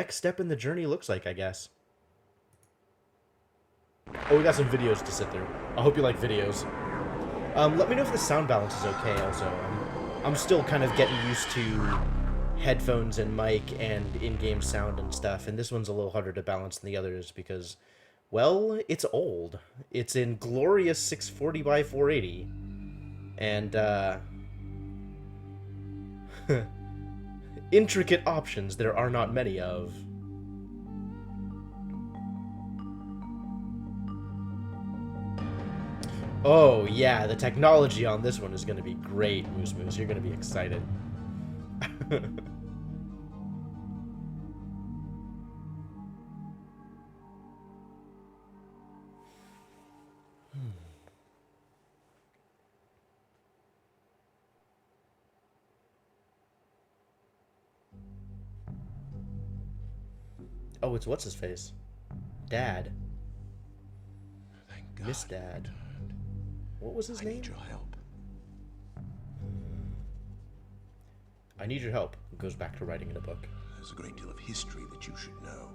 next step in the journey looks like, I guess. Oh, we got some videos to sit through. I hope you like videos. Let me know if the sound balance is okay, also. I'm still kind of getting used to headphones and mic and in-game sound and stuff, and this one's a little harder to balance than the others because, well, it's old. It's in glorious 640 by 480. And, intricate options there are not many of. Oh, yeah, the technology on this one is going to be great, Moose Moose. You're going to be excited. Oh, it's what's-his-face? Dad. Thank God. Miss Dad. What was his I name? need your help. I need your help. It goes back to writing in a book. There's a great deal of history that you should know.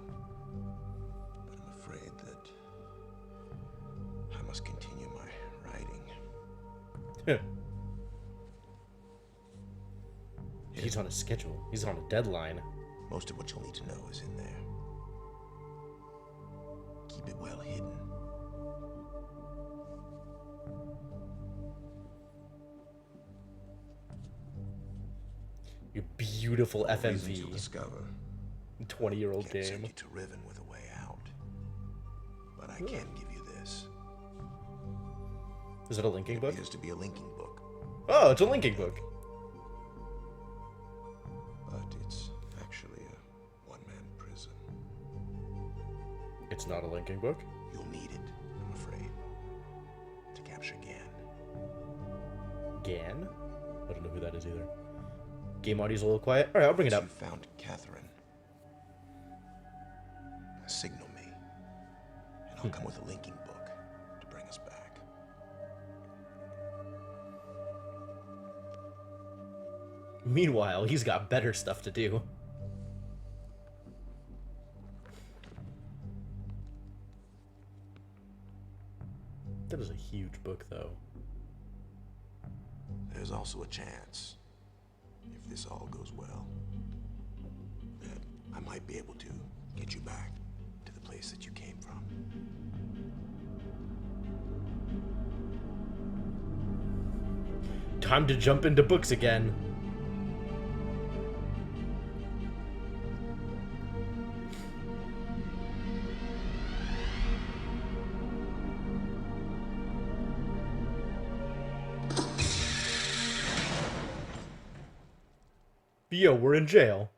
But I'm afraid that I must continue my writing. He's on a schedule. He's on a deadline. Most of what you'll need to know is in there. Keep it well hidden. Your beautiful Reasons you'll FMV. discover. 20-year-old Can't send game. you to Riven with a way out. But I can give you this. Is it a linking It book? appears to be a linking book, Oh, it's a linking book. but it's actually a one-man prison. It's not a linking book? You'll need it, I'm afraid, to capture Gan. Gan? I don't know who that is either. Game audio's a little quiet. Alright, I'll bring it up. You found Catherine. Signal me, and I'll come with a linking book to bring us back. Meanwhile, he's got better stuff to do. That is a huge book, though. There's also a chance, if this all goes well, that I might be able to get you back to the place that you came from. Time to jump into books again. Yo, we're in jail.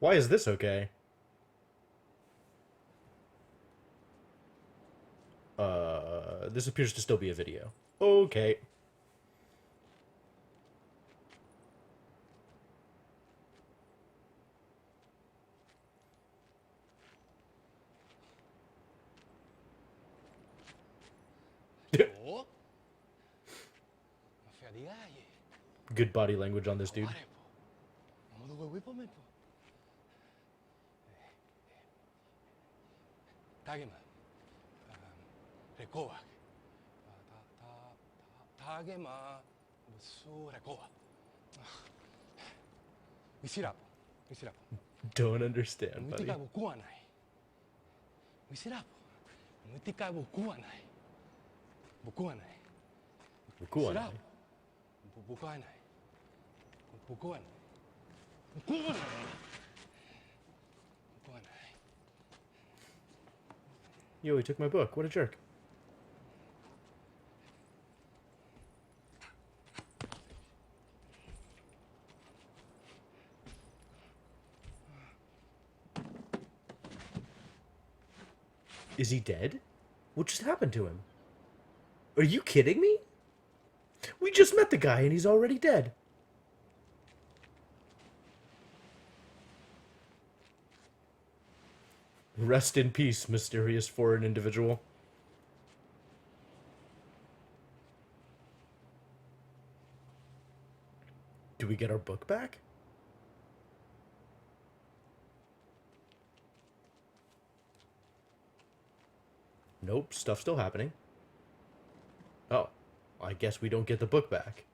Why is this okay? This appears to still be a video. Okay. Good body language on this dude. Don't understand, buddy. Yo, he took my book. What a jerk. Is he dead? What just happened to him? Are you kidding me? We just met the guy and he's already dead. Rest in peace, mysterious foreign individual. Do we get our book back? Nope, stuff's still happening. Oh, I guess we don't get the book back.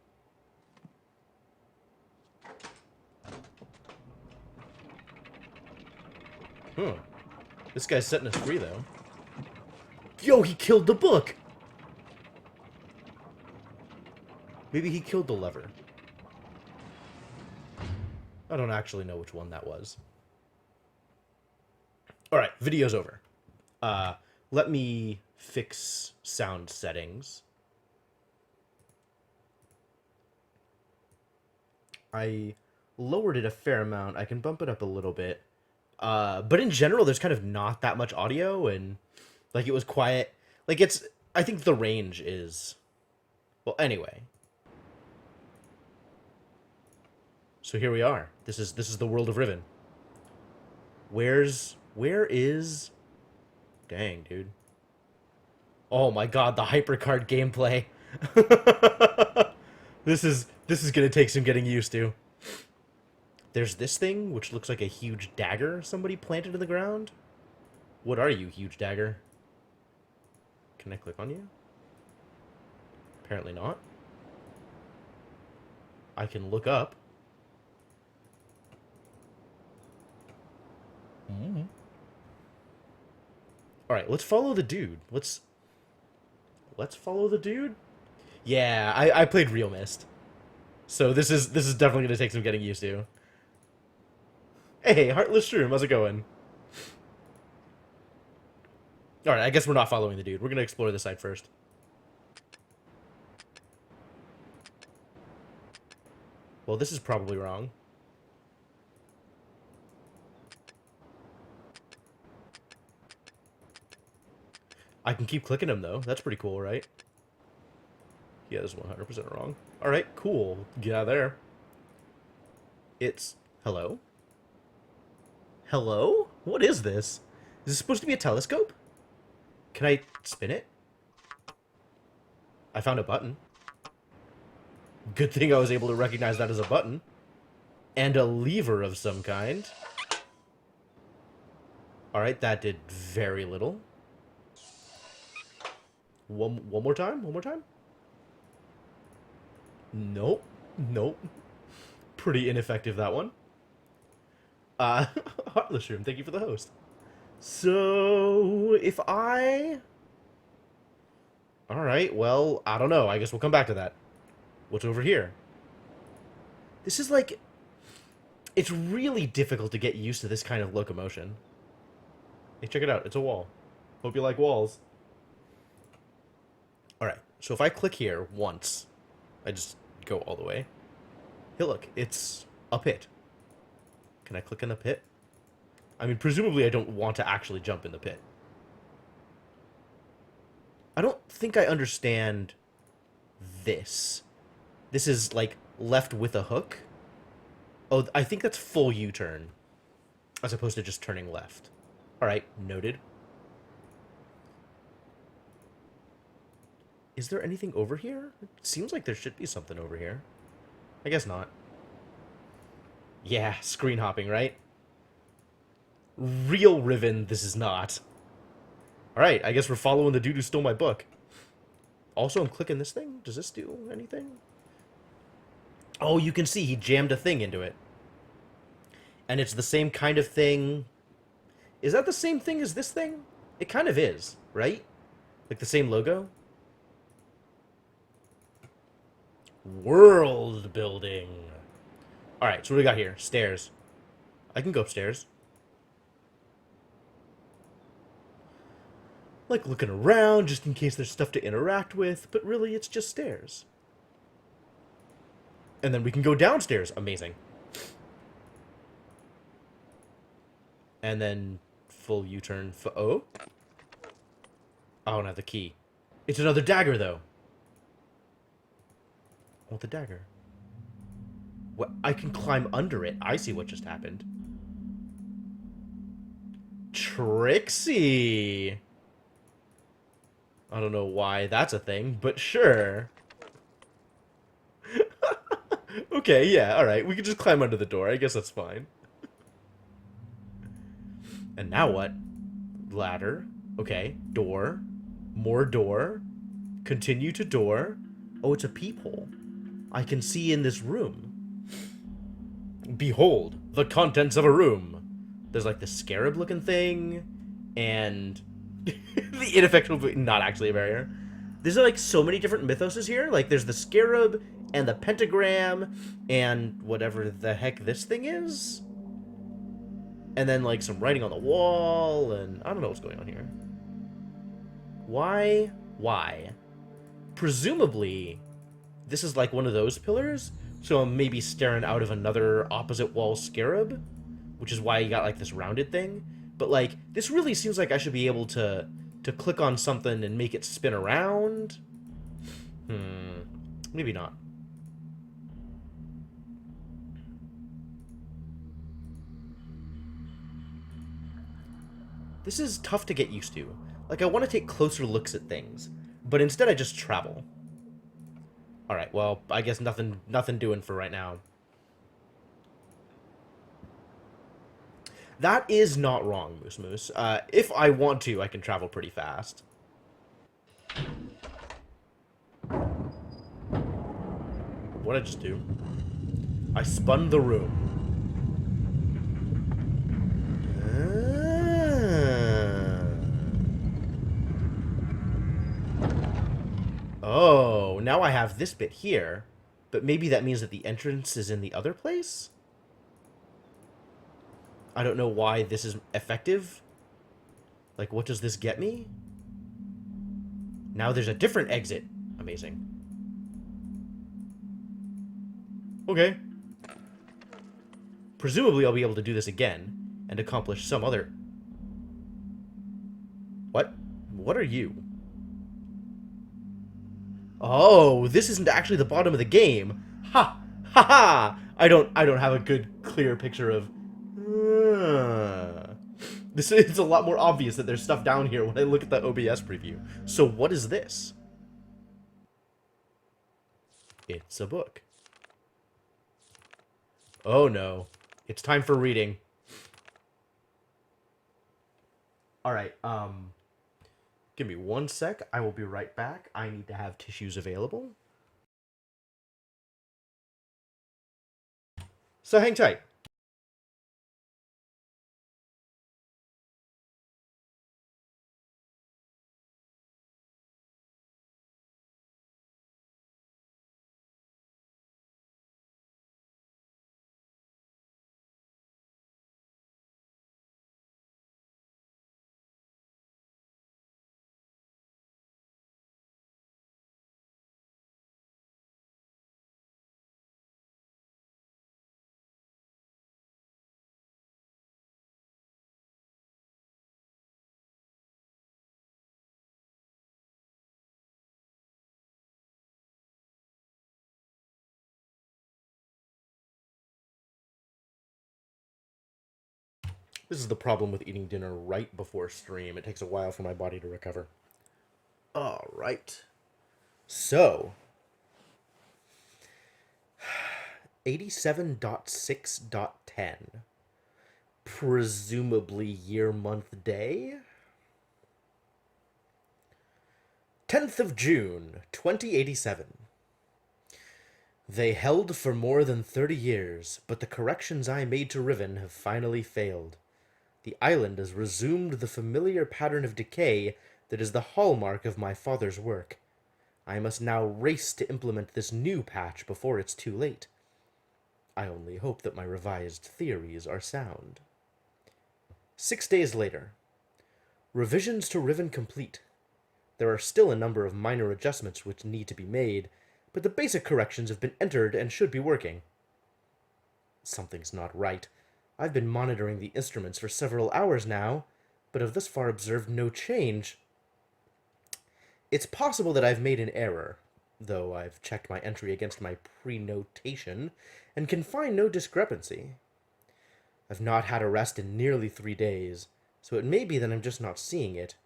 This guy's setting us free, though. Yo, he killed the book! Maybe he killed the lever. I don't actually know which one that was. Alright, video's over. Let me fix sound settings. I lowered it a fair amount. I can bump it up a little bit. But in general, there's kind of not that much audio, and, like, it was quiet. Like, it's... I think the range is... Well, anyway. So here we are. This is the world of Riven. Where is... Dang, dude. Oh my god, the hypercard gameplay. This is gonna take some getting used to. There's this thing, which looks like a huge dagger somebody planted in the ground. What are you, huge dagger? Can I click on you? Apparently not. I can look up. Alright, let's follow the dude. Let's follow the dude? Yeah, I played Real Mist. So this is definitely gonna take some getting used to. Hey, Heartless Shroom, how's it going? Alright, I guess we're not following the dude. We're gonna explore this side first. Well, this is probably wrong. I can keep clicking him, though. That's pretty cool, right? Yeah, that's 100% wrong. Alright, cool. Get out of there. It's... Hello? Hello? What is this? Is this supposed to be a telescope? Can I spin it? I found a button. Good thing I was able to recognize that as a button. And a lever of some kind. Alright, that did very little. One more time? One more time? Nope. Nope. Pretty ineffective, that one. Heartless Room, thank you for the host. So, if I... Alright, well, I don't know. I guess we'll come back to that. What's over here? This is like... It's really difficult to get used to this kind of locomotion. Hey, check it out. It's a wall. Hope you like walls. Alright, so if I click here once, I just go all the way. Hey, look, it's a pit. Can I click in the pit? I mean, presumably I don't want to actually jump in the pit. I don't think I understand this. This is, like, left with a hook? Oh, I think that's full U-turn, as opposed to just turning left. Alright, noted. Is there anything over here? It seems like there should be something over here. I guess not. Yeah, screen hopping, right? Real Riven, this is not. Alright, I guess we're following the dude who stole my book. Also, I'm clicking this thing. Does this do anything? Oh, you can see he jammed a thing into it. And it's the same kind of thing. Is that the same thing as this thing? It kind of is, right? Like the same logo? World building. Alright, so what do we got here? Stairs. I can go upstairs. Like looking around just in case there's stuff to interact with, but really it's just stairs. And then we can go downstairs. Amazing. And then full U-turn. Oh? I don't have the key. It's another dagger, though. I want the dagger. What? I can climb under it. I see what just happened. Trixie! I don't know why that's a thing, but sure. Okay, yeah, alright. We can just climb under the door. I guess that's fine. And now what? Ladder. Okay, door. More door. Continue to door. Oh, it's a peephole. I can see in this room. Behold, the contents of a room. There's like the scarab looking thing, and the ineffectual, not actually a barrier. There's like so many different mythoses here. Like there's the scarab and the pentagram and whatever the heck this thing is. And then like some writing on the wall, and I don't know what's going on here. Why? Why? Presumably, this is like one of those pillars, so I'm maybe staring out of another opposite wall scarab, which is why you got like this rounded thing. But like, this really seems like I should be able to click on something and make it spin around. Maybe not. This is tough to get used to. Like, I want to take closer looks at things, but instead I just travel. Alright, well, I guess nothing doing for right now. That is not wrong, Moose Moose. If I want to, I can travel pretty fast. What did I just do? I spun the room. Oh, now I have this bit here. But maybe that means that the entrance is in the other place? I don't know why this is effective. Like, what does this get me? Now there's a different exit. Amazing. Okay. Presumably I'll be able to do this again and accomplish some other... What? What are you? Oh, this isn't actually the bottom of the game. Ha! Ha ha! I don't have a good, clear picture of... This is a lot more obvious that there's stuff down here when I look at the OBS preview. So what is this? It's a book. Oh no. It's time for reading. Alright, give me 1 sec. I will be right back. I need to have tissues available. So hang tight. This is the problem with eating dinner right before stream. It takes a while for my body to recover. Alright. So, 87.6.10. Presumably year, month, day? 10th of June, 2087. They held for more than 30 years, but the corrections I made to Riven have finally failed. The island has resumed the familiar pattern of decay that is the hallmark of my father's work. I must now race to implement this new patch before it's too late. I only hope that my revised theories are sound. 6 days later. Revisions to Riven complete. There are still a number of minor adjustments which need to be made, but the basic corrections have been entered and should be working. Something's not right. I've been monitoring the instruments for several hours now, but have thus far observed no change. It's possible that I've made an error, though I've checked my entry against my pre-notation and can find no discrepancy. I've not had a rest in nearly 3 days, so it may be that I'm just not seeing it.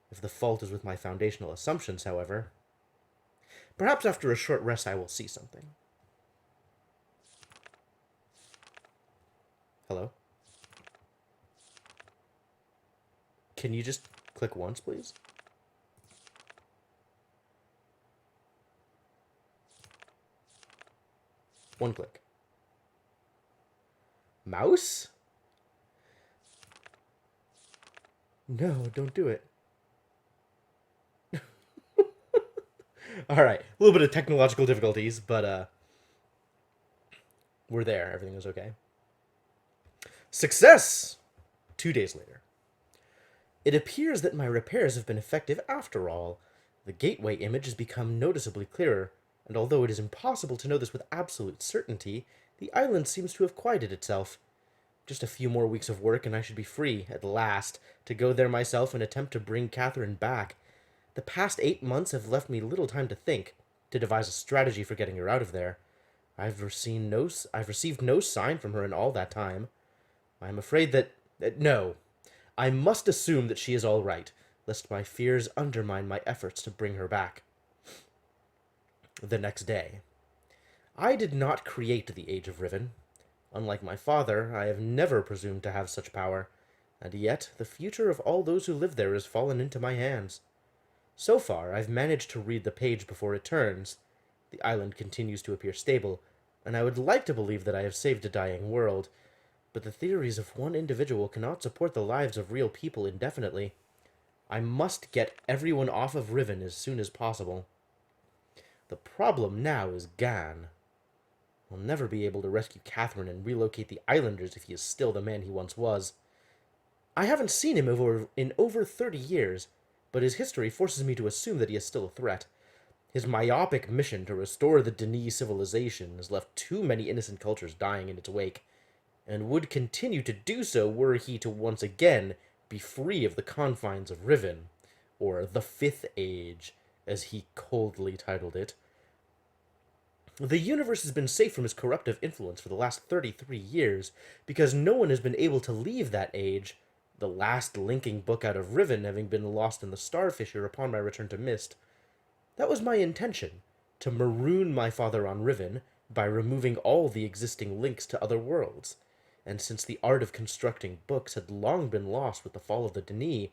If the fault is with my foundational assumptions, however. Perhaps after a short rest I will see something. Hello? Can you just click once, please? One click. Mouse? No, don't do it. Alright, a little bit of technological difficulties, but we're there. Everything was okay. Success! 2 days later. It appears that my repairs have been effective after all. The gateway image has become noticeably clearer, and although it is impossible to know this with absolute certainty, the island seems to have quieted itself. Just a few more weeks of work and I should be free, at last, to go there myself and attempt to bring Catherine back. The past 8 months have left me little time to think, to devise a strategy for getting her out of there. I've received no sign from her in all that time. I am afraid that... no. I must assume that she is all right, lest my fears undermine my efforts to bring her back. The next day. I did not create the Age of Riven. Unlike my father, I have never presumed to have such power, and yet the future of all those who live there has fallen into my hands. So far, I've managed to read the page before it turns. The island continues to appear stable, and I would like to believe that I have saved a dying world, but the theories of one individual cannot support the lives of real people indefinitely. I must get everyone off of Riven as soon as possible. The problem now is Gan. I'll never be able to rescue Catherine and relocate the islanders if he is still the man he once was. I haven't seen him in over 30 years, but his history forces me to assume that he is still a threat. His myopic mission to restore the Denis civilization has left too many innocent cultures dying in its wake, and would continue to do so were he to once again be free of the confines of Riven, or the Fifth Age, as he coldly titled it. The universe has been safe from his corruptive influence for the last 33 years, because no one has been able to leave that age, the last linking book out of Riven having been lost in the Starfisher upon my return to Mist. That was my intention, to maroon my father on Riven by removing all the existing links to other worlds, and since the art of constructing books had long been lost with the fall of the Denis,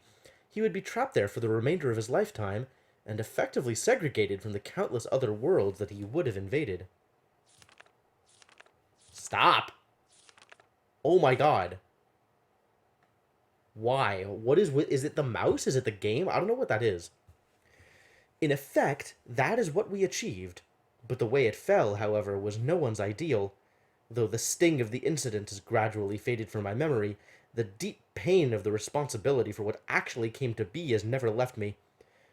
he would be trapped there for the remainder of his lifetime, and effectively segregated from the countless other worlds that he would have invaded. Stop! Oh my god. Why? What is it the mouse? Is it the game? I don't know what that is. In effect, that is what we achieved, but the way it fell, however, was no one's ideal. Though the sting of the incident has gradually faded from my memory, the deep pain of the responsibility for what actually came to be has never left me.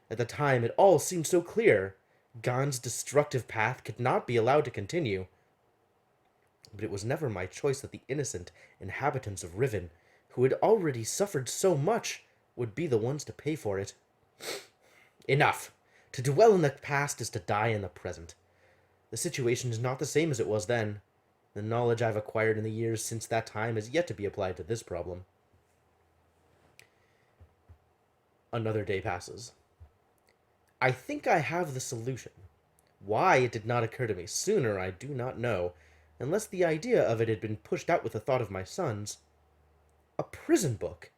At the time, it all seemed so clear. Gan's destructive path could not be allowed to continue. But it was never my choice that the innocent inhabitants of Riven, who had already suffered so much, would be the ones to pay for it. Enough! To dwell in the past is to die in the present. The situation is not the same as it was then. The knowledge I've acquired in the years since that time is yet to be applied to this problem. Another day passes. I think I have the solution. Why it did not occur to me sooner, I do not know, unless the idea of it had been pushed out with the thought of my sons. A prison book.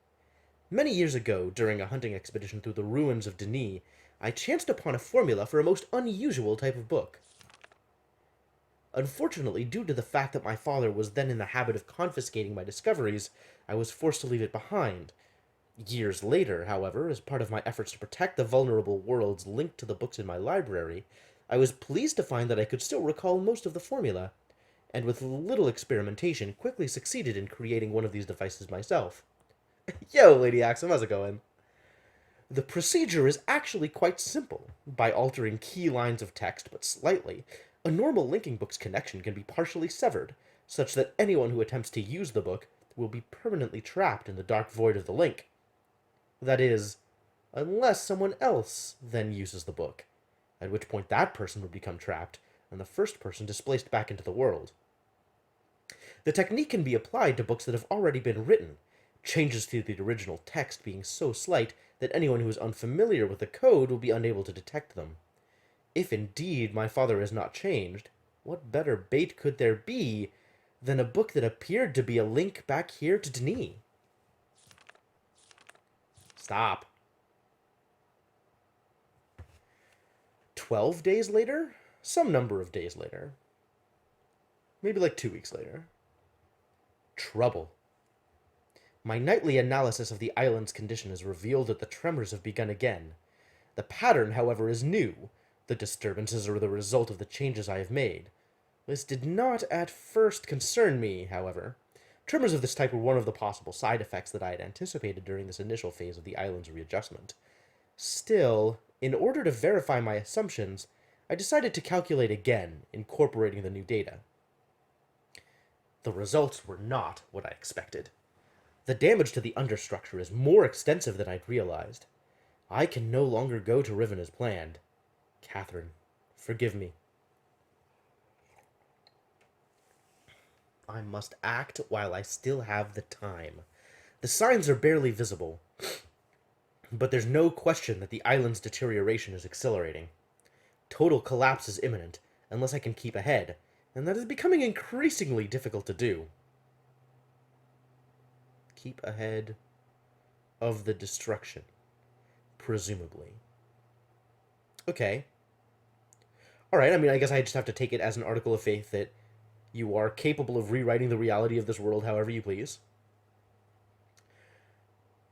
Many years ago, during a hunting expedition through the ruins of Denis, I chanced upon a formula for a most unusual type of book. Unfortunately, due to the fact that my father was then in the habit of confiscating my discoveries, I was forced to leave it behind. Years later, however, as part of my efforts to protect the vulnerable worlds linked to the books in my library, I was pleased to find that I could still recall most of the formula, and with little experimentation, quickly succeeded in creating one of these devices myself. Yo, Lady Axum, how's it going? The procedure is actually quite simple. By altering key lines of text but slightly, a normal linking book's connection can be partially severed, such that anyone who attempts to use the book will be permanently trapped in the dark void of the link. That is, unless someone else then uses the book, at which point that person would become trapped, and the first person displaced back into the world. The technique can be applied to books that have already been written, changes to the original text being so slight that anyone who is unfamiliar with the code will be unable to detect them. If indeed my father has not changed, what better bait could there be than a book that appeared to be a link back here to Denis? Stop. 12 days later? Some number of days later. Maybe like 2 weeks later. Trouble. My nightly analysis of the island's condition has revealed that the tremors have begun again. The pattern, however, is new. The disturbances are the result of the changes I have made. This did not at first concern me, however. Tremors of this type were one of the possible side effects that I had anticipated during this initial phase of the island's readjustment. Still, in order to verify my assumptions, I decided to calculate again, incorporating the new data. The results were not what I expected. The damage to the understructure is more extensive than I'd realized. I can no longer go to Riven as planned. Catherine, forgive me. I must act while I still have the time. The signs are barely visible, but there's no question that the island's deterioration is accelerating. Total collapse is imminent, unless I can keep ahead, and that is becoming increasingly difficult to do. Keep ahead of the destruction, presumably. Okay. Alright, I mean, I guess I just have to take it as an article of faith that you are capable of rewriting the reality of this world however you please.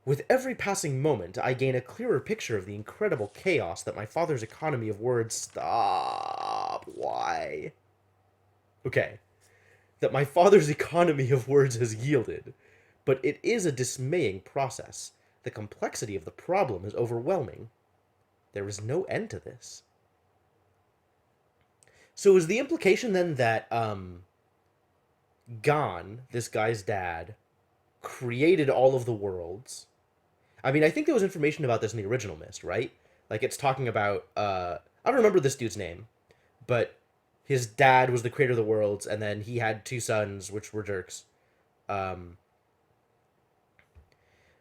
With every passing moment, I gain a clearer picture of the incredible chaos that my father's economy of words... Stop. Why? Okay. That my father's economy of words has yielded. But it is a dismaying process. The complexity of the problem is overwhelming. There is no end to this. So is the implication then that, Gon, this guy's dad, created all of the worlds? I mean, I think there was information about this in the original Myst, right? Like, it's talking about, I don't remember this dude's name, but his dad was the creator of the worlds, and then he had 2 sons, which were jerks. But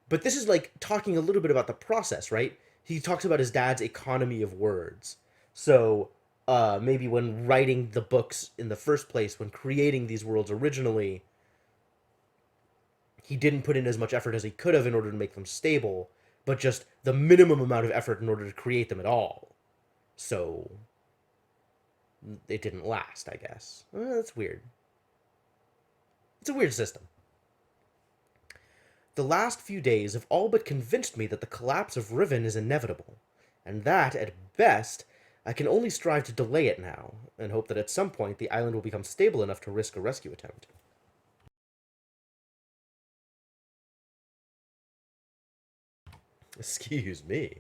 this is, like, talking a little bit about the process, right? He talks about his dad's economy of words. So, maybe when writing the books in the first place, when creating these worlds originally, he didn't put in as much effort as he could have in order to make them stable, but just the minimum amount of effort in order to create them at all. So, it didn't last, I guess. That's weird. It's a weird system. The last few days have all but convinced me that the collapse of Riven is inevitable, and that, at best, I can only strive to delay it now, and hope that at some point the island will become stable enough to risk a rescue attempt. Excuse me.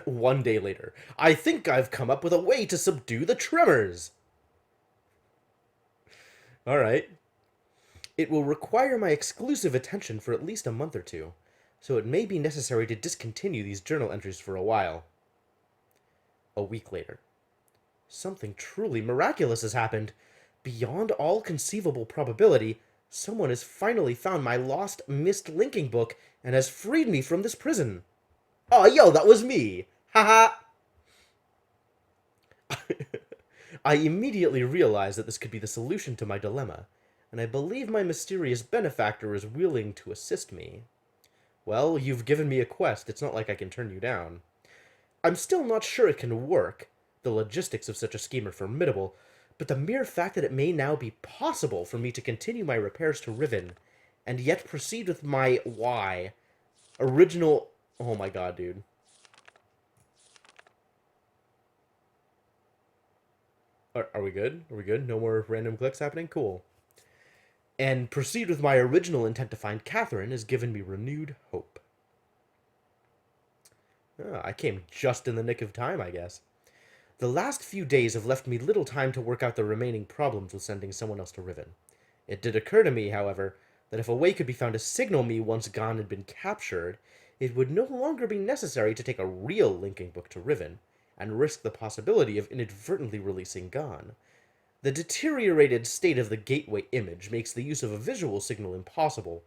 1 day later. I think I've come up with a way to subdue the tremors! Alright. It will require my exclusive attention for at least a month or 2, so it may be necessary to discontinue these journal entries for a while. A week later. Something truly miraculous has happened. Beyond all conceivable probability, someone has finally found my lost Myst linking book and has freed me from this prison. Oh, yo, that was me! Haha! I immediately realized that this could be the solution to my dilemma, and I believe my mysterious benefactor is willing to assist me. Well, you've given me a quest. It's not like I can turn you down. I'm still not sure it can work. The logistics of such a scheme are formidable, but the mere fact that it may now be possible for me to continue my repairs to Riven, and yet proceed with my original... Oh my god, dude. Are we good? Are we good? No more random clicks happening? Cool. And proceed with my original intent to find Catherine has given me renewed hope. Oh, I came just in the nick of time, I guess. The last few days have left me little time to work out the remaining problems with sending someone else to Riven. It did occur to me, however, that if a way could be found to signal me once Gon had been captured, it would no longer be necessary to take a real linking book to Riven, and risk the possibility of inadvertently releasing Gon. The deteriorated state of the gateway image makes the use of a visual signal impossible,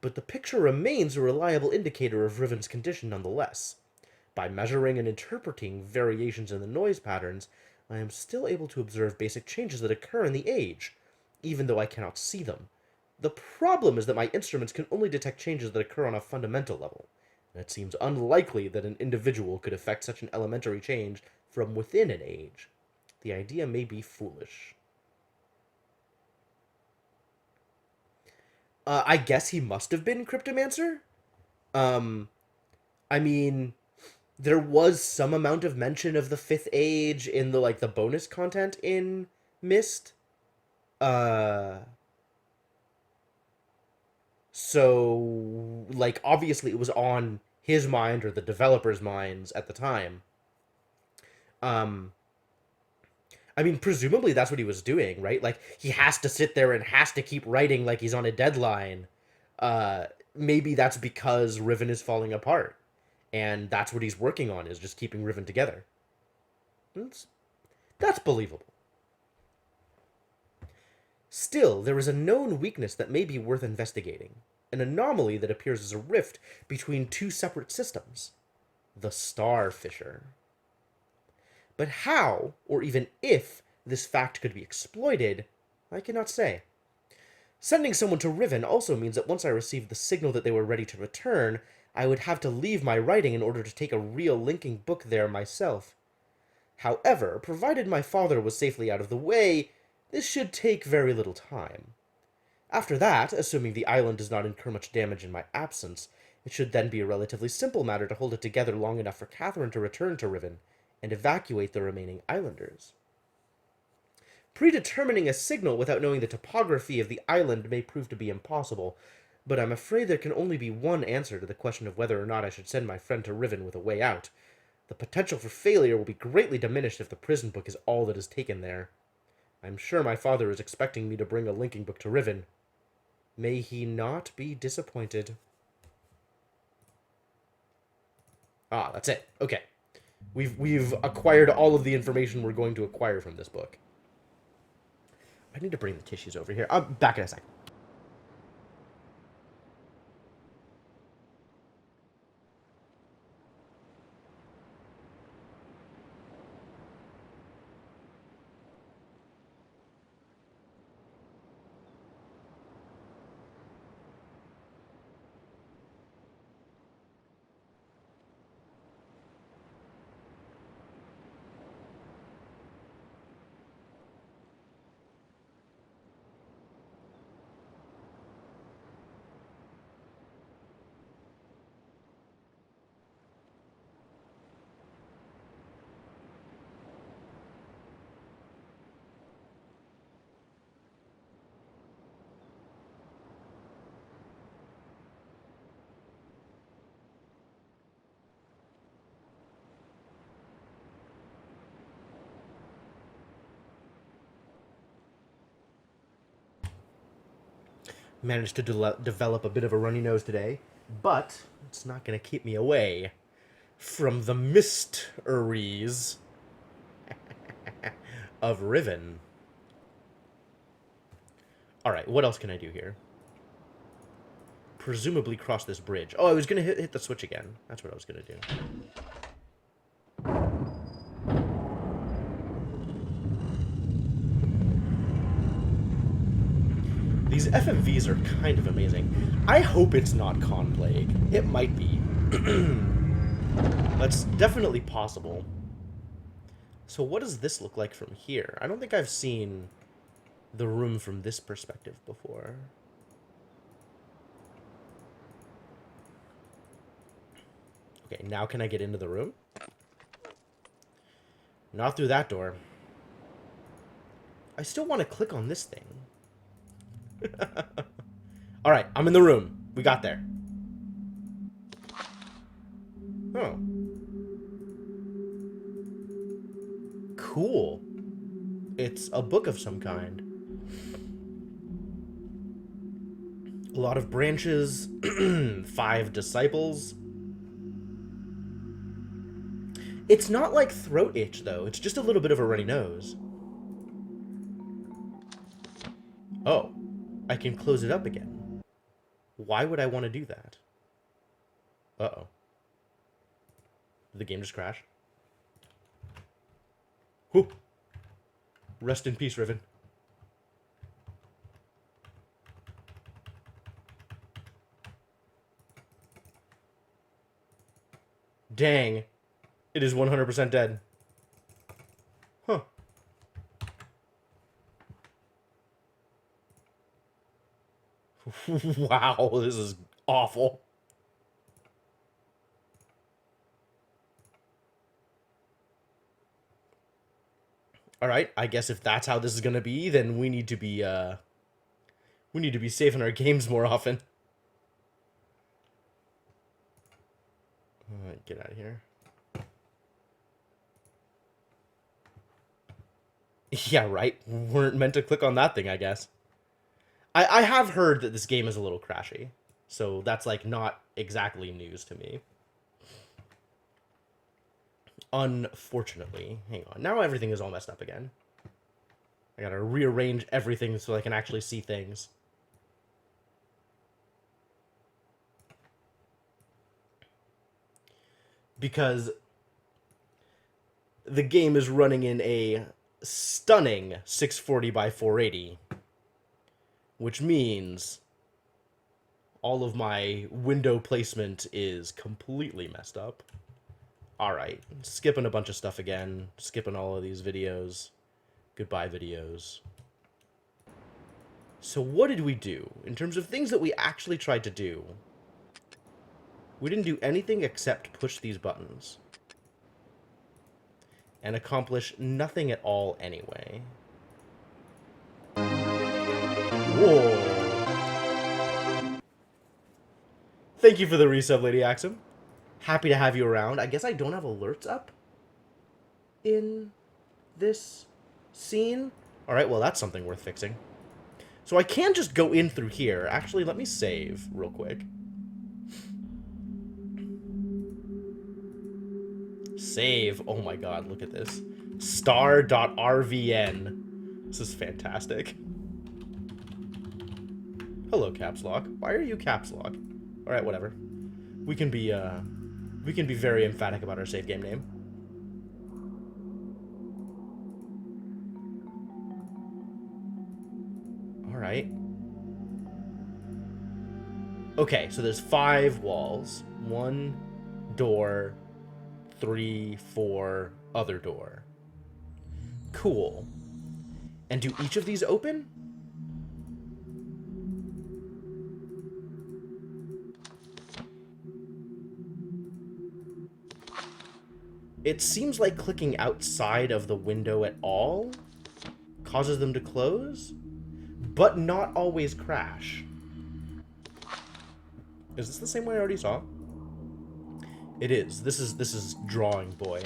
but the picture remains a reliable indicator of Riven's condition nonetheless. By measuring and interpreting variations in the noise patterns, I am still able to observe basic changes that occur in the age, even though I cannot see them. The problem is that my instruments can only detect changes that occur on a fundamental level, and it seems unlikely that an individual could effect such an elementary change from within an age. The idea may be foolish. I guess he must have been Cryptomancer. Um, I mean, there was some amount of mention of the Fifth Age in the like the bonus content in Myst. Uh, so like obviously it was on his mind or the developers' minds at the time. Um, I mean, presumably that's what he was doing, right? Like he has to sit there and has to keep writing like he's on a deadline. Maybe that's because Riven is falling apart, and that's what he's working on is just keeping Riven together. That's believable. Still, there is a known weakness that may be worth investigating, an anomaly that appears as a rift between two separate systems, the Star Fissure. But how, or even if, this fact could be exploited, I cannot say. Sending someone to Riven also means that once I received the signal that they were ready to return, I would have to leave my writing in order to take a real linking book there myself. However, provided my father was safely out of the way, this should take very little time. After that, assuming the island does not incur much damage in my absence, it should then be a relatively simple matter to hold it together long enough for Catherine to return to Riven and evacuate the remaining islanders. Predetermining a signal without knowing the topography of the island may prove to be impossible, but I'm afraid there can only be one answer to the question of whether or not I should send my friend to Riven with a way out. The potential for failure will be greatly diminished if the prison book is all that is taken there. I'm sure my father is expecting me to bring a linking book to Riven. May he not be disappointed. Ah, that's it. Okay. We've acquired all of the information we're going to acquire from this book. I need to bring the tissues over here. I'm back in a second. Managed to develop a bit of a runny nose today, but it's not going to keep me away from the mysteries of Riven. Alright, what else can I do here? Presumably cross this bridge. Oh, I was going to hit the switch again. That's what I was going to do. These FMVs are kind of amazing. I hope it's not Con Plague. It might be. That's definitely possible. So what does this look like from here? I don't think I've seen the room from this perspective before. Okay, now can I get into the room? Not through that door. I still want to click on this thing. Alright, I'm in the room. We got there. Oh. Cool. It's a book of some kind. A lot of branches. 5 disciples. It's not like throat itch, though. It's just a little bit of a runny nose. Oh. I can close it up again. Why would I want to do that? Uh-oh. Did the game just crash? Whew. Rest in peace, Riven. Dang. It is 100% dead. Huh. Wow, this is awful. All right, I guess if that's how this is gonna be, then we need to be saving our games more often. All right, get out of here. Yeah, right. Weren't meant to click on that thing, I guess. I have heard that this game is a little crashy, so that's like not exactly news to me. Unfortunately, hang on. Now everything is all messed up again. I gotta rearrange everything so I can actually see things. Because the game is running in a stunning 640 by 480, which means all of my window placement is completely messed up. Alright, skipping a bunch of stuff again, skipping all of these videos. Goodbye, videos. So what did we do? In terms of things that we actually tried to do, we didn't do anything except push these buttons. And accomplish nothing at all anyway. Whoa. Thank you for the resub, Lady Axum. Happy to have you around. I guess I don't have alerts up in this scene. Alright, well that's something worth fixing. So I can just go in through here. Actually, let me save real quick. Save. Oh my god, look at this. Star.rvn. This is fantastic. Hello, Caps Lock. Why are you Caps Lock? Alright, whatever. We can be very emphatic about our save game name. Alright. Okay, so there's 5 walls. 1 door, 3, 4, other door. Cool. And do each of these open? It seems like clicking outside of the window at all causes them to close, but not always crash. Is this the same way I already saw? It is. This is Drawing Boy.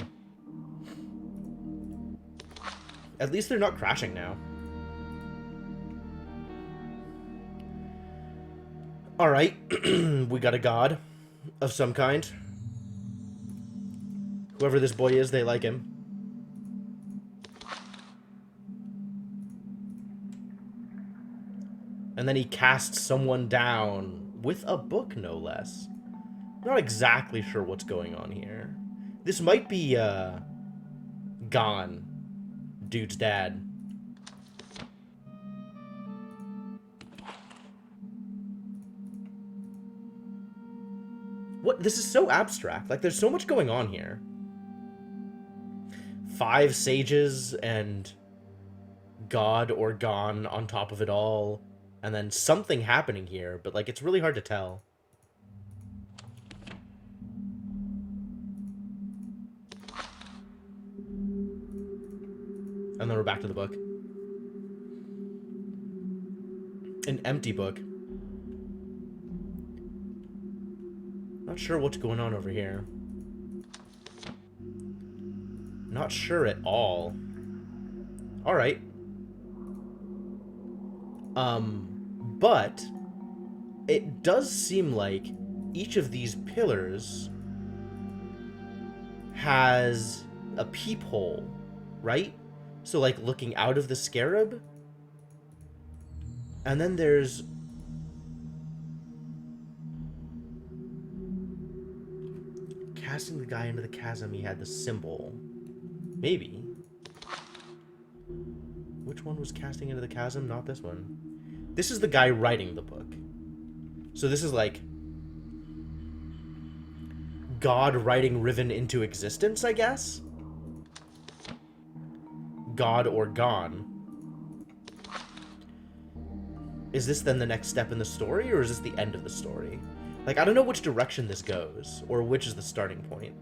At least they're not crashing now. Alright, we got a god of some kind. Whoever this boy is, they like him. And then he casts someone down with a book, no less. Not exactly sure what's going on here. This might be, Gon, dude's dad. What? This is so abstract. Like, there's so much going on here. 5 sages and God or Gon on top of it all. And then something happening here, but, like, it's really hard to tell. And then we're back to the book. An empty book. Not sure what's going on over here. Not sure at all. Alright. But it does seem like each of these pillars has a peephole, right? So, like, looking out of the scarab. And then there's... casting the guy into the chasm, he had the symbol. Maybe. Which one was casting into the chasm? Not this one. This is the guy writing the book. So this is like God writing Riven into existence, I guess? God or Gon. Is this then the next step in the story, or is this the end of the story? Like, I don't know which direction this goes, or which is the starting point.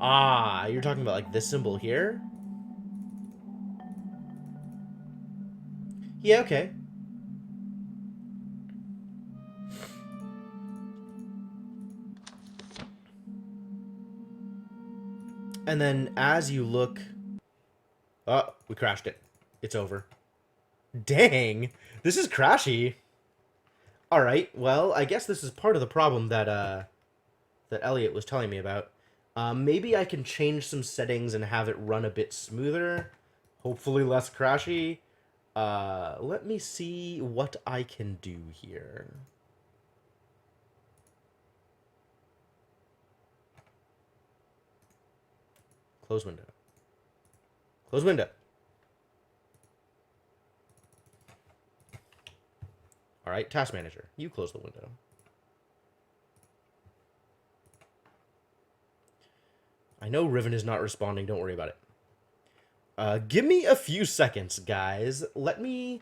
Ah, you're talking about, like, this symbol here? Yeah, okay. And then as you look... Oh, we crashed it. It's over. Dang! This is crashy! Alright, well, I guess this is part of the problem that, that Elliot was telling me about. Maybe I can change some settings and have it run a bit smoother. Hopefully less crashy. Let me see what I can do here. Close window. Close window. Alright, task manager. You close the window. I know Riven is not responding. Don't worry about it. Give me a few seconds, guys. Let me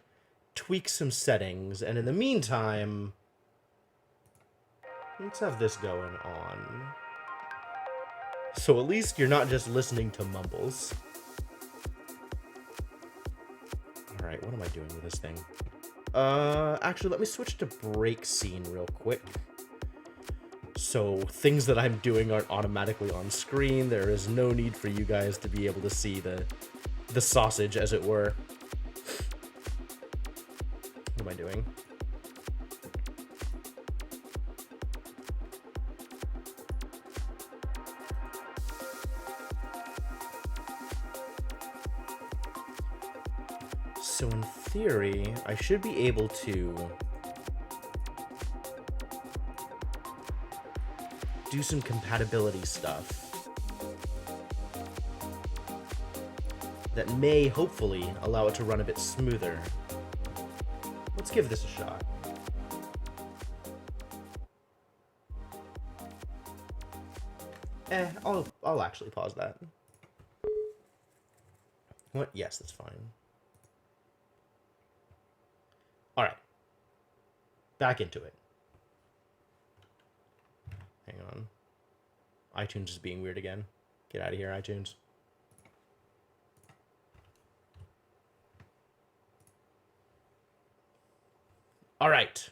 tweak some settings. And in the meantime, let's have this going on. So at least you're not just listening to mumbles. Alright, what am I doing with this thing? Actually, let me switch to break scene real quick. So things that I'm doing aren't automatically on screen. There is no need for you guys to be able to see the sausage, as it were. What am I doing? So in theory, I should be able to do some compatibility stuff that may hopefully allow it to run a bit smoother. Let's give this a shot. I'll actually pause that. What? Yes, that's fine. All right. Back into it. Hang on. iTunes is being weird again. Get out of here, iTunes. All right.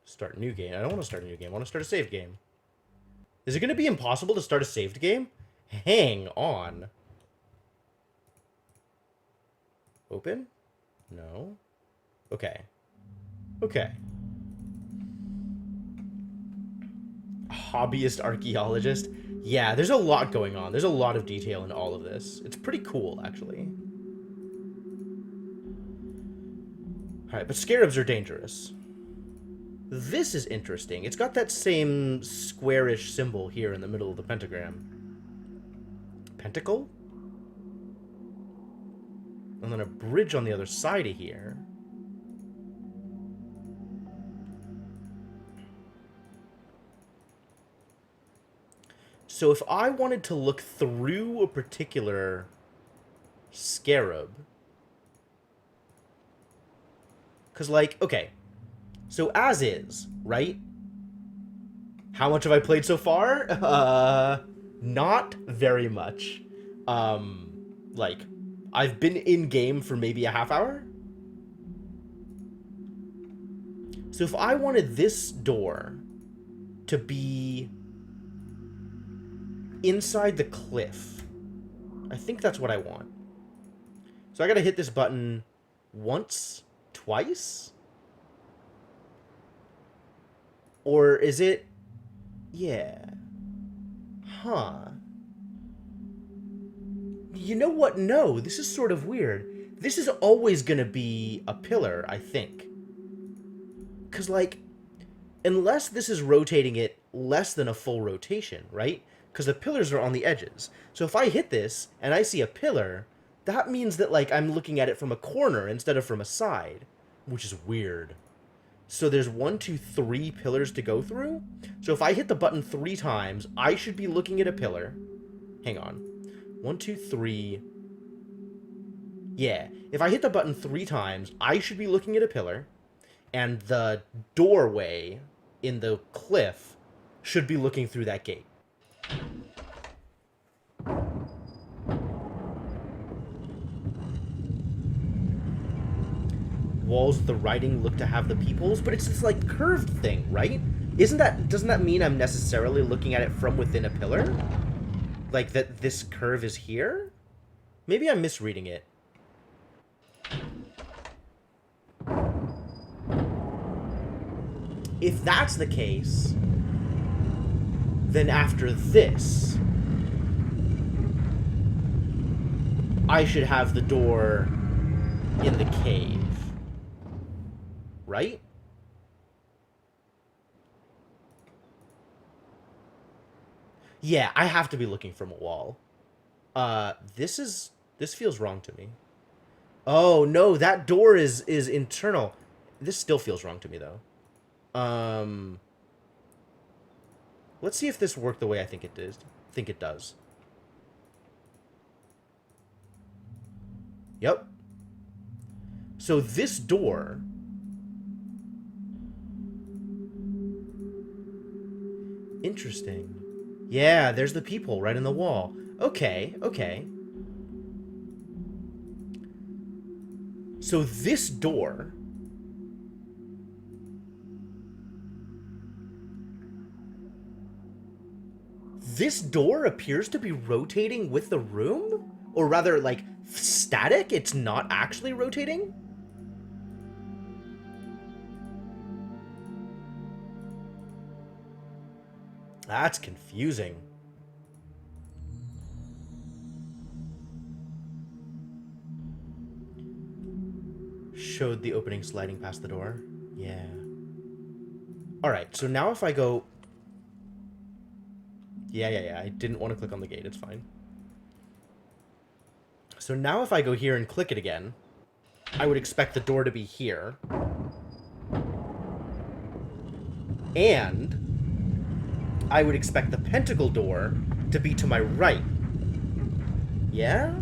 Start a new game. I don't want to start a new game. I want to start a saved game. Is it going to be impossible to start a saved game? Hang on. Open? No. Okay. Okay. Hobbyist archaeologist. Yeah, there's a lot going on. There's a lot of detail in all of this. It's pretty cool, actually. Alright, but scarabs are dangerous. This is interesting. It's got that same squarish symbol here in the middle of the pentagram. Pentacle? And then a bridge on the other side of here. So if I wanted to look through a particular scarab... Because, like, okay. So as is, right? How much have I played so far? Not very much. Like, I've been in-game for maybe a half hour? So if I wanted this door to be inside the cliff, I think that's what I want. So I gotta hit this button once, twice? Or is it... Yeah. Huh. You know what? No, this is sort of weird. This is always gonna be a pillar, I think. Because, like, unless this is rotating it less than a full rotation, right? Because the pillars are on the edges. So if I hit this, and I see a pillar, that means that, like, I'm looking at it from a corner instead of from a side, which is weird. So there's 1, 2, 3 pillars to go through. So if I hit the button 3 times, I should be looking at a pillar. Hang on. 1, 2, 3. Yeah. If I hit the button 3 times, I should be looking at a pillar. And the doorway in the cliff should be looking through that gate. Walls of the writing look to have the peoples, but it's this, like, curved thing, right? Doesn't that mean I'm necessarily looking at it from within a pillar? Like, that this curve is here? Maybe I'm misreading it. If that's the case, then after this, I should have the door in the cave. Right? Yeah, I have to be looking from a wall. This feels wrong to me. Oh, no, that door is internal. This still feels wrong to me, though. Let's see if this worked the way I think it does. Think it does. Yep. So this door... Interesting. Yeah, there's the peephole right in the wall. Okay, okay. So this door... This door appears to be rotating with the room? Or rather, like, static? It's not actually rotating? That's confusing. Showed the opening sliding past the door. Yeah. Alright, so now if I go... Yeah. I didn't want to click on the gate. It's fine. So now if I go here and click it again, I would expect the door to be here. And I would expect the pentacle door to be to my right. Yeah?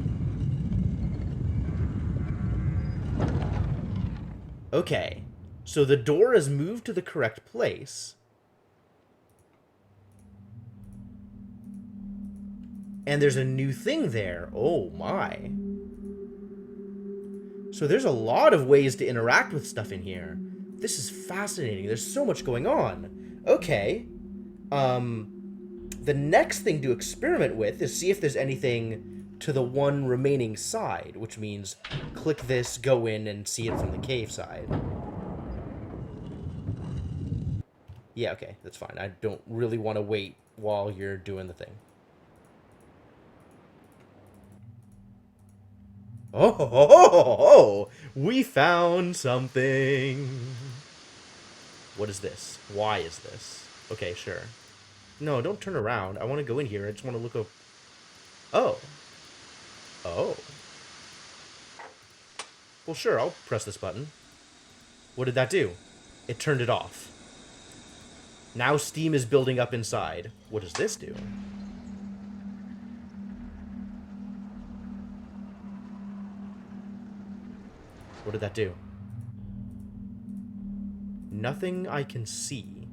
Okay. So the door is moved to the correct place. And there's a new thing there. Oh my. So there's a lot of ways to interact with stuff in here. This is fascinating. There's so much going on. Okay. The next thing to experiment with is see if there's anything to the one remaining side, which means click this, go in, and see it from the cave side. Yeah, okay, that's fine. I don't really want to wait while you're doing the thing. Oh, we found something. What is this? Why is this? Okay, sure. No, don't turn around. I want to go in here. I just want to look up. Oh. Oh. Well, sure, I'll press this button. What did that do? It turned it off. Now steam is building up inside. What does this do? What did that do? Nothing I can see.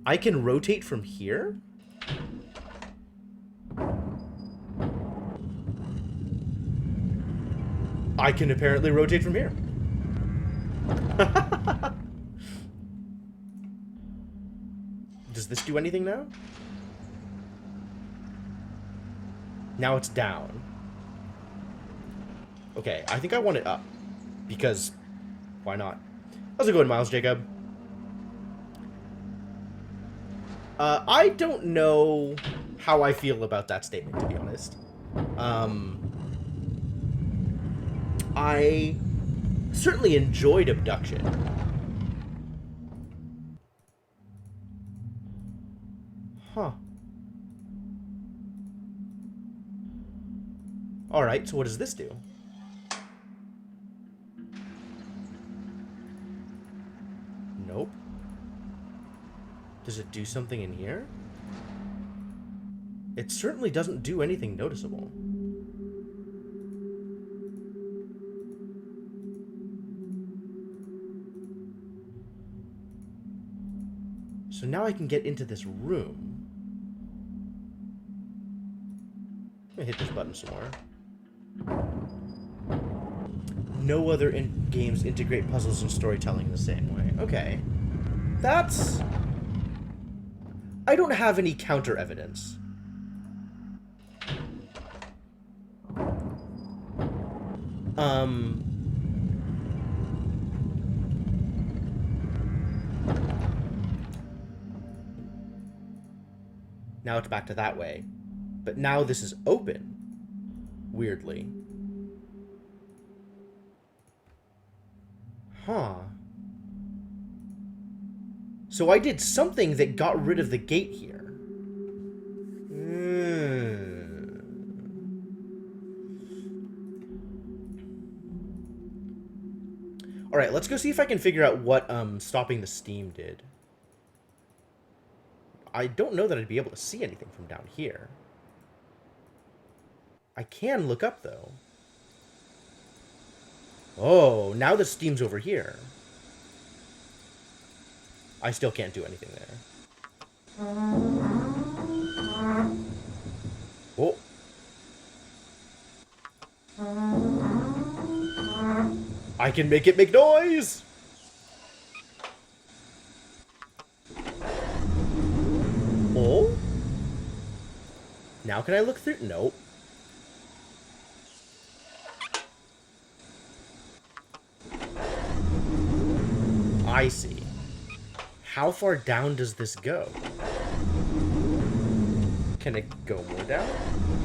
I can rotate from here? I can apparently rotate from here. Does this do anything now? Now it's down. Okay, I think I want it up. Because, why not? How's it going, Miles Jacob? I don't know how I feel about that statement, to be honest. I certainly enjoyed Abduction. Huh. Alright, so what does this do? Nope. Does it do something in here? It certainly doesn't do anything noticeable. So now I can get into this room. I'm gonna hit this button some more. No other games integrate puzzles and storytelling the same way. Okay. That's... I don't have any counter evidence. Now it's back to that way. But now this is open. Weirdly. Huh. So I did something that got rid of the gate here. Alright, let's go see if I can figure out what stopping the steam did. I don't know that I'd be able to see anything from down here. I can look up, though. Oh, now the steam's over here. I still can't do anything there. Oh. I can make it make noise! Oh? Now can I look through? Nope. I see. How far down does this go? Can it go more down?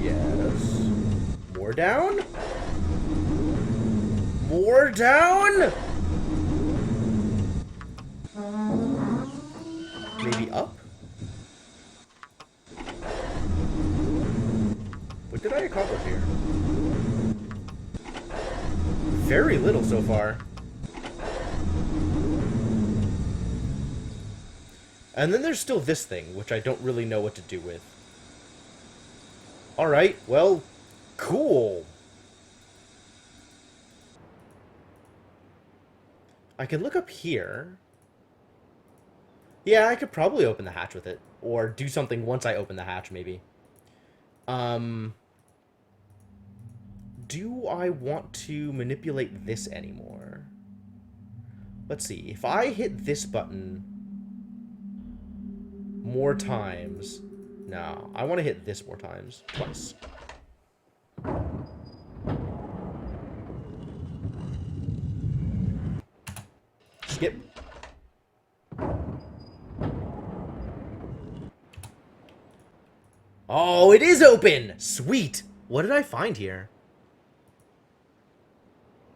Yes. More down? More down? Maybe up? What did I accomplish here? Very little so far. And then there's still this thing, which I don't really know what to do with. Alright, well, cool. I can look up here. Yeah, I could probably open the hatch with it. Or do something once I open the hatch, maybe. Do I want to manipulate this anymore? Let's see. If I hit this button more times... No, I want to hit this more times. Twice. Skip. Oh, it is open! Sweet! What did I find here?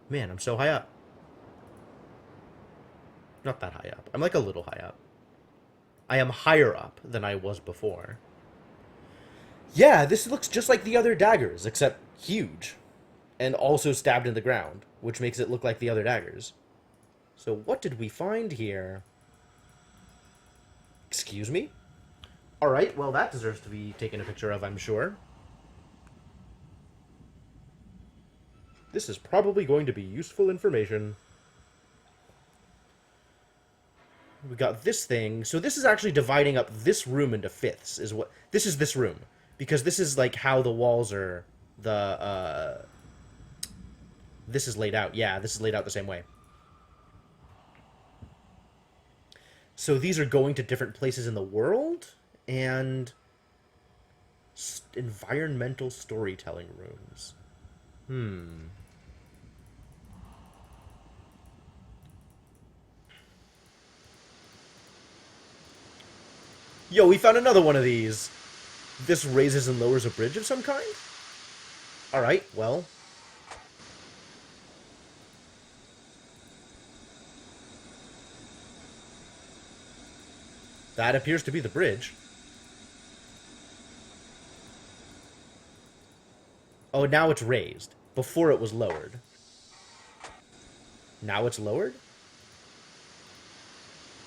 Man, I'm so high up. Not that high up. I'm like a little high up. I am higher up than I was before. Yeah, this looks just like the other daggers, except huge. And also stabbed in the ground, which makes it look like the other daggers. So what did we find here? Excuse me? Alright, well that deserves to be taken a picture of, I'm sure. This is probably going to be useful information. We got this thing. So this is actually dividing up this room into fifths. This is this room. Because this is like how the walls are... This is laid out. Yeah, this is laid out the same way. So these are going to different places in the world. And... environmental storytelling rooms. Yo, we found another one of these. This raises and lowers a bridge of some kind? Alright, well. That appears to be the bridge. Oh, now it's raised. Before it was lowered. Now it's lowered?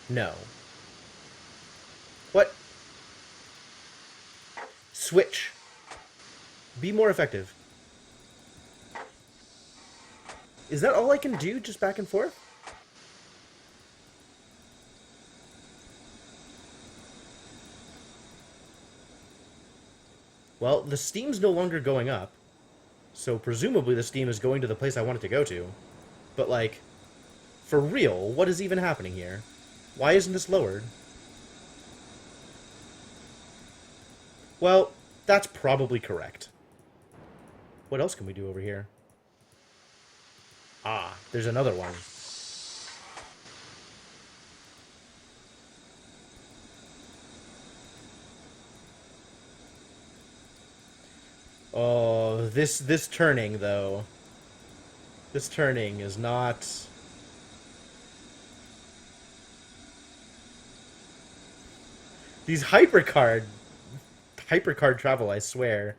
No. What? Switch. Be more effective. Is that all I can do, just back and forth? Well, the steam's no longer going up. So presumably the steam is going to the place I want it to go to. But, like, for real, what is even happening here? Why isn't this lowered? Well, that's probably correct. What else can we do over here? Ah, there's another one. Oh, this turning, though. This turning is not... These hypercard travel, I swear.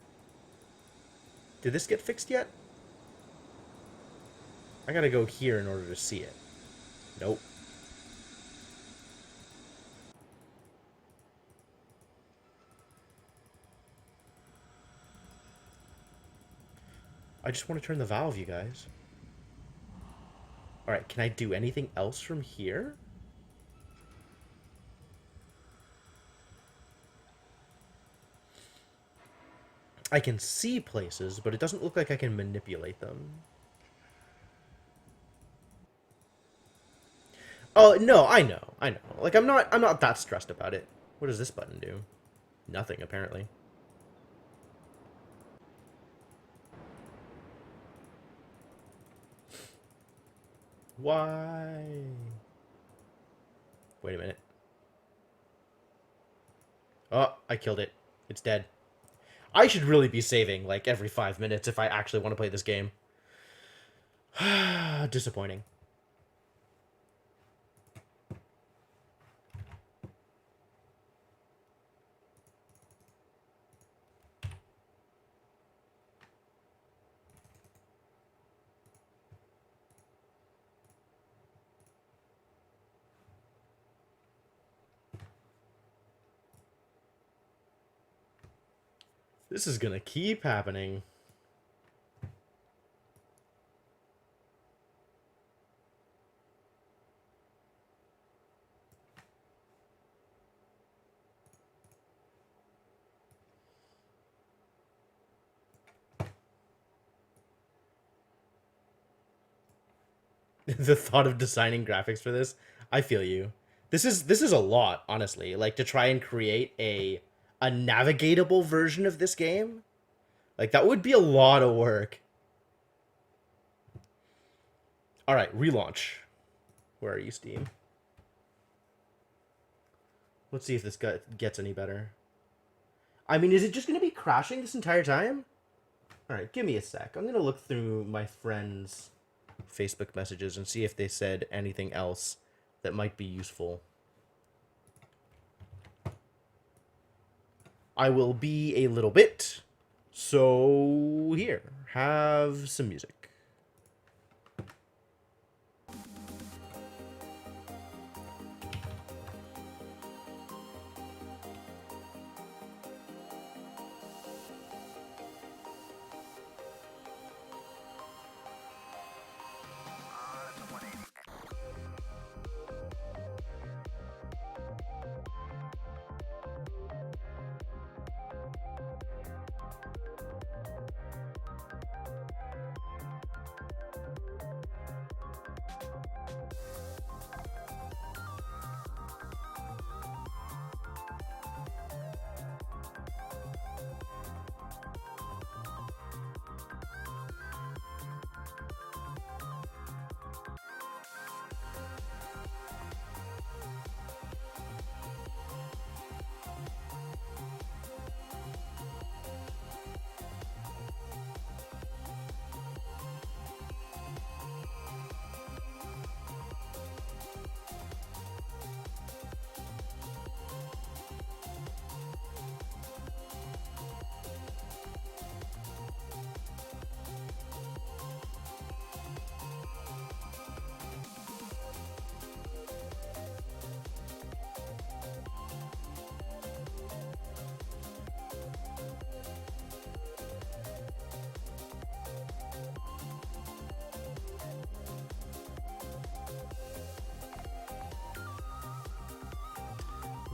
Did this get fixed yet? I gotta go here in order to see it. Nope. I just want to turn the valve, you guys. Alright, can I do anything else from here? I can see places, but it doesn't look like I can manipulate them. Oh, no, I know. Like, I'm not that stressed about it. What does this button do? Nothing, apparently. Why? Wait a minute. Oh, I killed it. It's dead. I should really be saving, like, every 5 minutes if I actually want to play this game. Disappointing. This is gonna keep happening. The thought of designing graphics for this, I feel you. This is a lot, honestly. Like, to try and create a navigatable version of this game. Like, that would be a lot of work. Alright, relaunch. Where are you, Steam? Let's see if this gets any better. I mean, is it just going to be crashing this entire time? Alright, give me a sec. I'm going to look through my friends' Facebook messages and see if they said anything else that might be useful. I will be a little bit. So, here. Have some music.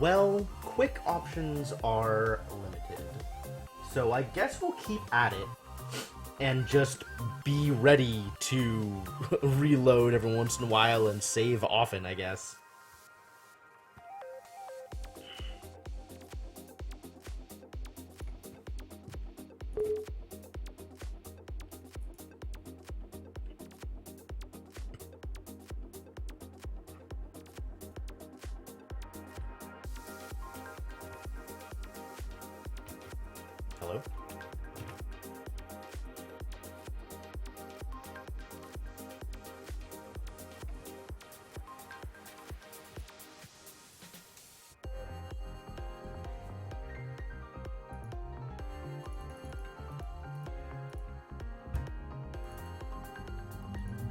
Well, quick options are limited. So I guess we'll keep at it and just be ready to reload every once in a while and save often, I guess. Hello?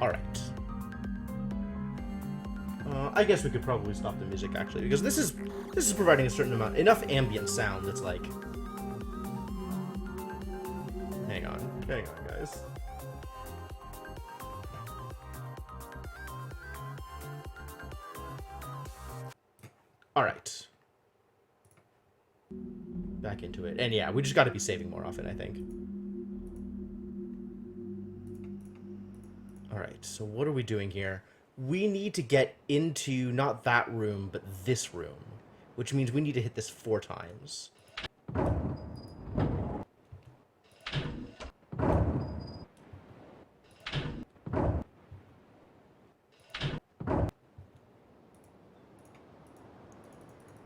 Alright. I guess we could probably stop the music, actually, because this is providing a certain amount, enough ambient sound that's like... Hang on, guys. Alright. Back into it. And yeah, we just gotta be saving more often, I think. Alright, so what are we doing here? We need to get into, not that room, but this room. Which means we need to hit this 4 times.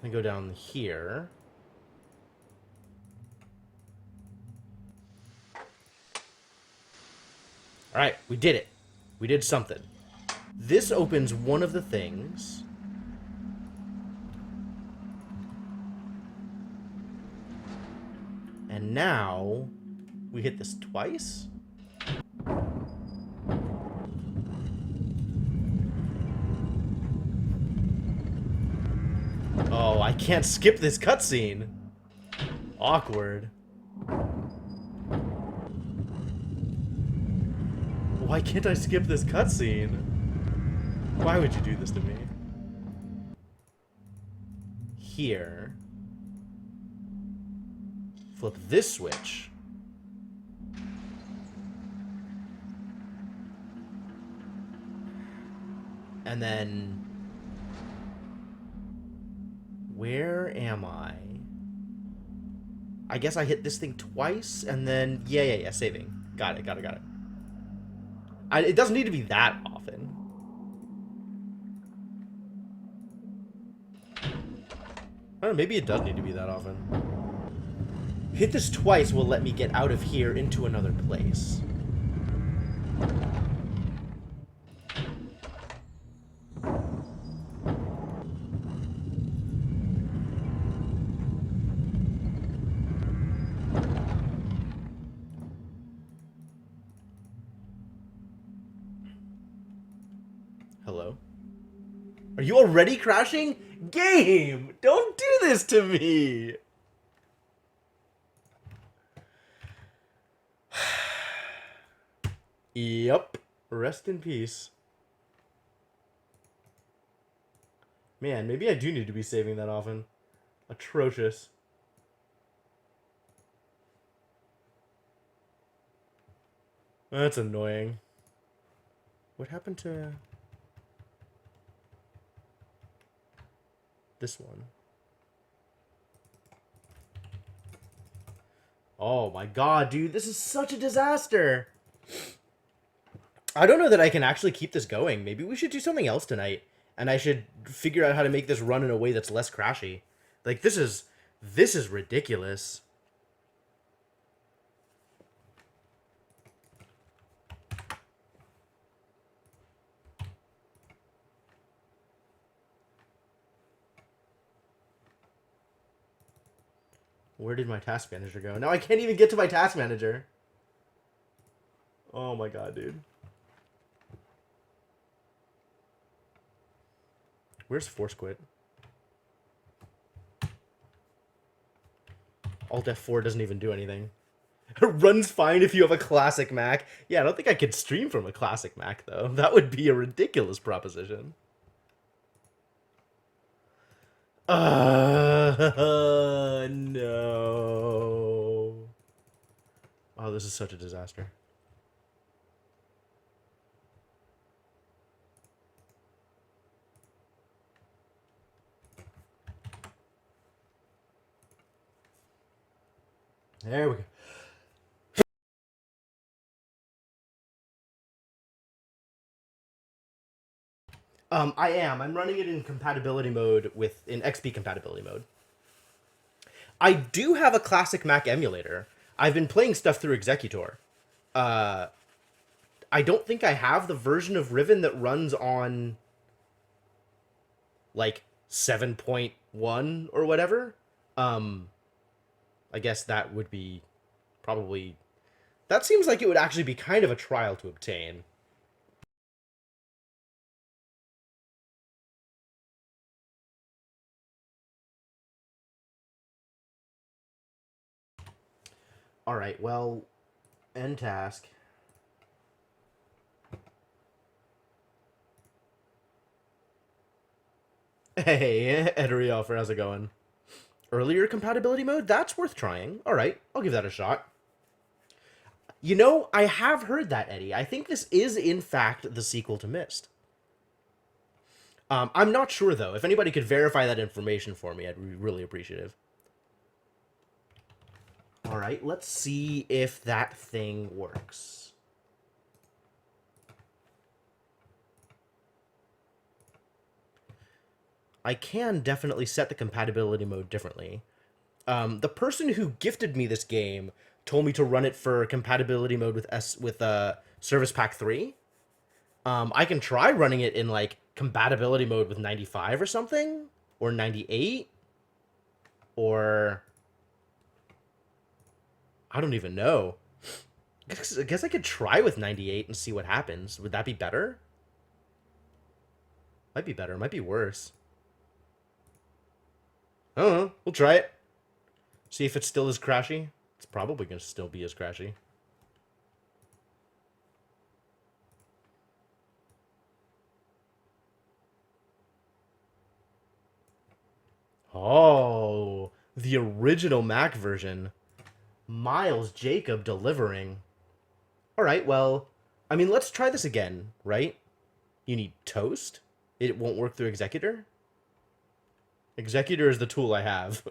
I go down here. Alright, we did it. We did something. This opens one of the things. And now we hit this twice. Oh, I can't skip this cutscene. Awkward. Why can't I skip this cutscene? Why would you do this to me? Here. Flip this switch. And then... Where am I? I guess I hit this thing twice, and then... Yeah, saving. Got it. It doesn't need to be that often. I don't know, maybe it does need to be that often. Hit this twice will let me get out of here into another place. Hello? Are you already crashing? Game! Don't do this to me! Yep. Rest in peace. Man, maybe I do need to be saving that often. Atrocious. That's annoying. What happened to... this one? Oh my god, dude, this is such a disaster. I don't know that I can actually keep this going. Maybe we should do something else tonight, and I should figure out how to make this run in a way that's less crashy. Like, this is ridiculous. Where did my task manager go? Now I can't even get to my task manager. Oh my god, dude. Where's Force Quit? Alt F4 doesn't even do anything. It runs fine if you have a classic Mac. Yeah, I don't think I could stream from a classic Mac, though. That would be a ridiculous proposition. No. Oh, this is such a disaster. There we go. I am. I'm running it in compatibility mode in XP compatibility mode. I do have a classic Mac emulator. I've been playing stuff through Executor. I don't think I have the version of Riven that runs on like 7.1 or whatever. I guess that would be probably... That seems like it would actually be kind of a trial to obtain. Alright, well, end task. Hey, Edriel, how's it going? Earlier compatibility mode? That's worth trying. Alright, I'll give that a shot. You know, I have heard that, Eddie. I think this is, in fact, the sequel to Myst. I'm not sure, though. If anybody could verify that information for me, I'd be really appreciative. Alright, let's see if that thing works. I can definitely set the compatibility mode differently. The person who gifted me this game told me to run it for compatibility mode with Service Pack 3. I can try running it in like compatibility mode with 95 or something, or 98, or I don't even know. I guess I could try with 98 and see what happens. Would that be better? Might be better. Might be worse. I don't know. We'll try it. See if it's still as crashy. It's probably going to still be as crashy. Oh, the original Mac version. Miles Jacob delivering. All right, well, I mean, let's try this again, right? You need Toast? It won't work through Executor? Executor is the tool I have.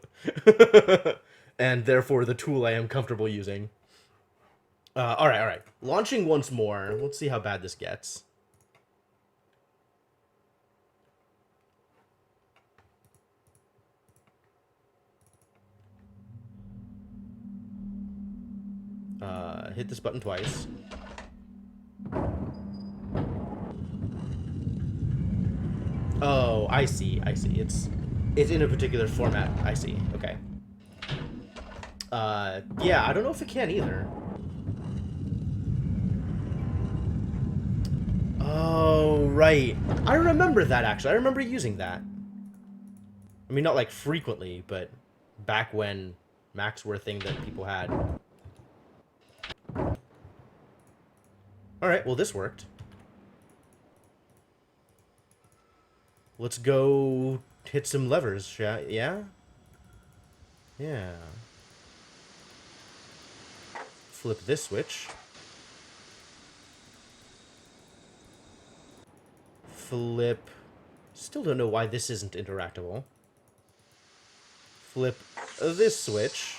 And therefore the tool I am comfortable using. All right. Launching once more. Let's see how bad this gets. Hit this button twice. Oh, I see. It's in a particular format. I see. Okay. Yeah, I don't know if it can either. Oh, right. I remember that, actually. I remember using that. I mean, not like frequently, but back when Macs were a thing that people had. Alright, well, this worked. Let's go hit some levers, yeah? Yeah. Flip this switch. Flip... Still don't know why this isn't interactable. Flip this switch.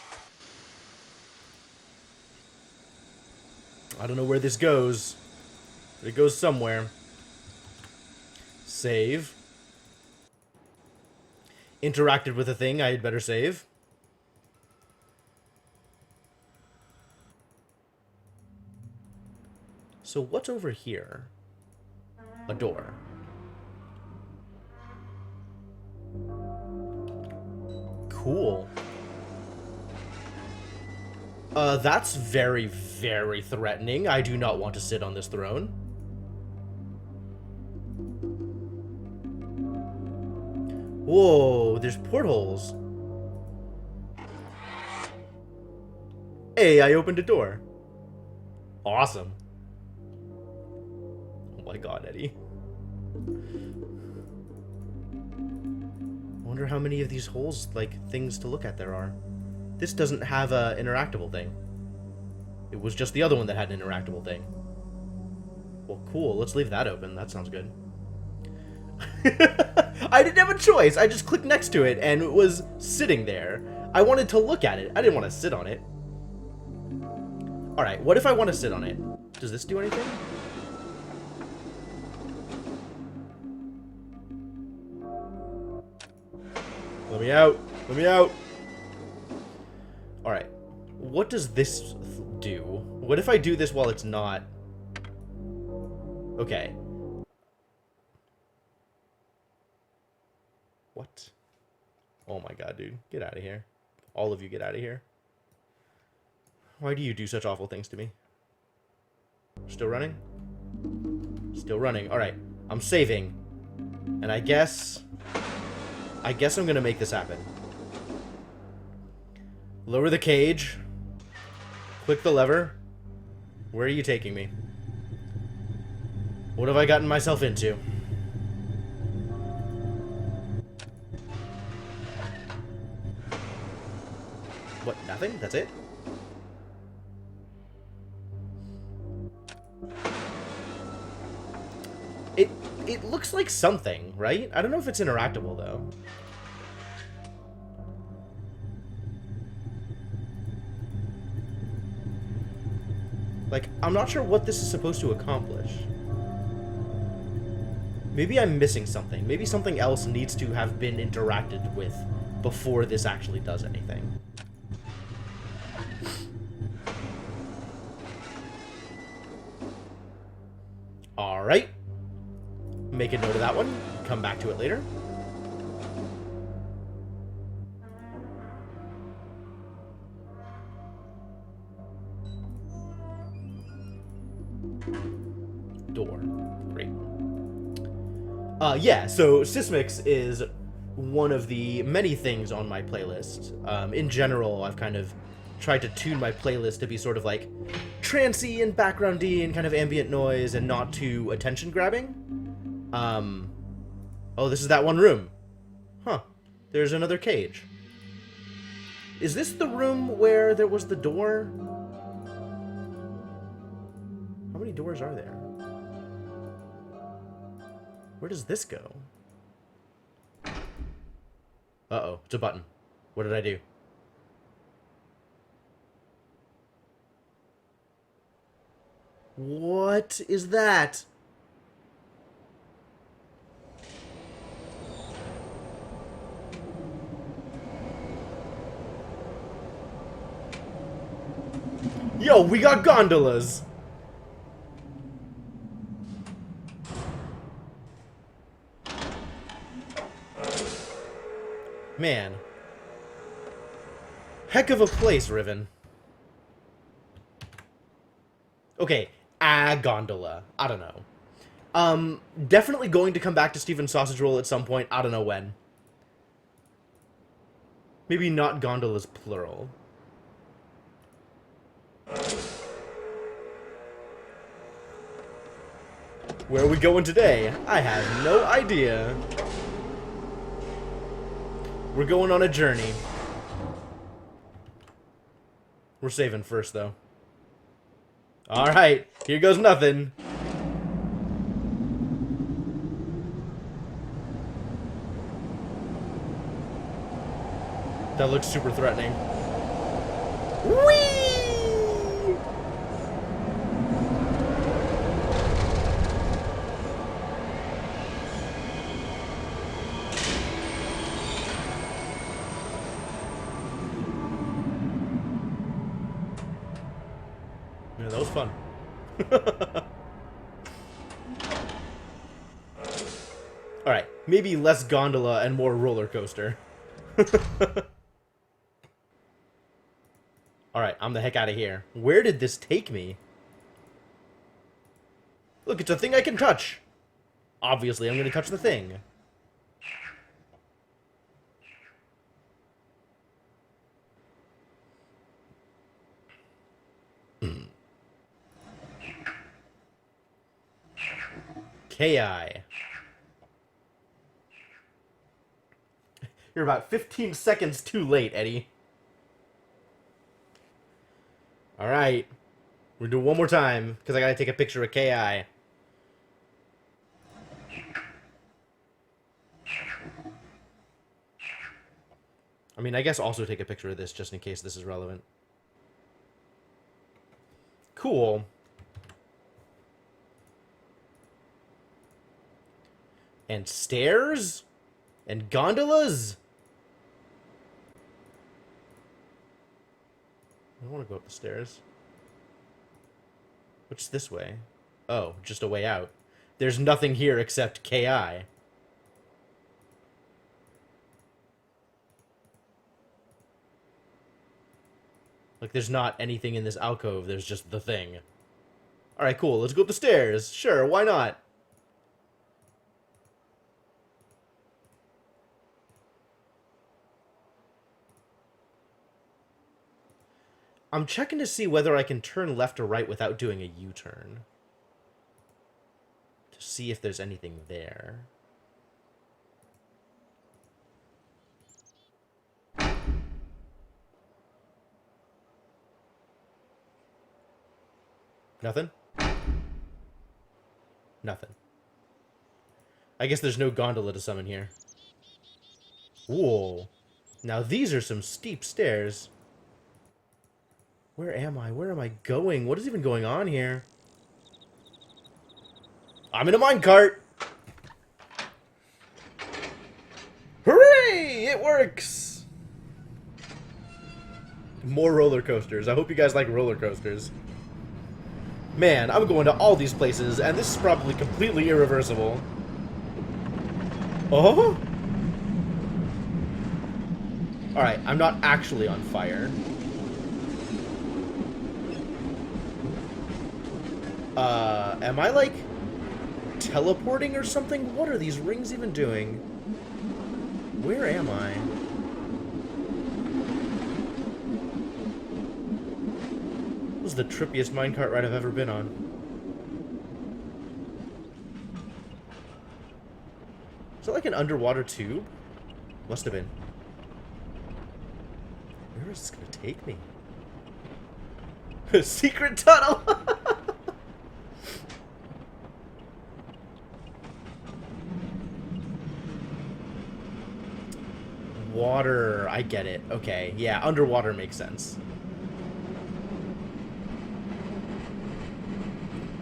I don't know where this goes, but it goes somewhere. Save. Interacted with a thing, I had better save. So what's over here? A door. Cool. That's very, very threatening. I do not want to sit on this throne. Whoa, there's portholes. Hey, I opened a door. Awesome. Oh my god, Eddie. wonder how many of these holes, like, things to look at there are. This doesn't have a interactable thing. It was just the other one that had an interactable thing. Well, cool. Let's leave that open. That sounds good. I didn't have a choice. I just clicked next to it, and it was sitting there. I wanted to look at it. I didn't want to sit on it. Alright, what if I want to sit on it? Does this do anything? Let me out. Let me out. Alright. What does this do? What if I do this while it's not... Okay. What? Oh my god, dude. Get out of here. All of you get out of here. Why do you do such awful things to me? Still running? Still running. Alright. I'm saving. And I guess I'm gonna make this happen. Lower the cage. Click the lever. Where are you taking me? What have I gotten myself into? What, nothing? That's it? It looks like something, right? I don't know if it's interactable, though. Like, I'm not sure what this is supposed to accomplish. Maybe I'm missing something. Maybe something else needs to have been interacted with before this actually does anything. Alright. Make a note of that one. Come back to it later. Door. Great. Yeah, so Sysmix is one of the many things on my playlist. In general, I've kind of tried to tune my playlist to be sort of like trancey and backgroundy and kind of ambient noise and not too attention grabbing. Oh, this is that one room. Huh. There's another cage. Is this the room where there was the door? How many doors are there? Where does this go? Uh-oh, it's a button. What did I do? What is that? Yo, we got gondolas! Man. Heck of a place, Riven. Okay, a gondola. I don't know. Definitely going to come back to Steven's Sausage Roll at some point. I don't know when. Maybe not gondolas, plural. Where are we going today? I have no idea. We're going on a journey. We're saving first, though. Alright, here goes nothing. That looks super threatening. Whee! Yeah, that was fun. Alright, maybe less gondola and more roller coaster. Alright, I'm the heck out of here. Where did this take me? Look, it's a thing I can touch. Obviously, I'm going to touch the thing. KI. You're about 15 seconds too late, Eddie. Alright. We're doing one more time, because I gotta take a picture of K.I. I mean, I guess also take a picture of this, just in case this is relevant. Cool. And stairs? And gondolas? I don't want to go up the stairs. Which is this way? Oh, just a way out. There's nothing here except K.I. Like, there's not anything in this alcove, there's just the thing. Alright, cool, let's go up the stairs. Sure, why not? I'm checking to see whether I can turn left or right without doing a U-turn. To see if there's anything there. Nothing? Nothing. I guess there's no gondola to summon here. Whoa. Now these are some steep stairs. Where am I? Where am I going? What is even going on here? I'm in a minecart! Hooray! It works! More roller coasters. I hope you guys like roller coasters. Man, I'm going to all these places, and this is probably completely irreversible. Oh? Alright, I'm not actually on fire. Am I, like, teleporting or something? What are these rings even doing? Where am I? This is the trippiest minecart ride I've ever been on. Is that like an underwater tube? Must have been. Where is this gonna take me? A secret tunnel! Water, I get it. Okay, yeah, underwater makes sense.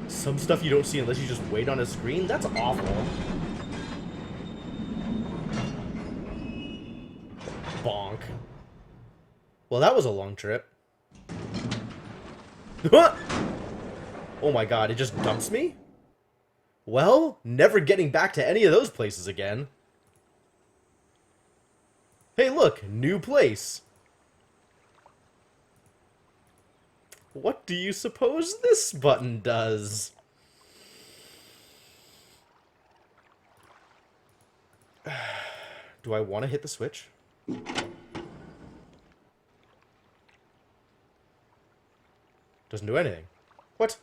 Some stuff you don't see unless you just wait on a screen? That's awful. Bonk. Well, that was a long trip. Oh my god, it just dumps me? Well, never getting back to any of those places again. Hey, look, new place. What do you suppose this button does? Do I want to hit the switch? Doesn't do anything. What?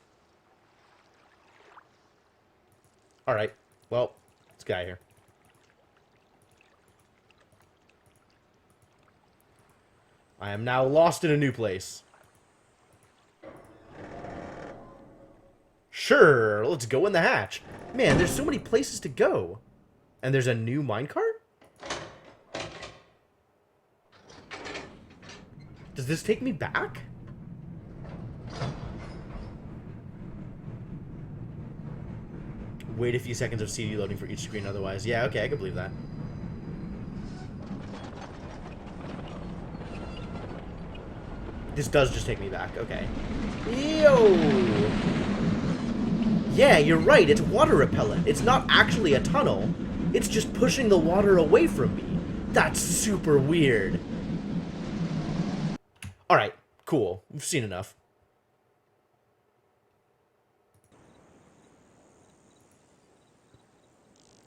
Alright. Well, let's get out of here. I am now lost in a new place. Sure, let's go in the hatch. Man, there's so many places to go. And there's a new minecart? Does this take me back? Wait a few seconds of CD loading for each screen otherwise. Yeah, okay, I can believe that. This does just take me back, okay. Yo! Yeah, you're right, it's water repellent. It's not actually a tunnel. It's just pushing the water away from me. That's super weird. Alright, cool. We've seen enough.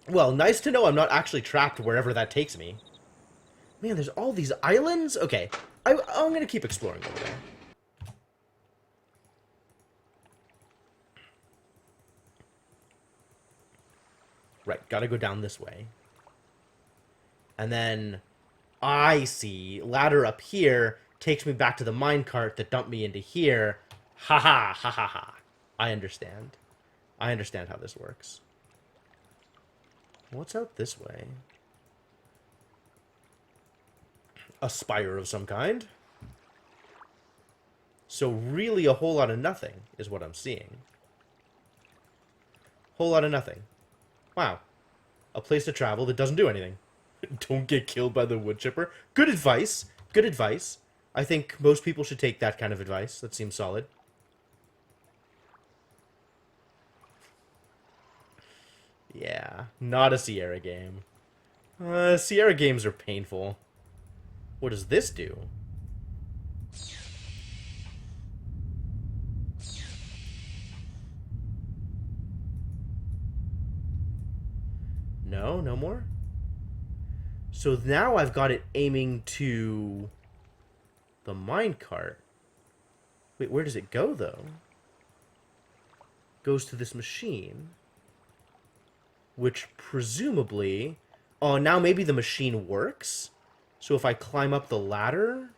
Well, nice to know I'm not actually trapped wherever that takes me. Man, there's all these islands? Okay, I'm gonna keep exploring over there. Right, gotta go down this way. And then I see. Ladder up here takes me back to the minecart that dumped me into here. Ha ha ha ha ha. I understand. I understand how this works. What's out this way? A spire of some kind. So really a whole lot of nothing is what I'm seeing. Whole lot of nothing. Wow. A place to travel that doesn't do anything. Don't get killed by the wood chipper. Good advice. Good advice. I think most people should take that kind of advice. That seems solid. Yeah, not a Sierra game. Sierra games are painful. What does this do? No, no more? So now I've got it aiming to the minecart. Wait, where does it go, though? Goes to this machine. Which presumably... Oh, now maybe the machine works? So if I climb up the ladder...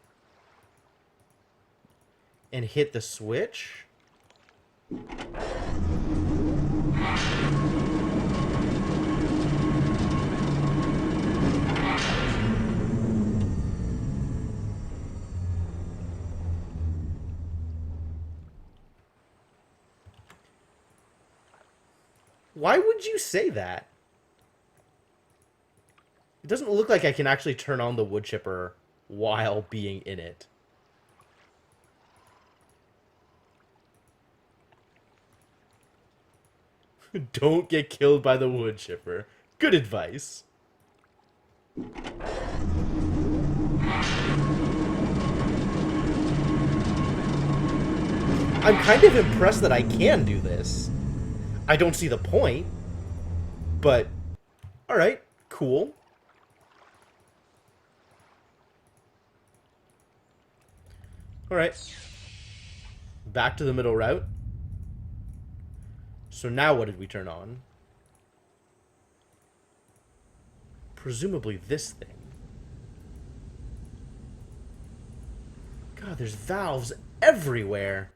and hit the switch... Why would you say that? It doesn't look like I can actually turn on the wood chipper while being in it. Don't get killed by the wood chipper. Good advice. I'm kind of impressed that I can do this. I don't see the point, but alright, cool. Alright. Back to the middle route. So now what did we turn on? Presumably this thing. God, there's valves everywhere.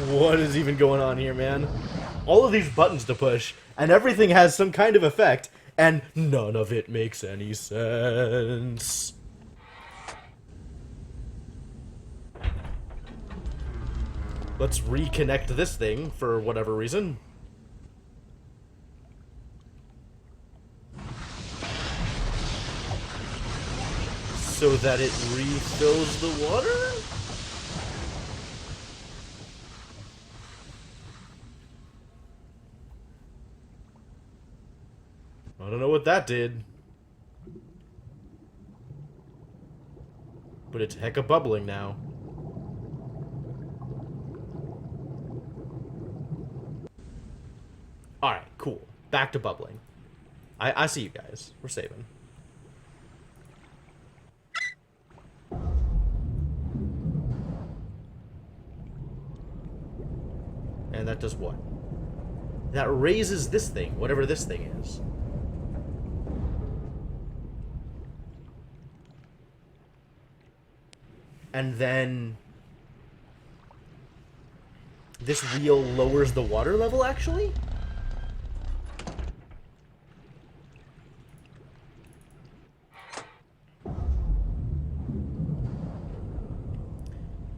What is even going on here, man? All of these buttons to push, and everything has some kind of effect, and none of it makes any sense. Let's reconnect this thing for whatever reason. So that it refills the water? I don't know what that did. But it's hecka bubbling now. Alright, cool. Back to bubbling. I see you guys. We're saving. And that does what? That raises this thing, whatever this thing is. And then this wheel lowers the water level, actually?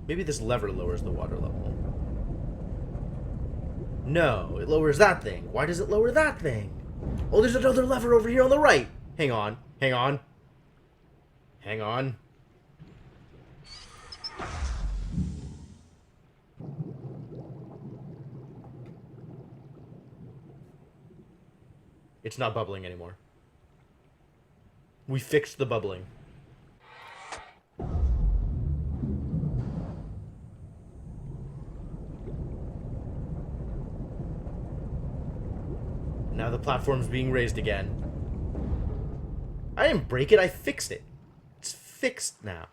Maybe this lever lowers the water level. No, it lowers that thing. Why does it lower that thing? Oh, there's another lever over here on the right. Hang on, hang on. Hang on. It's not bubbling anymore. We fixed the bubbling. now the platform's being raised again. I didn't break it, I fixed it. It's fixed now.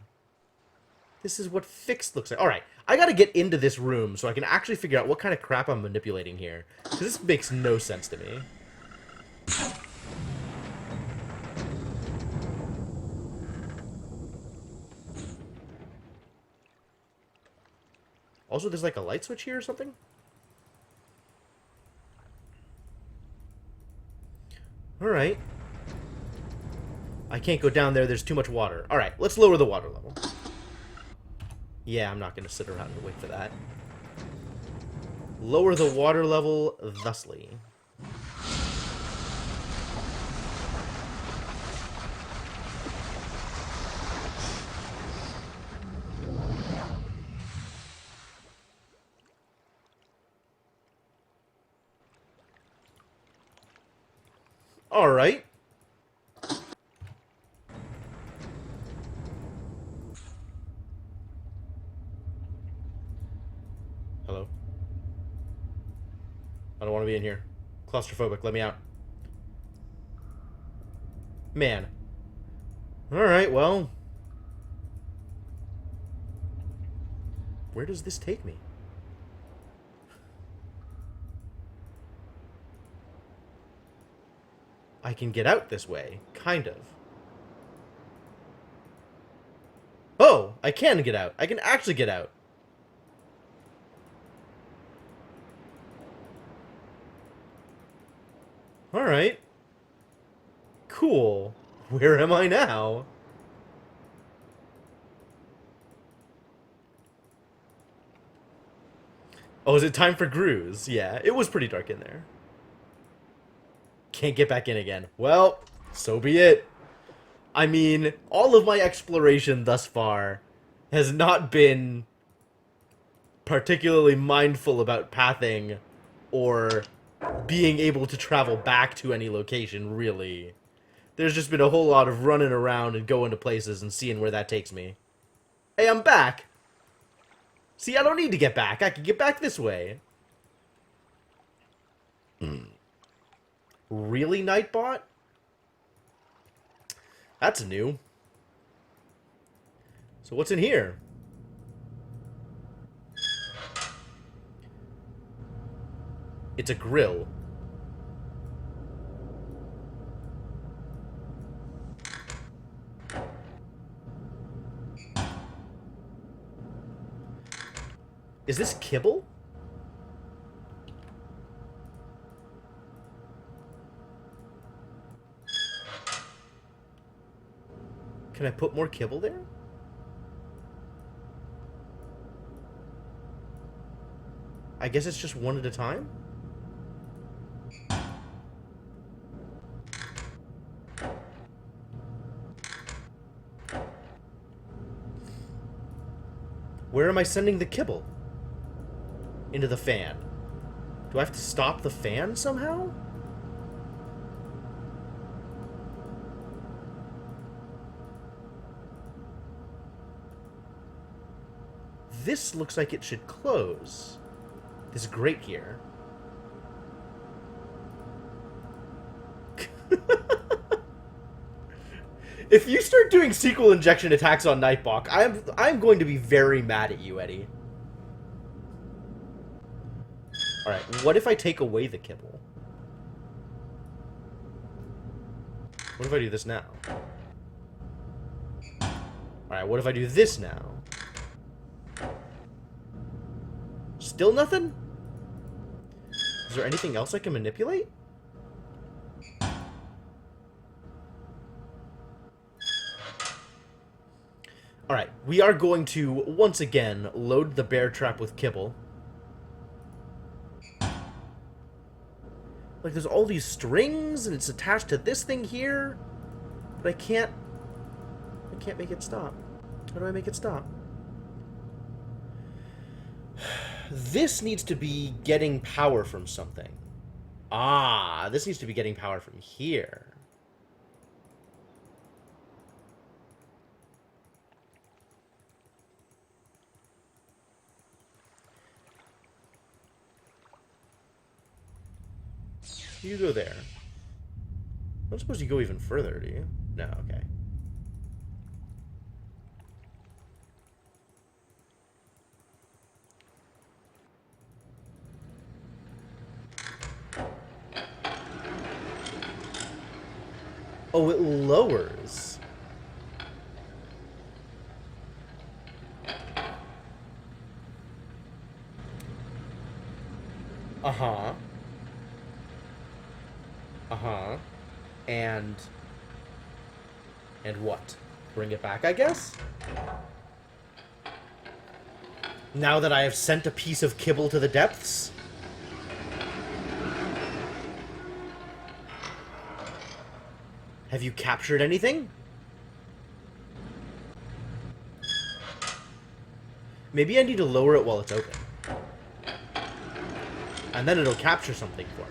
This is what fixed looks like. Alright, I gotta get into this room so I can actually figure out what kind of crap I'm manipulating here. Because this makes no sense to me. Also, there's like a light switch here or something? Alright. I can't go down there, there's too much water. Alright, let's lower the water level. Yeah, I'm not going to sit around and wait for that. Lower the water level thusly. Alright. Hello? I don't want to be in here. Claustrophobic, let me out. Man. Alright, well. Where does this take me? I can get out this way. Kind of. Oh! I can get out. I can actually get out. Alright. Cool. Where am I now? Oh, is it time for Grooves? Yeah, it was pretty dark in there. Can't get back in again. Well, so be it. I mean, all of my exploration thus far has not been particularly mindful about pathing or being able to travel back to any location, really. There's just been a whole lot of running around and going to places and seeing where that takes me. Hey, I'm back! See, I don't need to get back. I can get back this way. Really, Nightbot? That's new. So what's in here? It's a grill. Is this kibble? Can I put more kibble there? I guess it's just one at a time? Where am I sending the kibble? Into the fan. Do I have to stop the fan somehow? This looks like it should close. This grate here. If you start doing sequel injection attacks on Nightbot, I'm going to be very mad at you, Eddie. Alright, what if I take away the kibble? What if I do this now? Alright, what if I do this now? Still nothing? Is there anything else I can manipulate? Alright, we are going to, once again, load the bear trap with kibble. Like, there's all these strings, and it's attached to this thing here. But I can't make it stop. How do I make it stop? This needs to be getting power from something. Ah, this needs to be getting power from here. You go there. I don't suppose you go even further, do you? No, okay. Oh, it lowers. Uh-huh. Uh-huh. And what? Bring it back, I guess? Now that I have sent a piece of kibble to the depths? Have you captured anything? Maybe I need to lower it while it's open. And then it'll capture something for me.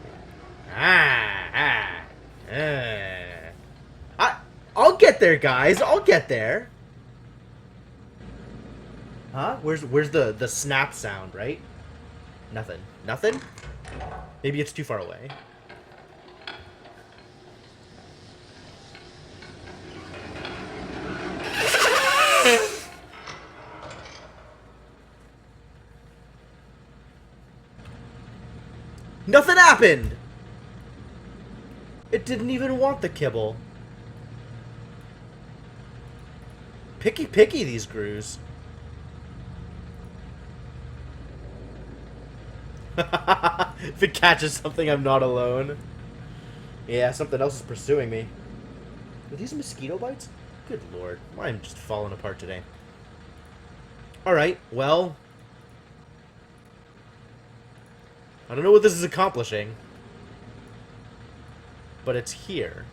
I'll get there, guys. I'll get there. Huh? Where's the snap sound, right? Nothing. Nothing? Maybe it's too far away. Nothing happened! It didn't even want the kibble. Picky these Grus. If it catches something, I'm not alone. Yeah, something else is pursuing me. Are these mosquito bites? Good lord. I'm just falling apart today. Alright, well... I don't know what this is accomplishing. But it's here.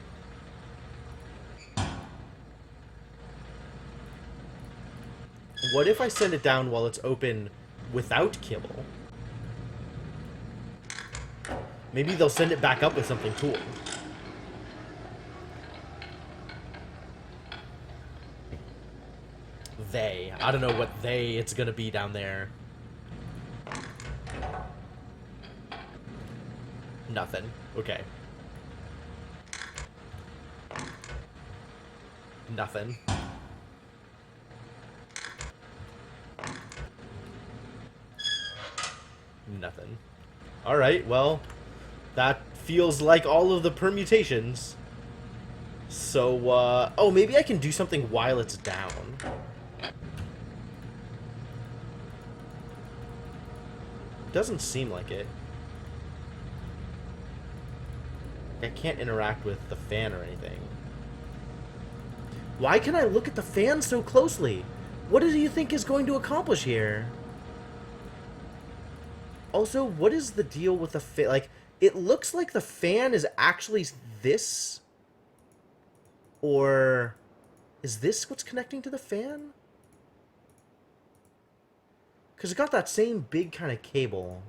What if I send it down while it's open without kibble? Maybe they'll send it back up with something cool. I don't know what it's gonna be down there. Nothing. Okay. Nothing. Nothing. Alright, well, that feels like all of the permutations. So, oh, maybe I can do something while it's down. Doesn't seem like it. I can't interact with the fan or anything. Why can I look at the fan so closely? What do you think is going to accomplish here? Also, what is the deal with the fan? Like, it looks like the fan is actually this? Or is this what's connecting to the fan? Because it got that same big kind of cable.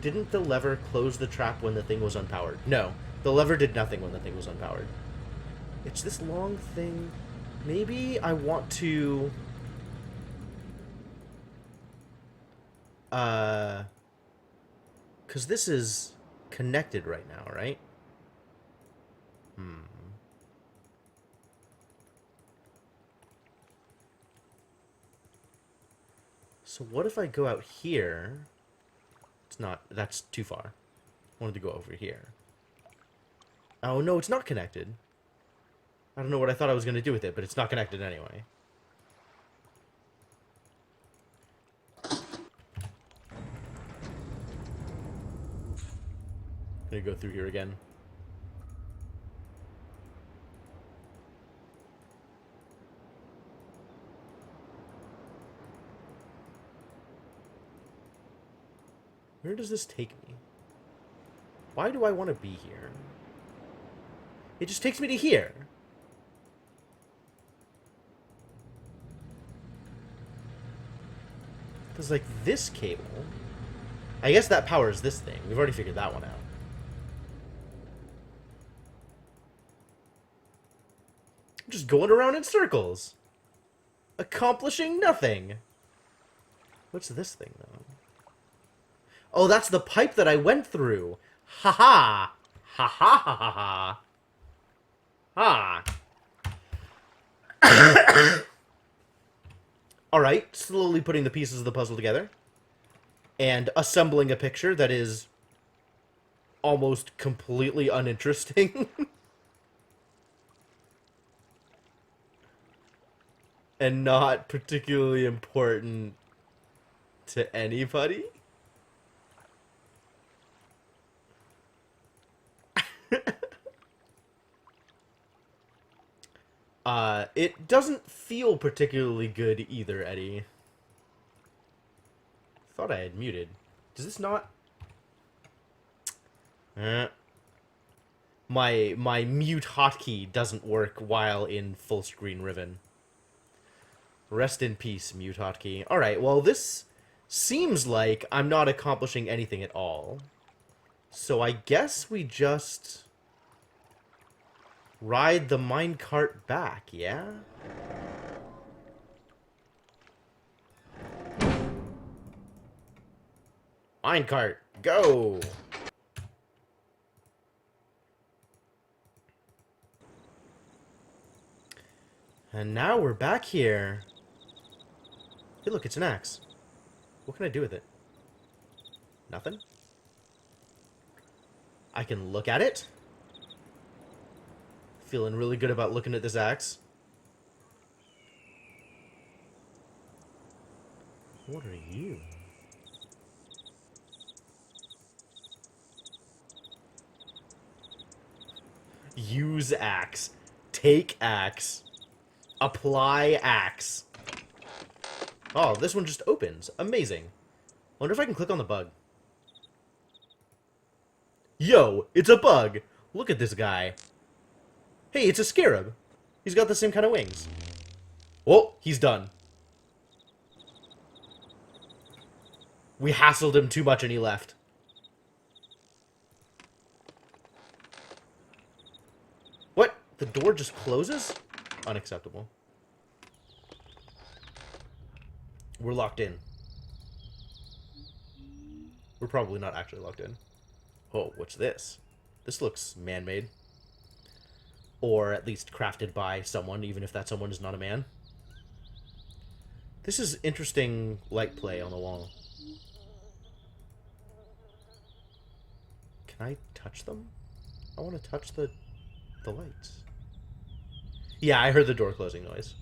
Didn't the lever close the trap when the thing was unpowered? No, the lever did nothing when the thing was unpowered. It's this long thing. Maybe I want to... Because this is connected right now, right? So what if I go out here? It's not... That's too far. I wanted to go over here. Oh, no, it's not connected. I don't know what I thought I was going to do with it, but it's not connected anyway. Gonna go through here again. Where does this take me? Why do I want to be here? It just takes me to here. Because, like, this cable... I guess that powers this thing. We've already figured that one out. I'm just going around in circles. Accomplishing nothing. What's this thing, though? Oh, that's the pipe that I went through. Ha ha. Ha ha ha ha ha. Ah. Alright, slowly putting the pieces of the puzzle together. And assembling a picture that is almost completely uninteresting. And not particularly important to anybody. It doesn't feel particularly good either, Eddie. Thought I had muted. Does this not? My mute hotkey doesn't work while in full screen Riven. Rest in peace, mute hotkey. Alright, well this seems like I'm not accomplishing anything at all. So I guess we just ride the minecart back, yeah? Minecart, go! And now we're back here. Hey, look, it's an axe. What can I do with it? Nothing? I can look at it. Feeling really good about looking at this axe. What are you? Use axe. Take axe. Apply axe. Oh, this one just opens. Amazing. Wonder if I can click on the bug. Yo, it's a bug. Look at this guy. Hey, it's a scarab. He's got the same kind of wings. Oh, he's done. We hassled him too much and he left. What? The door just closes? Unacceptable. We're locked in. We're probably not actually locked in. Oh, what's this? This looks man-made. Or at least crafted by someone, even if that someone is not a man. This is interesting light play on the wall. Can I touch them? I want to touch the lights. Yeah, I heard the door closing noise.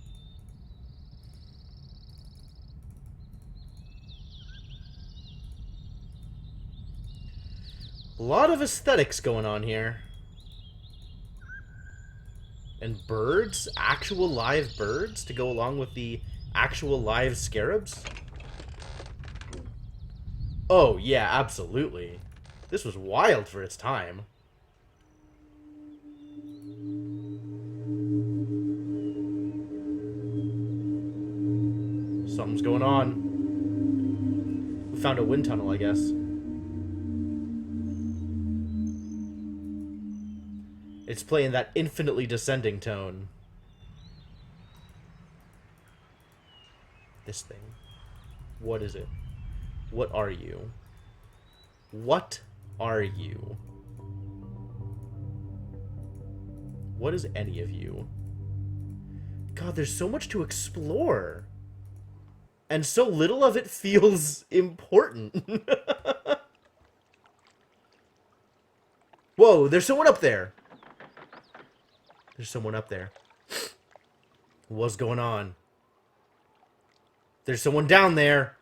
A lot of aesthetics going on here. And birds? Actual live birds to go along with the actual live scarabs? Oh, yeah, absolutely. This was wild for its time. Something's going on. We found a wind tunnel, I guess. It's playing that infinitely descending tone. This thing. What is it? What are you? What are you? What is any of you? God, there's so much to explore. And so little of it feels important. Whoa, there's someone up there. There's someone up there. What's going on? There's someone down there.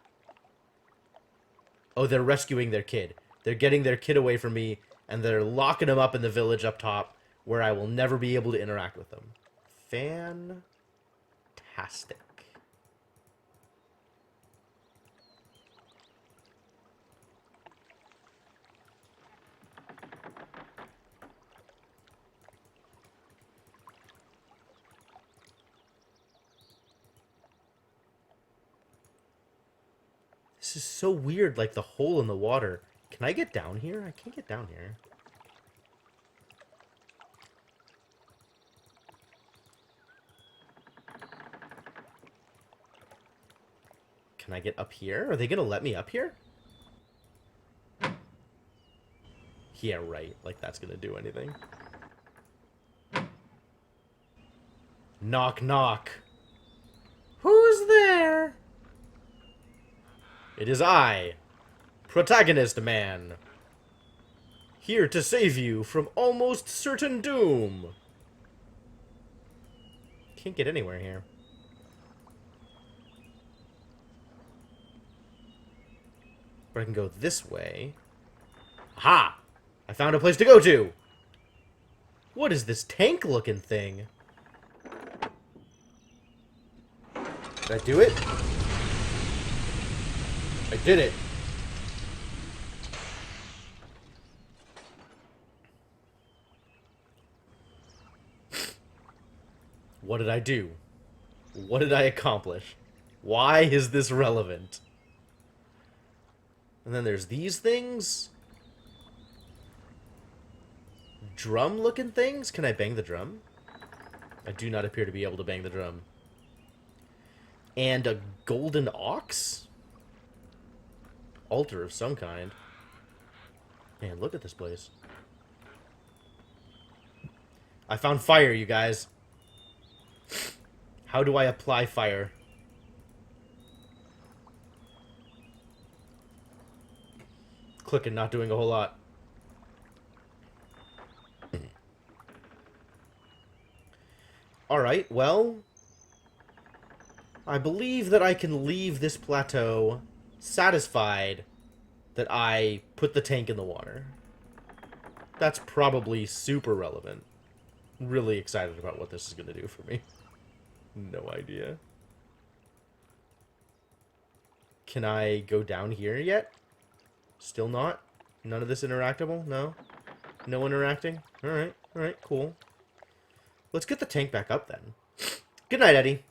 Oh, they're rescuing their kid. They're getting their kid away from me, and they're locking him up in the village up top, where I will never be able to interact with them. Fantastic. This is so weird, like the hole in the water. Can I get down here? I can't get down here. Can I get up here? Are they gonna let me up here? Yeah, right. Like that's gonna do anything. Knock, knock. Who's there? It is I, Protagonist Man. Here to save you from almost certain doom. Can't get anywhere here. But I can go this way. Aha! I found a place to go to! What is this tank-looking thing? Did I do it? I did it. What did I do? What did I accomplish? Why is this relevant? And then there's these things. Drum-looking things? Can I bang the drum? I do not appear to be able to bang the drum. And a golden ox? Altar of some kind. Man, look at this place. I found fire, you guys. How do I apply fire? Clicking, not doing a whole lot. Alright, well... I believe that I can leave this plateau satisfied that I put the tank in the water. That's probably super relevant. Really excited about what this is going to do for me. No idea. Can I go down here yet? Still not? None of this interactable? No? No interacting? Alright, cool. Let's get the tank back up then. Good night, Eddie.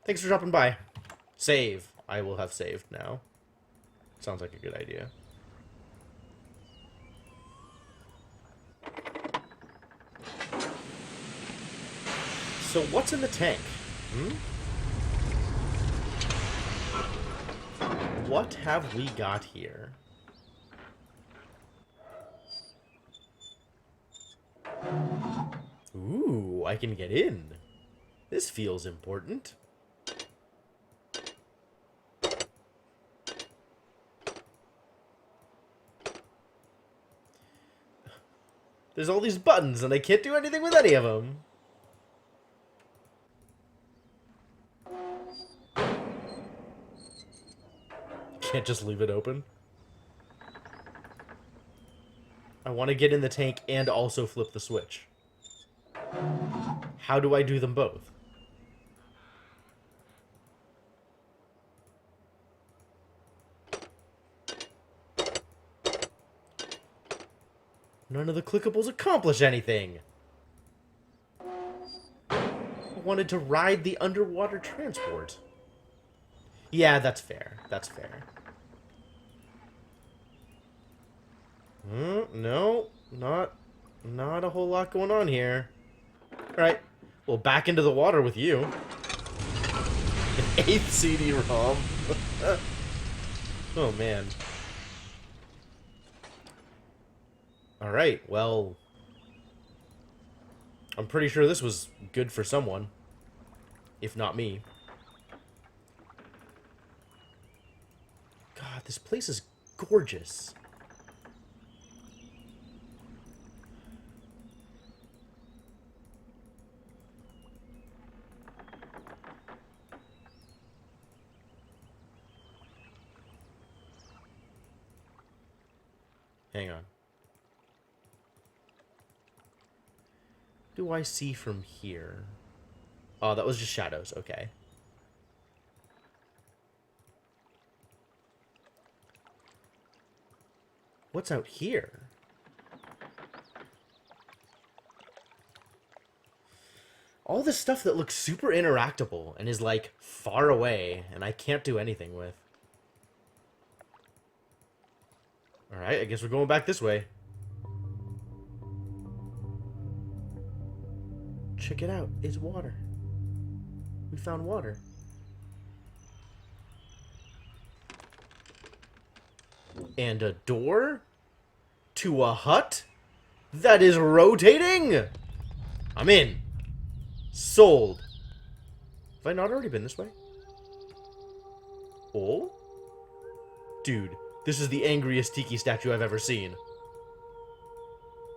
Thanks for dropping by. Save. I will have saved now. Sounds like a good idea. So what's in the tank? What have we got here? Ooh, I can get in. This feels important. There's all these buttons and I can't do anything with any of them. Can't just leave it open. I want to get in the tank and also flip the switch. How do I do them both? None of the clickables accomplish anything. I wanted to ride the underwater transport. Yeah, that's fair. That's fair. No, not a whole lot going on here. Alright, well, back into the water with you. An 8th CD-ROM. Oh, man. Alright, well... I'm pretty sure this was good for someone. If not me. God, this place is gorgeous. Hang on. Do I see from here? Oh, that was just shadows. Okay. What's out here? All this stuff that looks super interactable and is like far away and I can't do anything with. Alright, I guess we're going back this way. Check it out. It's water. We found water. And a door? To a hut that is rotating? I'm in. Sold. Have I not already been this way? Oh? Dude, this is the angriest tiki statue I've ever seen.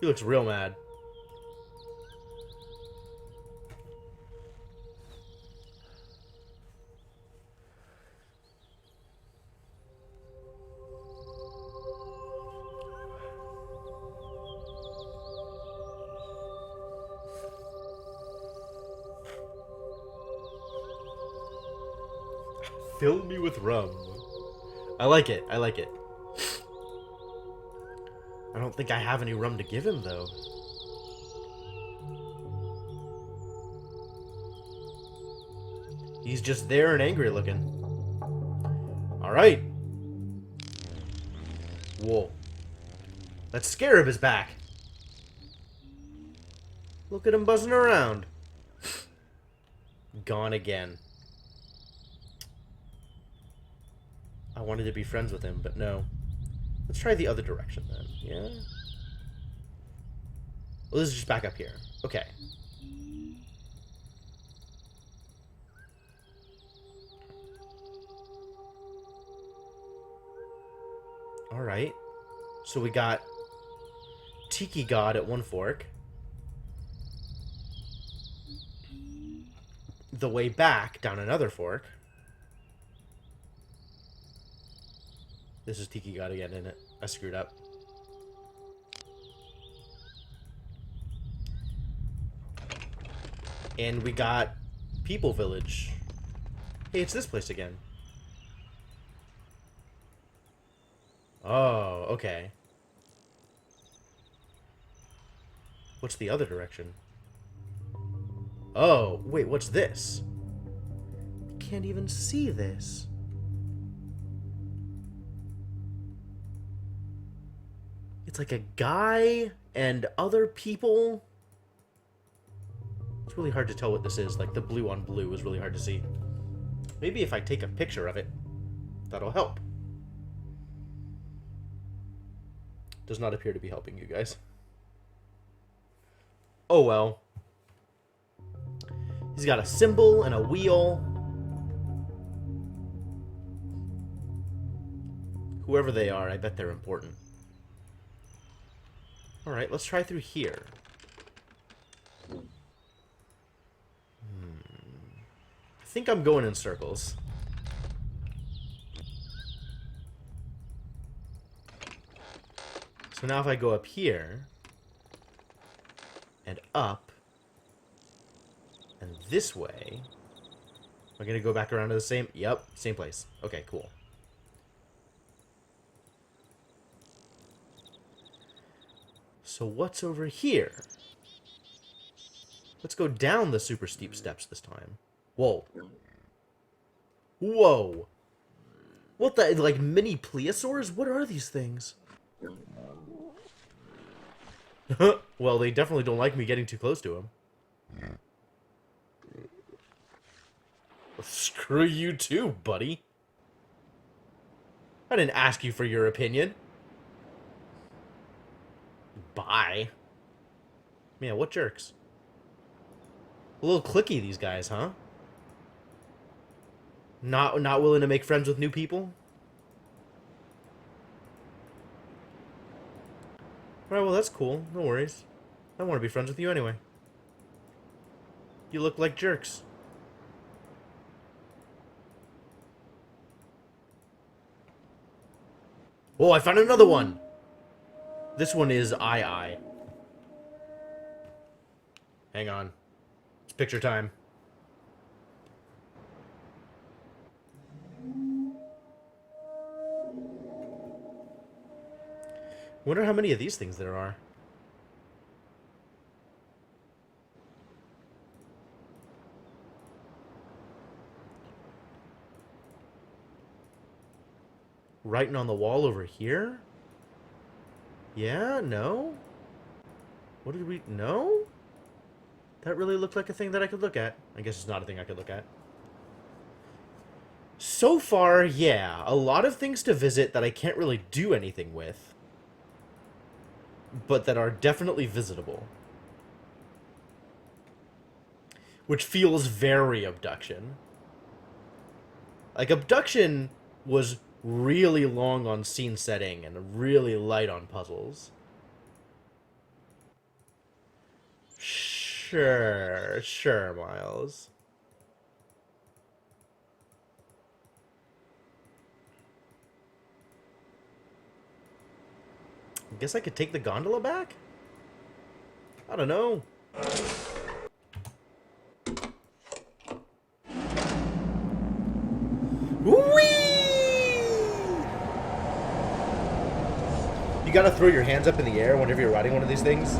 He looks real mad. Fill me with rum. I like it. I like it. I don't think I have any rum to give him, though. He's just there and angry looking. Alright. Whoa. That scarab is back. Look at him buzzing around. Gone again. I wanted to be friends with him, but no. Let's try the other direction then. Yeah? Well, this is just back up here. Okay. Alright. So we got Tiki God at one fork. The way back down another fork. This is Tiki God again, isn't it? I screwed up. And we got People Village. Hey, it's this place again. Oh, okay. What's the other direction? Oh, wait, what's this? Can't even see this. It's like a guy and other people. It's really hard to tell what this is. Like, the blue on blue is really hard to see. Maybe if I take a picture of it, that'll help. Does not appear to be helping you guys. Oh well. He's got a symbol and a wheel. Whoever they are, I bet they're important. Alright, let's try through here. I think I'm going in circles. So now if I go up here, and up, and this way, am I gonna go back around to the same, yep, same place. Okay, cool. So what's over here? Let's go down the super steep steps this time. Whoa. Whoa. What the, like mini plesiosaurs? What are these things? Well, they definitely don't like me getting too close to them. Well, screw you too, buddy. I didn't ask you for your opinion. Bye. Man, what jerks. A little cliquey, these guys, huh? Not willing to make friends with new people? Alright, well, that's cool. No worries. I want to be friends with you anyway. You look like jerks. Oh, I found another one! This one is I. Hang on. It's picture time. Wonder how many of these things there are. Writing on the wall over here? Yeah? No? What did we... No? That really looked like a thing that I could look at. I guess it's not a thing I could look at. So far, yeah. A lot of things to visit that I can't really do anything with. but that are definitely visitable. Which feels very Abduction. Like, Abduction was really long on scene setting and really light on puzzles. Sure, Miles. I guess I could take the gondola back? I don't know. Whee! You gotta throw your hands up in the air whenever you're riding one of these things.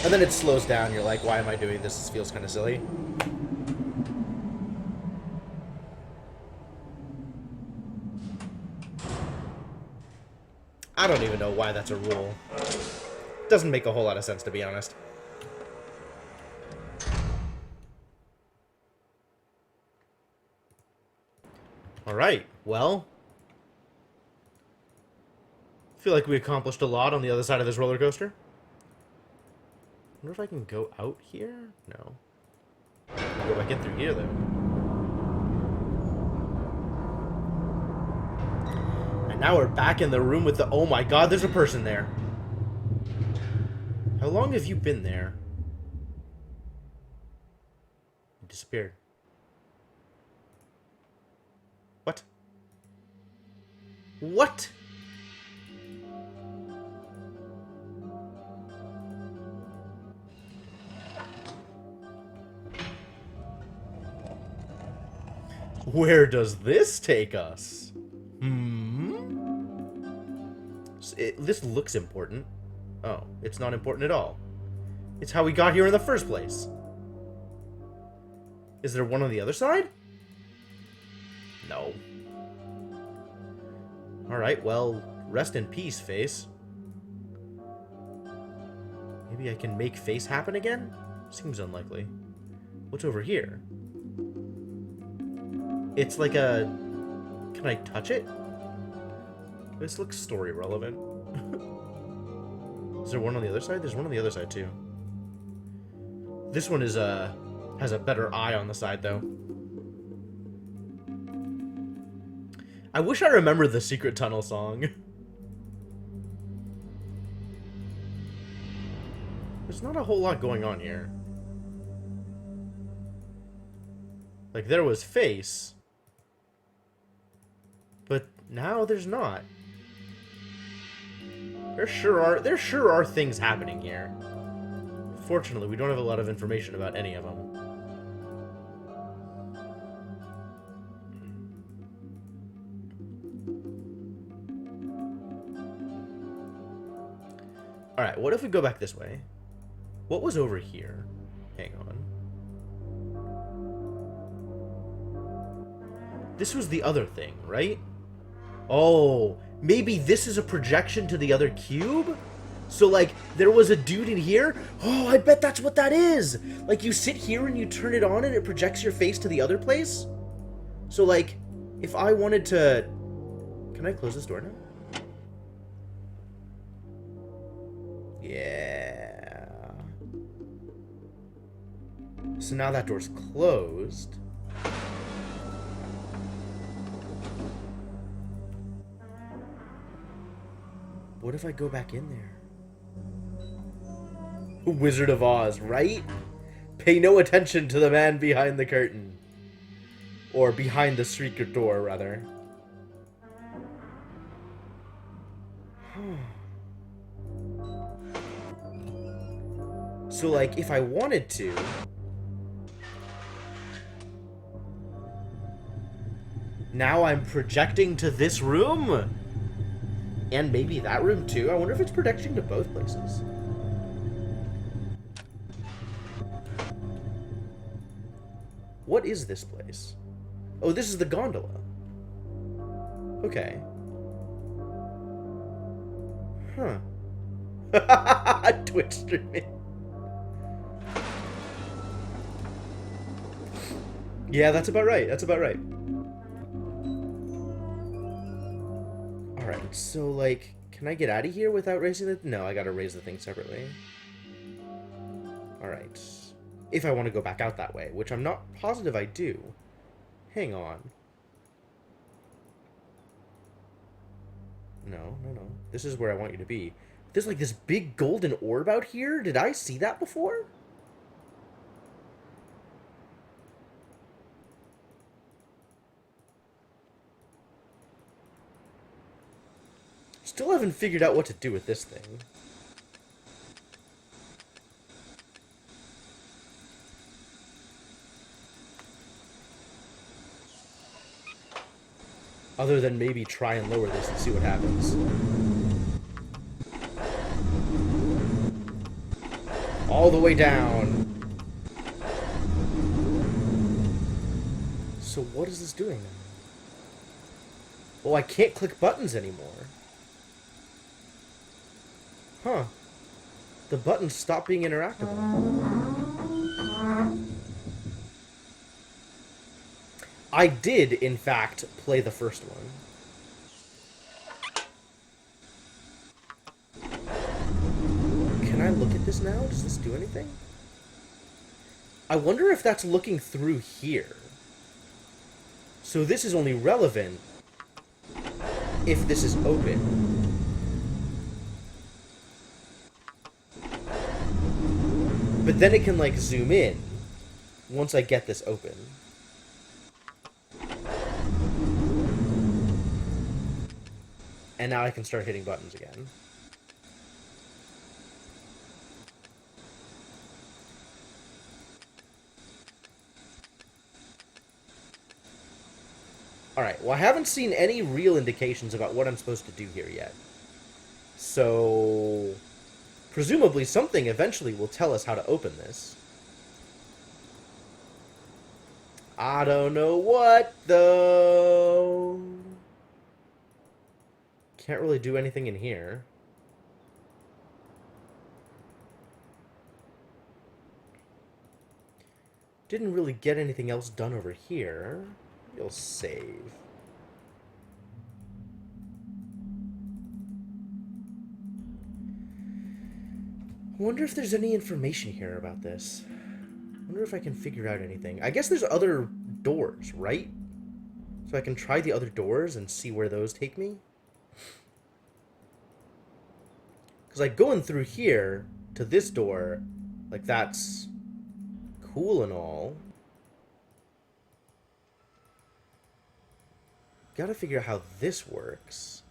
And then it slows down. You're like, why am I doing this? This feels kind of silly. I don't even know why that's a rule. Doesn't make a whole lot of sense, to be honest. Alright, well. I feel like we accomplished a lot on the other side of this roller coaster. I wonder if I can go out here? No. I can go back in through here, though. And now we're back in the room with the... Oh my god, there's a person there. How long have you been there? You disappeared. What? What? Where does this take us? This looks important. Oh, it's not important at all. It's how we got here in the first place. Is there one on the other side? No. Alright, well, rest in peace, face. Maybe I can make face happen again? Seems unlikely. What's over here? It's like a... Can I touch it? This looks story relevant. Is there one on the other side? There's one on the other side, too. This one is, has a better eye on the side, though. I wish I remembered the Secret Tunnel song. There's not a whole lot going on here. Like, there was face. But now there's not. There sure are things happening here. Fortunately, we don't have a lot of information about any of them. Alright, what if we go back this way? What was over here? Hang on. This was the other thing, right? Oh, maybe this is a projection to the other cube? So, like, there was a dude in here? Oh, I bet that's what that is! Like, you sit here and you turn it on and it projects your face to the other place? So, like, if I wanted to... Can I close this door now? Yeah. So now that door's closed. What if I go back in there? Wizard of Oz, right? Pay no attention to the man behind the curtain. Or behind the secret door, rather. So, like, if I wanted to... Now I'm projecting to this room? And maybe that room, too? I wonder if it's projecting to both places. What is this place? Oh, this is the gondola. Okay. Huh. Twitch streaming. Yeah, that's about right. That's about right. Alright, so, like, can I get out of here without raising the... No, I gotta raise the thing separately. Alright. If I want to go back out that way, which I'm not positive I do. Hang on. No, no, no. This is where I want you to be. There's, like, this big golden orb out here. Did I see that before? Still haven't figured out what to do with this thing. Other than maybe try and lower this and see what happens. All the way down. So what is this doing now? Oh, I can't click buttons anymore. Huh. The buttons stop being interactable. I did, in fact, play the first one. Can I look at this now? Does this do anything? I wonder if that's looking through here. So this is only relevant if this is open. But then it can, like, zoom in once I get this open. And now I can start hitting buttons again. Alright, well, I haven't seen any real indications about what I'm supposed to do here yet. So... presumably something eventually will tell us how to open this. I don't know what, though. Can't really do anything in here. Didn't really get anything else done over here. You'll save. I wonder if there's any information here about this. I wonder if I can figure out anything. I guess there's other doors, right? So I can try the other doors and see where those take me. Because, like, going through here to this door, like, that's cool and all. Gotta figure out how this works.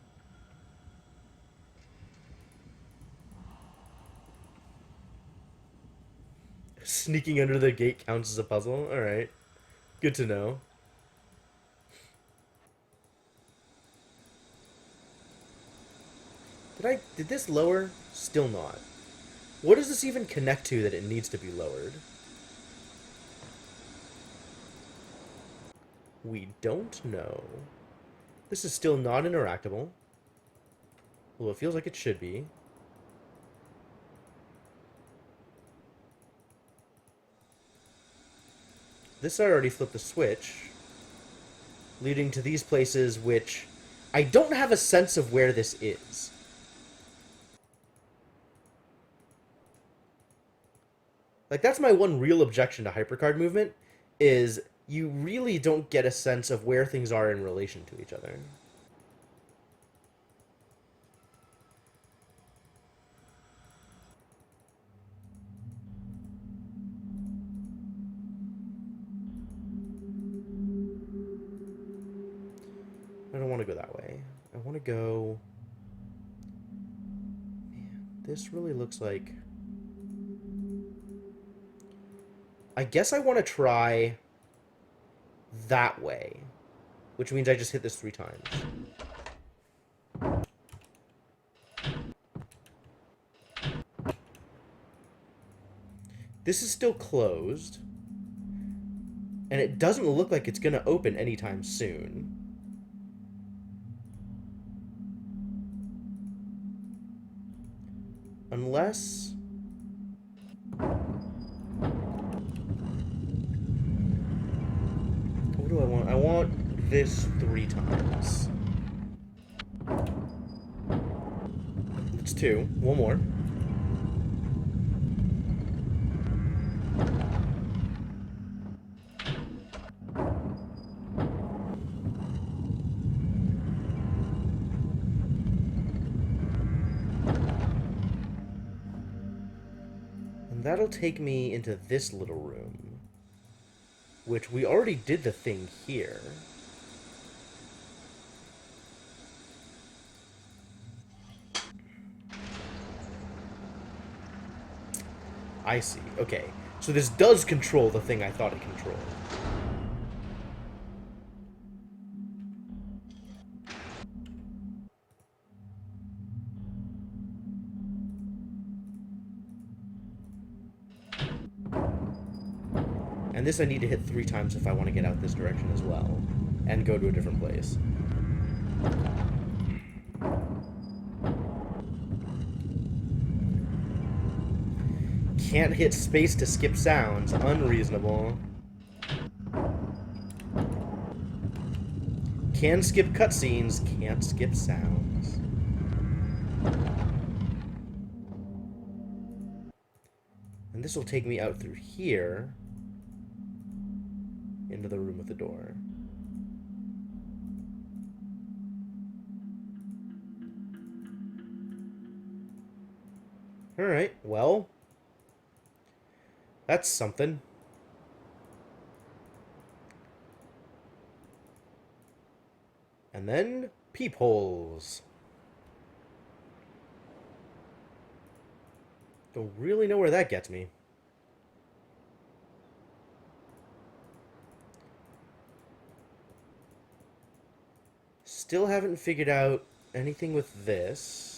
Sneaking under the gate counts as a puzzle? Alright. Good to know. Did this lower? Still not. What does this even connect to that it needs to be lowered? We don't know. This is still not interactable. Well, it feels like it should be. This already flipped the switch, leading to these places which I don't have a sense of where this is. Like, that's my one real objection to hypercard movement, is you really don't get a sense of where things are in relation to each other. I don't want to go that way. I want to go... Man, this really looks like... I guess I want to try that way, which means I just hit this 3 times. This is still closed, and it doesn't look like it's going to open anytime soon. Unless... this 3 times. It's 2. One more. And that'll take me into this little room, which we already did the thing here. I see. Okay. So this does control the thing I thought it controlled. And this I need to hit 3 times if I want to get out this direction as well. And go to a different place. Can't hit space to skip sounds. Unreasonable. Can skip cutscenes. Can't skip sounds. And this will take me out through here. Into the room with the door. Alright, well... that's something. And then, peepholes. Don't really know where that gets me. Still haven't figured out anything with this.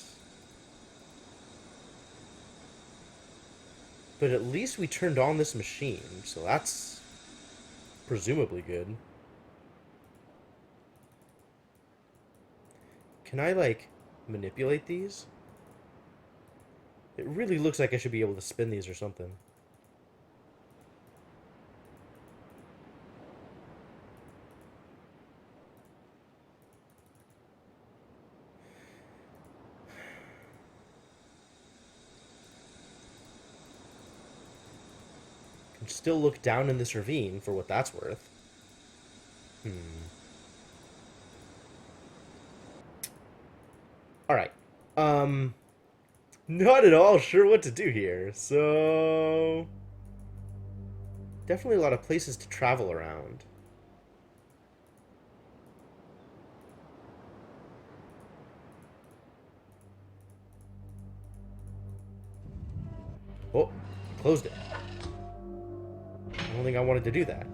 But at least we turned on this machine, so that's presumably good. Can I, like, manipulate these? It really looks like I should be able to spin these or something. Can still look down in this ravine for what that's worth. Alright. Not at all sure what to do here, so... definitely a lot of places to travel around. Oh, closed it. I don't think I wanted to do that.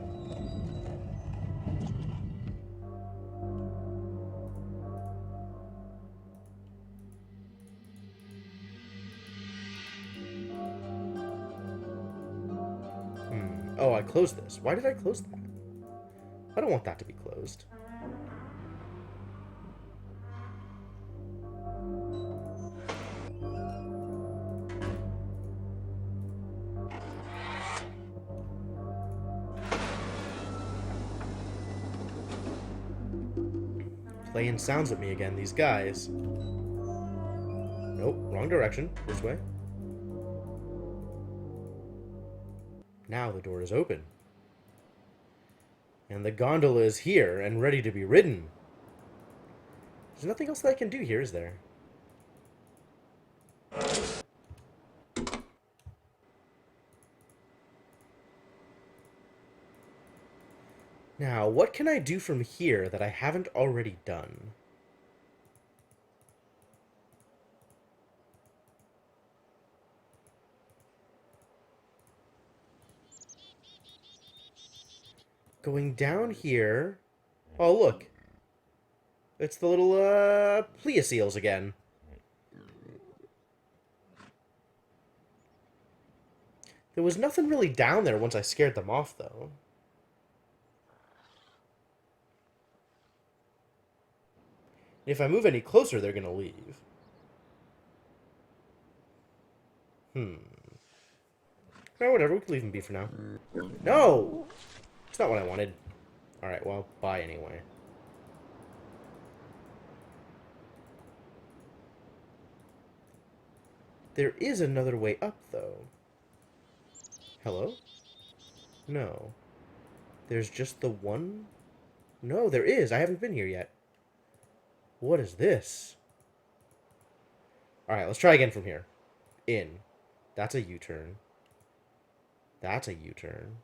Oh, I closed this. Why did I close that? I don't want that to be closed. Playing sounds at me again, these guys. Nope, wrong direction. This way. Now the door is open. And the gondola is here and ready to be ridden. There's nothing else that I can do here, is there? Now, what can I do from here that I haven't already done? Going down here... oh, look. It's the little, plesioseals again. There was nothing really down there once I scared them off, though. If I move any closer, they're gonna leave. Oh, whatever, we can leave them be for now. No! It's not what I wanted. Alright, well, bye anyway. There is another way up, though. Hello? No. There's just the one? No, there is. I haven't been here yet. What is this? Alright, let's try again from here. In. That's a U-turn. That's a U-turn.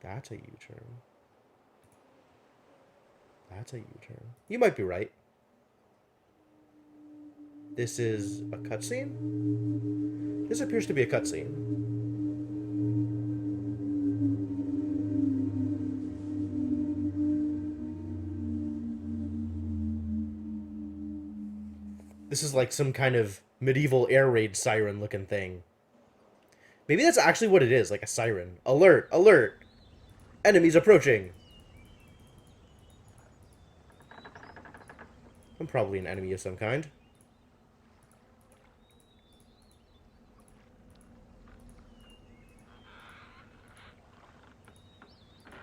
That's a U-turn. That's a U-turn. You might be right. This is a cutscene? This appears to be a cutscene. This is like some kind of medieval air raid siren looking thing. Maybe that's actually what it is, like a siren. Alert! Alert! Enemies approaching! I'm probably an enemy of some kind.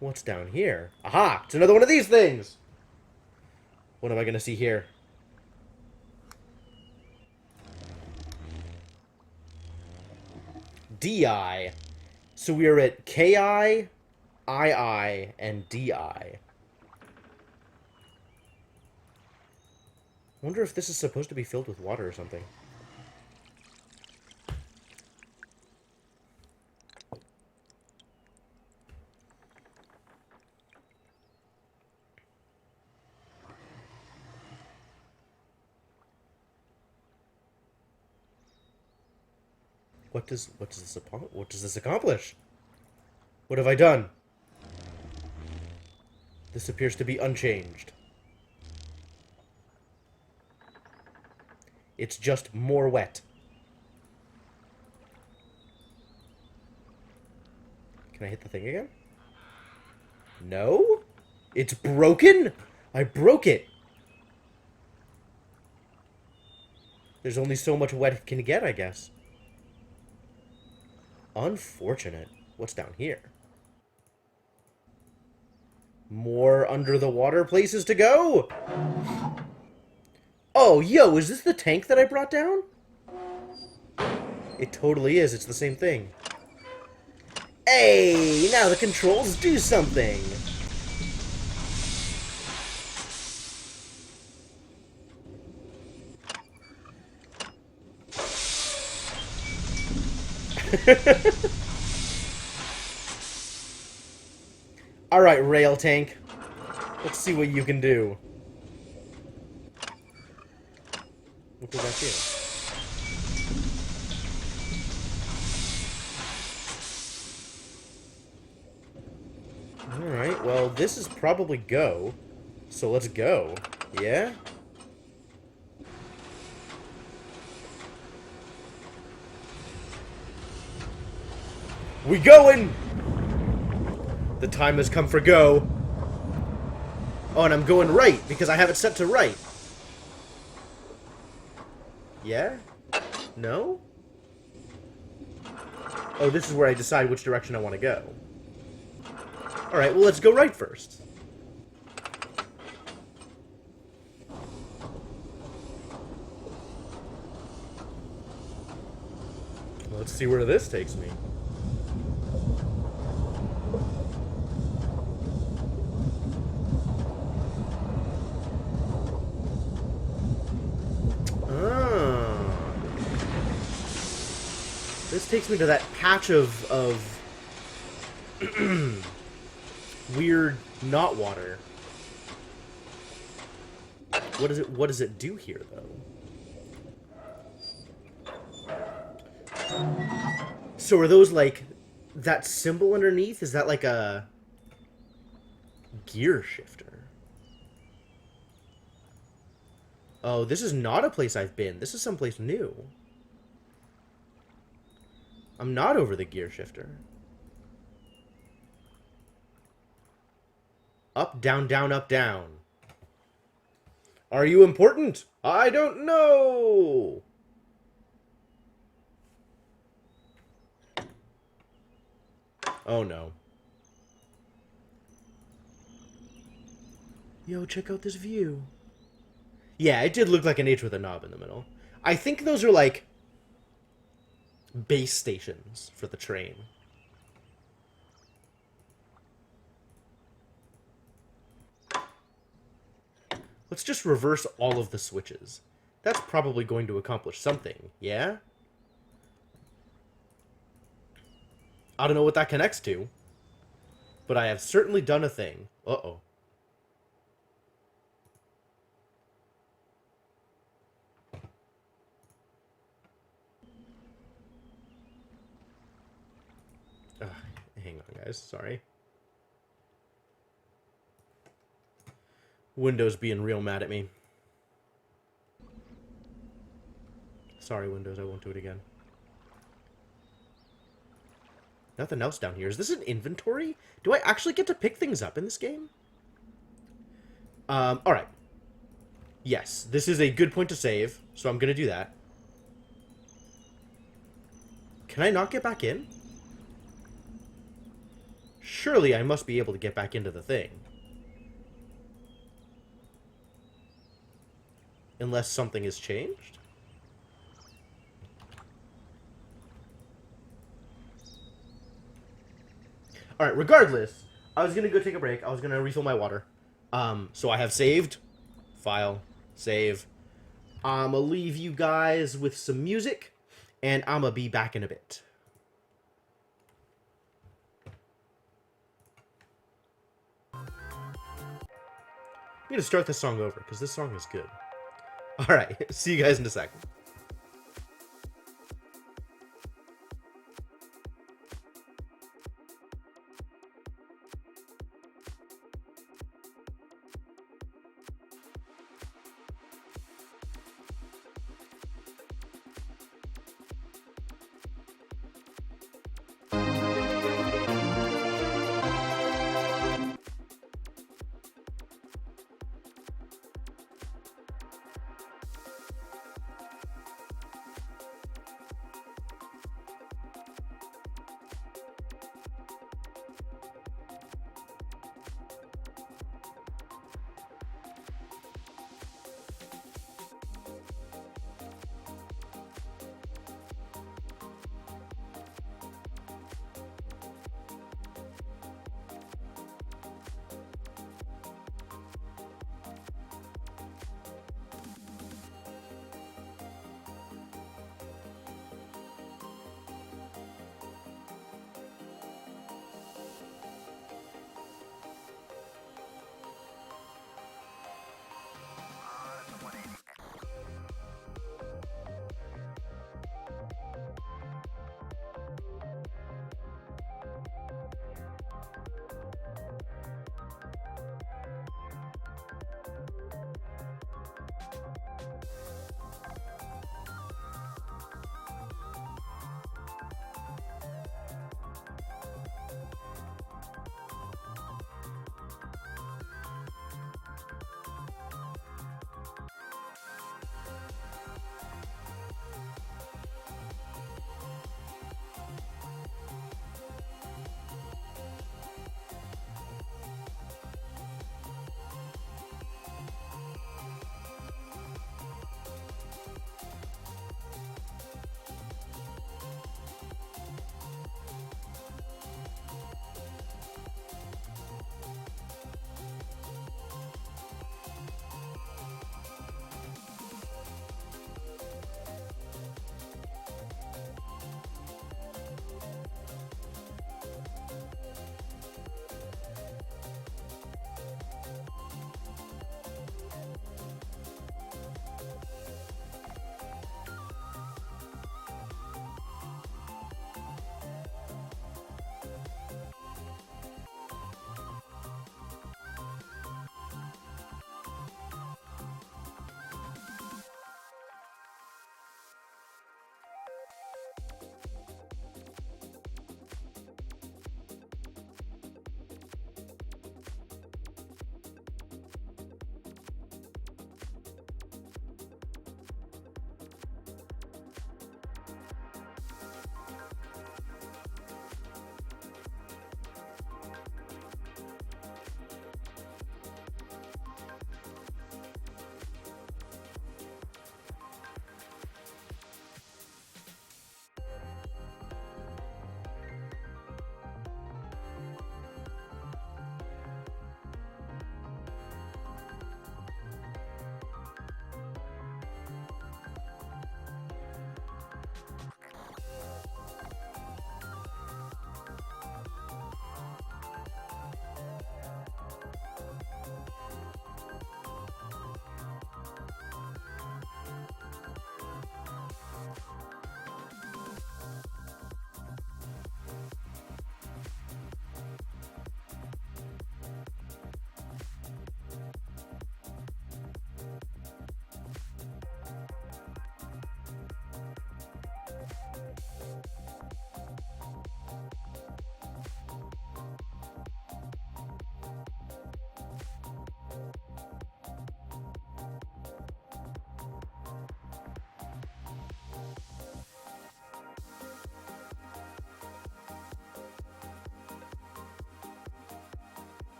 What's down here? Aha! It's another one of these things! What am I gonna see here? DI. So we are at KI, II, and DI. Wonder if this is supposed to be filled with water or something. What does this accomplish? What have I done? This appears to be unchanged. It's just more wet. Can I hit the thing again? No? It's broken? I broke it. There's only so much wet it can get, I guess. Unfortunate. What's down here? More under the water places to go? Oh, yo, is this the tank that I brought down? It totally is. It's the same thing. Hey, now the controls do something. Alright, rail tank. Let's see what you can do. What does that do? Alright, well, this is probably go. So let's go. Yeah? We going! The time has come for go. Oh, and I'm going right, because I have it set to right. Yeah? No? Oh, this is where I decide which direction I want to go. Alright, well, let's go right first. Let's see where this takes me. This takes me to that patch of weird not water. What does it do here, though? So are those like that symbol underneath? Is that like a gear shifter? Oh, this is not a place I've been. This is someplace new. I'm not over the gear shifter. Up, down, down, up, down. Are you important? I don't know. Oh no. Yo, check out this view. Yeah, it did look like an H with a knob in the middle. I think those are like base stations for the train. Let's just reverse all of the switches. That's probably going to accomplish something, yeah? I don't know what that connects to, but I have certainly done a thing. Uh-oh. Hang on, guys. Sorry. Windows being real mad at me. Sorry, Windows. I won't do it again. Nothing else down here. Is this an inventory? Do I actually get to pick things up in this game? Alright. Yes, this is a good point to save, so I'm gonna do that. Can I not get back in? Surely I must be able to get back into the thing. Unless something has changed? Alright, regardless, I was gonna go take a break. I was gonna refill my water. So I have saved. File. Save. I'ma leave you guys with some music, and I'ma be back in a bit. I'm gonna start this song over, because this song is good. Alright, see you guys in a second.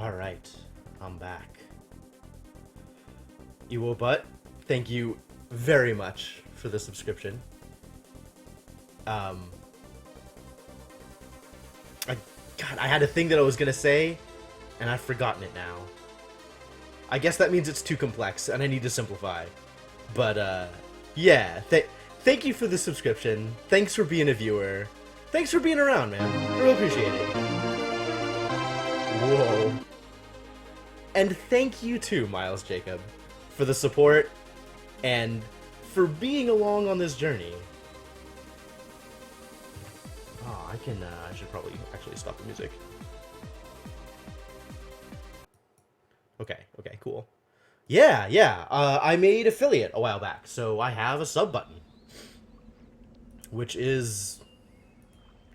Alright, I'm back. Ewo Butt, thank you very much for the subscription. God, I had a thing that I was gonna say, and I've forgotten it now. I guess that means it's too complex, and I need to simplify. But, yeah, thank you for the subscription. Thanks for being a viewer. Thanks for being around, man. I really appreciate it. Whoa. And thank you too, Miles Jacob, for the support, and for being along on this journey. Oh, I should probably actually stop the music. Okay, cool. Yeah, I made affiliate a while back, so I have a sub button. Which is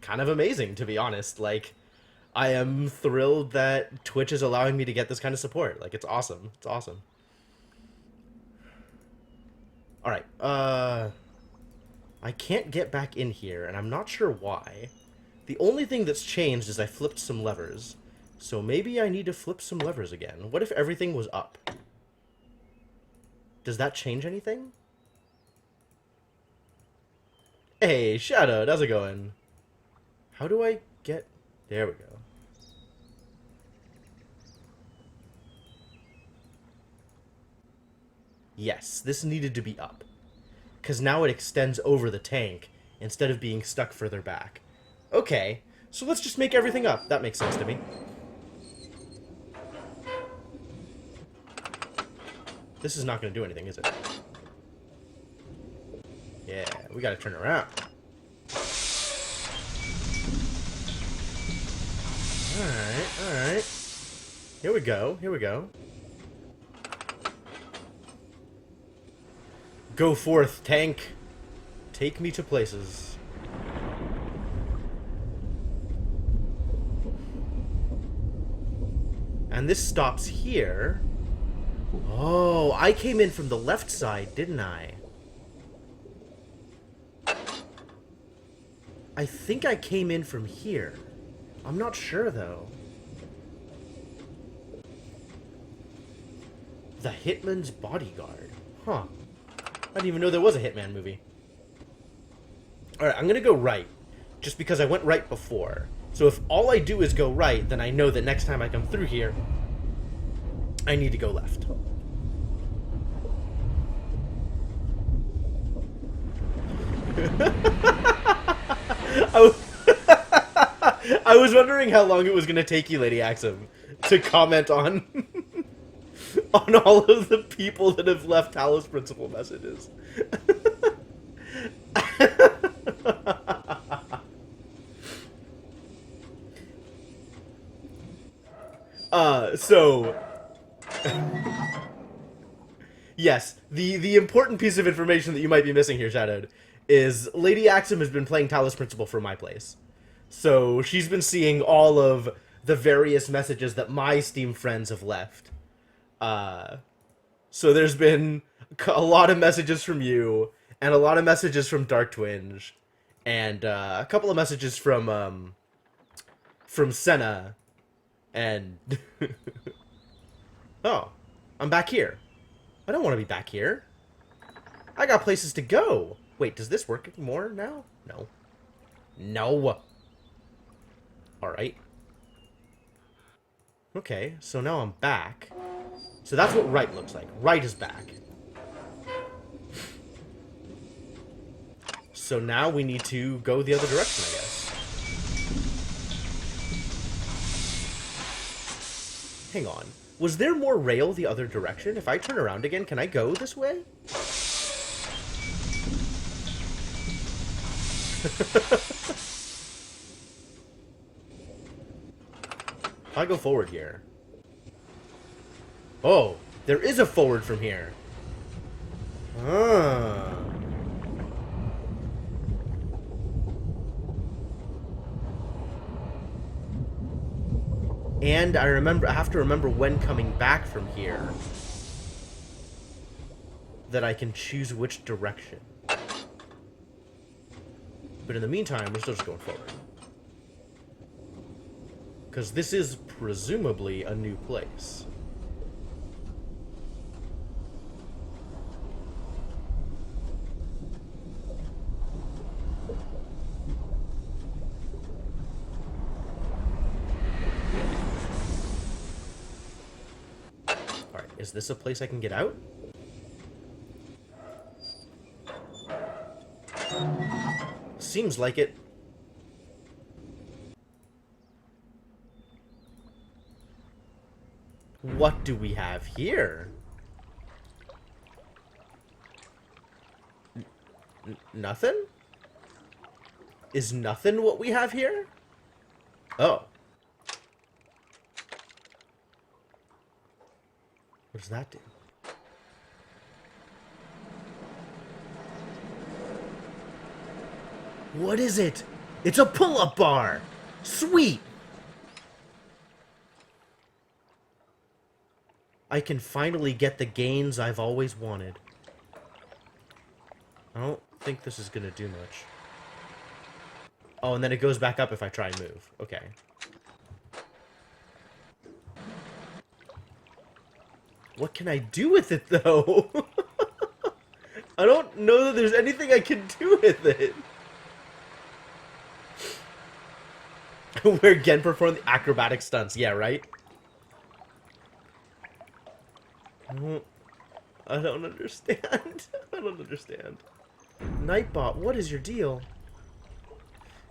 kind of amazing, to be honest. Like, I am thrilled that Twitch is allowing me to get this kind of support. Like, it's awesome. It's awesome. Alright, I can't get back in here, and I'm not sure why. The only thing that's changed is I flipped some levers. So maybe I need to flip some levers again. What if everything was up? Does that change anything? Hey, Shadow, how's it going? How do I get... There we go. Yes, this needed to be up. Because now it extends over the tank, instead of being stuck further back. Okay, so let's just make everything up. That makes sense to me. This is not going to do anything, is it? Yeah, we got to turn around. Alright. Here we go. Go forth, tank. Take me to places. And this stops here. Oh, I came in from the left side, didn't I? I think I came in from here. I'm not sure, though. The Hitman's Bodyguard. Huh. I didn't even know there was a Hitman movie. Alright, I'm gonna go right. Just because I went right before. So if all I do is go right, then I know that next time I come through here, I need to go left. I was wondering how long it was going to take you, Lady Axum, to comment on on all of the people that have left Talos Principal messages. So yes, the important piece of information that you might be missing here, Shadowed, is Lady Axum has been playing Talos Principal for my place. So she's been seeing all of the various messages that my Steam friends have left. So there's been a lot of messages from you, and a lot of messages from Dark Twinge, and a couple of messages from Senna, and... Oh, I'm back here. I don't want to be back here. I got places to go. Wait, does this work anymore now? No. No. Alright. Okay, so now I'm back. So that's what right looks like. Right is back. So now we need to go the other direction, I guess. Hang on. Was there more rail the other direction? If I turn around again, can I go this way? I go forward here. Oh, there is a forward from here. Ah. And I have to remember when coming back from here that I can choose which direction. But in the meantime, we're still just going forward. Because this is presumably a new place. Alright, is this a place I can get out? Seems like it. What do we have here? Nothing? Is nothing what we have here? Oh. What does that do? What is it? It's a pull-up bar! Sweet! I can finally get the gains I've always wanted. I don't think this is gonna do much. Oh, and then it goes back up if I try and move. Okay. What can I do with it, though? I don't know that there's anything I can do with it. Where again perform the acrobatic stunts. Yeah, right? I don't understand. I don't understand. Nightbot, what is your deal?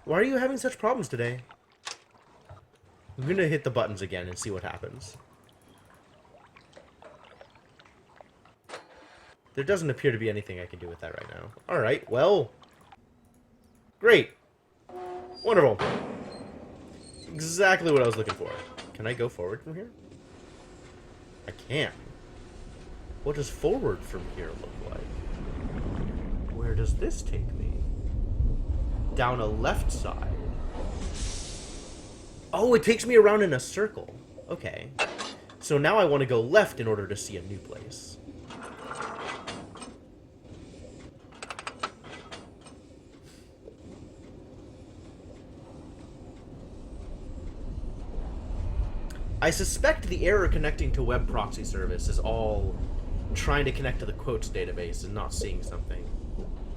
Why are you having such problems today? I'm gonna hit the buttons again and see what happens. There doesn't appear to be anything I can do with that right now. Alright, well. Great. Wonderful. Exactly what I was looking for. Can I go forward from here? I can. What does forward from here look like? Where does this take me? Down a left side. Oh, it takes me around in a circle. Okay. So now I want to go left in order to see a new place. I suspect the error connecting to web proxy service is all trying to connect to the quotes database and not seeing something,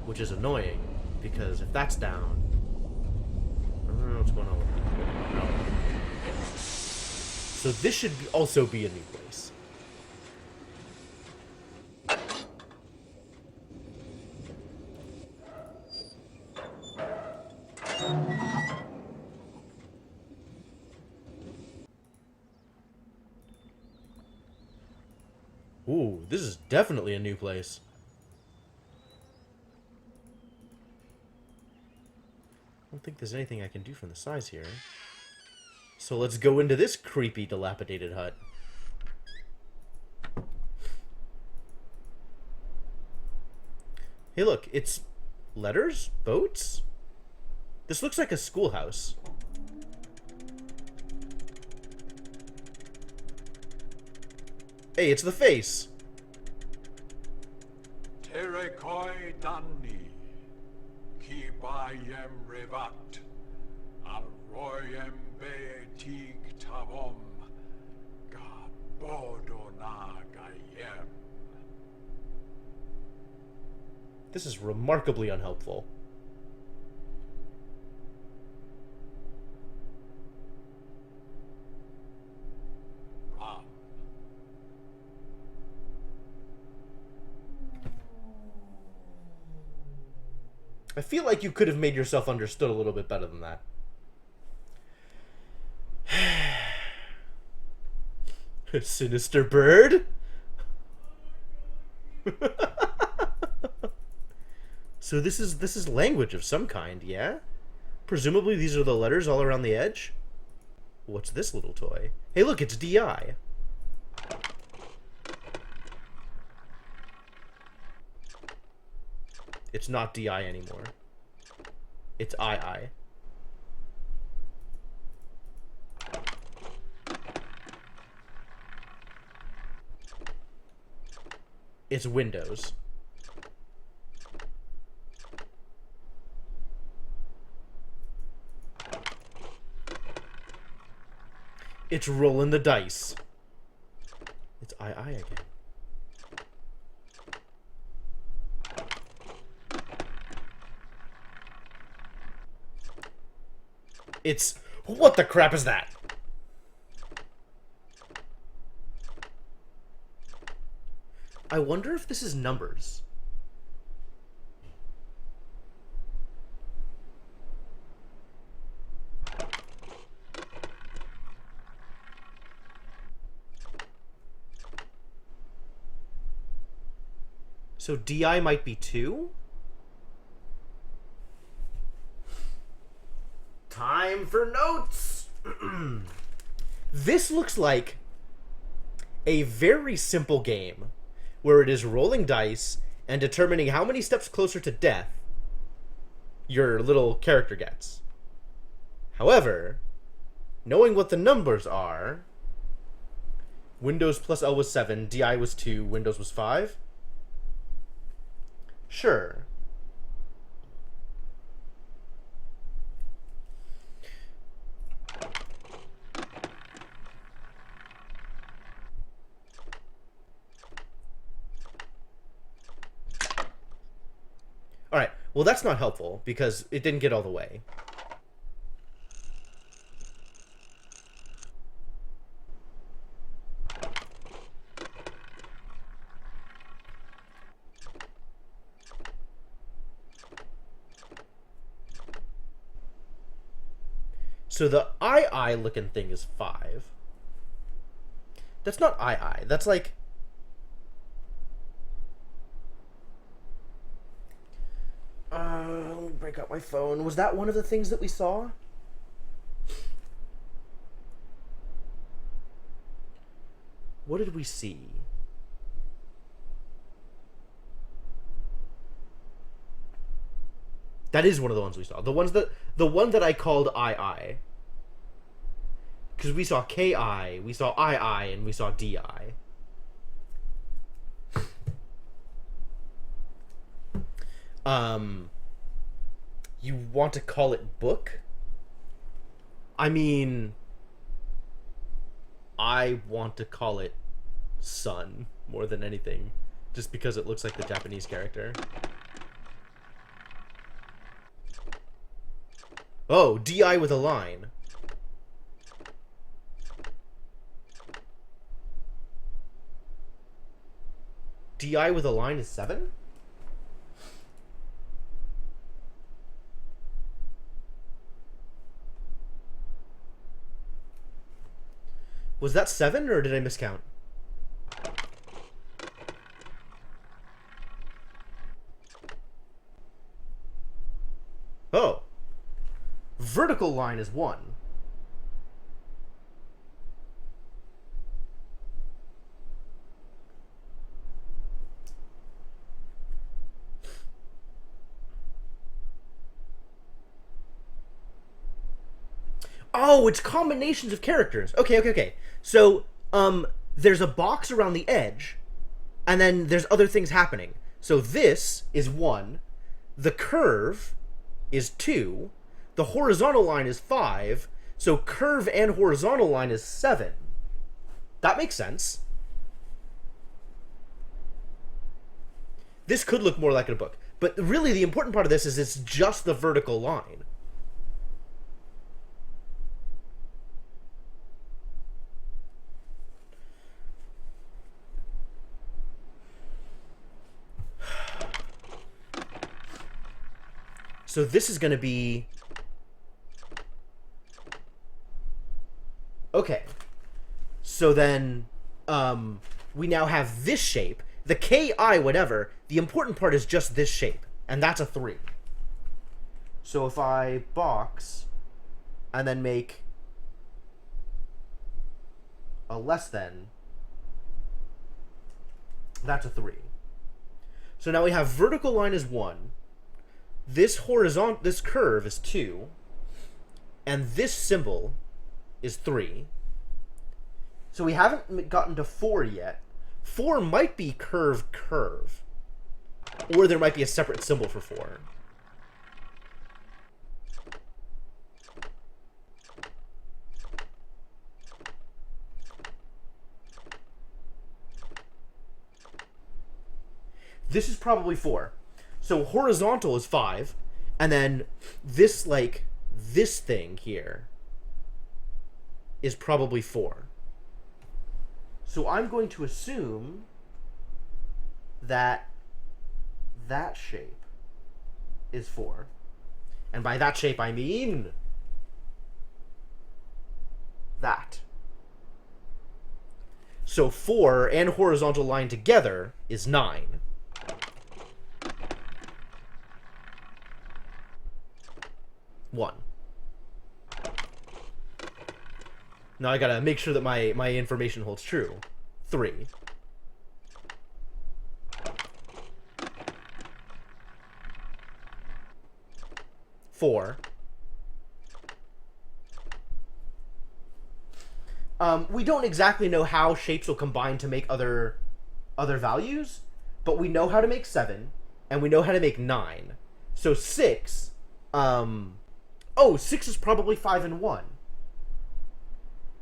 which is annoying, because if that's down, I don't know what's going on with that. No. So this should also be a new place. Ooh, this is definitely a new place. I don't think there's anything I can do from the sides here. So let's go into this creepy, dilapidated hut. Hey look, it's letters? Boats? This looks like a schoolhouse. Hey, it's the face. Terekoi Danni, Kibayem Revat, Alroyem Beetig Tavom, Gabodona Gayem. This is remarkably unhelpful. I feel like you could have made yourself understood a little bit better than that. Sinister bird? So this is language of some kind, yeah? Presumably these are the letters all around the edge? What's this little toy? Hey look, it's DI. It's not DI anymore. It's II. It's Windows. It's rolling the dice. It's II again. It's... What the crap is that? I wonder if this is numbers. So DI might be 2? Time for notes! This looks like a very simple game where it is rolling dice and determining how many steps closer to death your little character gets. However, knowing what the numbers are, Windows plus L was 7, DI was 2, Windows was 5. Sure. Alright, well that's not helpful, because it didn't get all the way. So the II looking thing is 5. That's not II. That's like... let me break out my phone. Was that one of the things that we saw? What did we see? That is one of the ones we saw. The one that I called II. Because we saw KI, we saw II, and we saw DI. You want to call it book? I mean, I want to call it sun more than anything, just because it looks like the Japanese character. Oh, DI with a line. DI with a line is 7? Was that 7, or did I miscount? Oh. Vertical line is 1. Oh, it's combinations of characters. Okay. So, there's a box around the edge, and then there's other things happening. So this is 1, the curve is 2, the horizontal line is 5, so curve and horizontal line is 7. That makes sense. This could look more like a book, but really the important part of this is it's just the vertical line. So this is going to be... Okay. So then, we now have this shape. The KI, whatever, the important part is just this shape. And that's a 3. So if I box, and then make a less than, that's a 3. So now we have vertical line is 1. This curve is 2, and this symbol is 3. So we haven't gotten to 4 yet. 4 might be curve, or there might be a separate symbol for 4. This is probably 4. So horizontal is 5, and then this, like, this thing here is probably 4. So I'm going to assume that that shape is 4. And by that shape, I mean that. So 4 and horizontal line together is 9. One. Now I gotta make sure that my information holds true. 3. 4. We don't exactly know how shapes will combine to make other values, but we know how to make 7, and we know how to make 9. So 6, 6 is probably 5 and 1.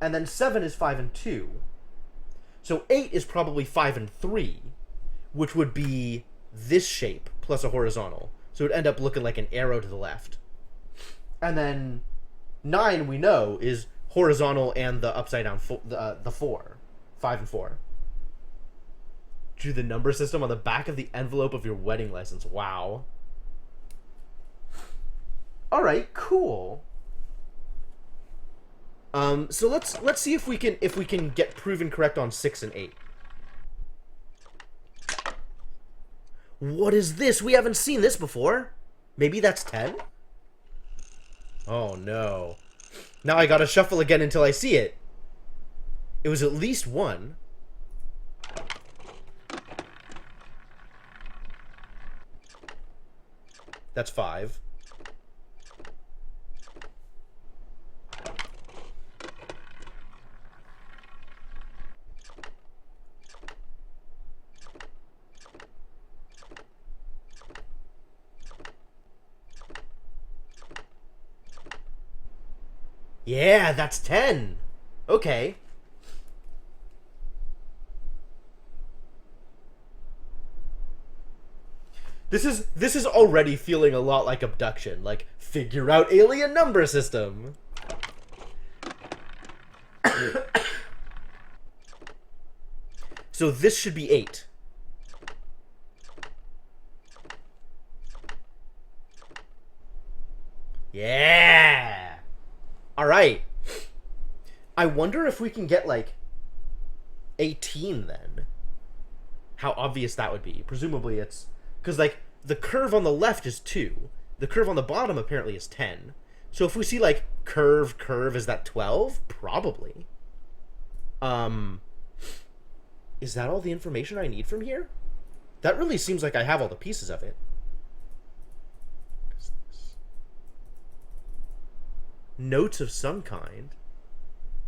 And then 7 is 5 and 2. So 8 is probably 5 and 3, which would be this shape plus a horizontal. So it would end up looking like an arrow to the left. And then 9, we know, is horizontal and the upside down, the 4. 5 and 4. Drew the number system on the back of the envelope of your wedding license. Wow. Alright, cool. So let's see if we can get proven correct on 6 and 8. What is this? We haven't seen this before. Maybe that's 10? Oh no. Now I gotta shuffle again until I see it. It was at least 1. That's 5. Yeah, that's 10. Okay. This is already feeling a lot like abduction, like figure out alien number system. So this should be 8. Yeah. All right. I wonder if we can get like 18 then. How obvious that would be. Presumably it's because like the curve on the left is 2. The curve on the bottom apparently is 10. So if we see like curve, is that 12? Probably. Is that all the information I need from here? That really seems like I have all the pieces of it. Notes of some kind.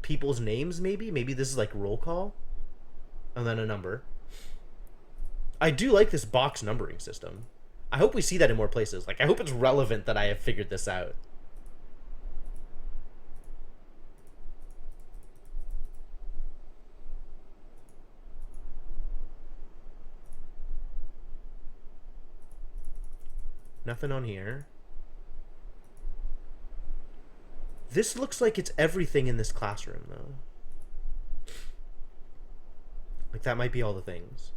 People's names, maybe? Maybe this is like roll call? And then a number. I do like this box numbering system. I hope we see that in more places. Like, I hope it's relevant that I have figured this out. Nothing on here. This looks like it's everything in this classroom, though. Like, that might be all the things.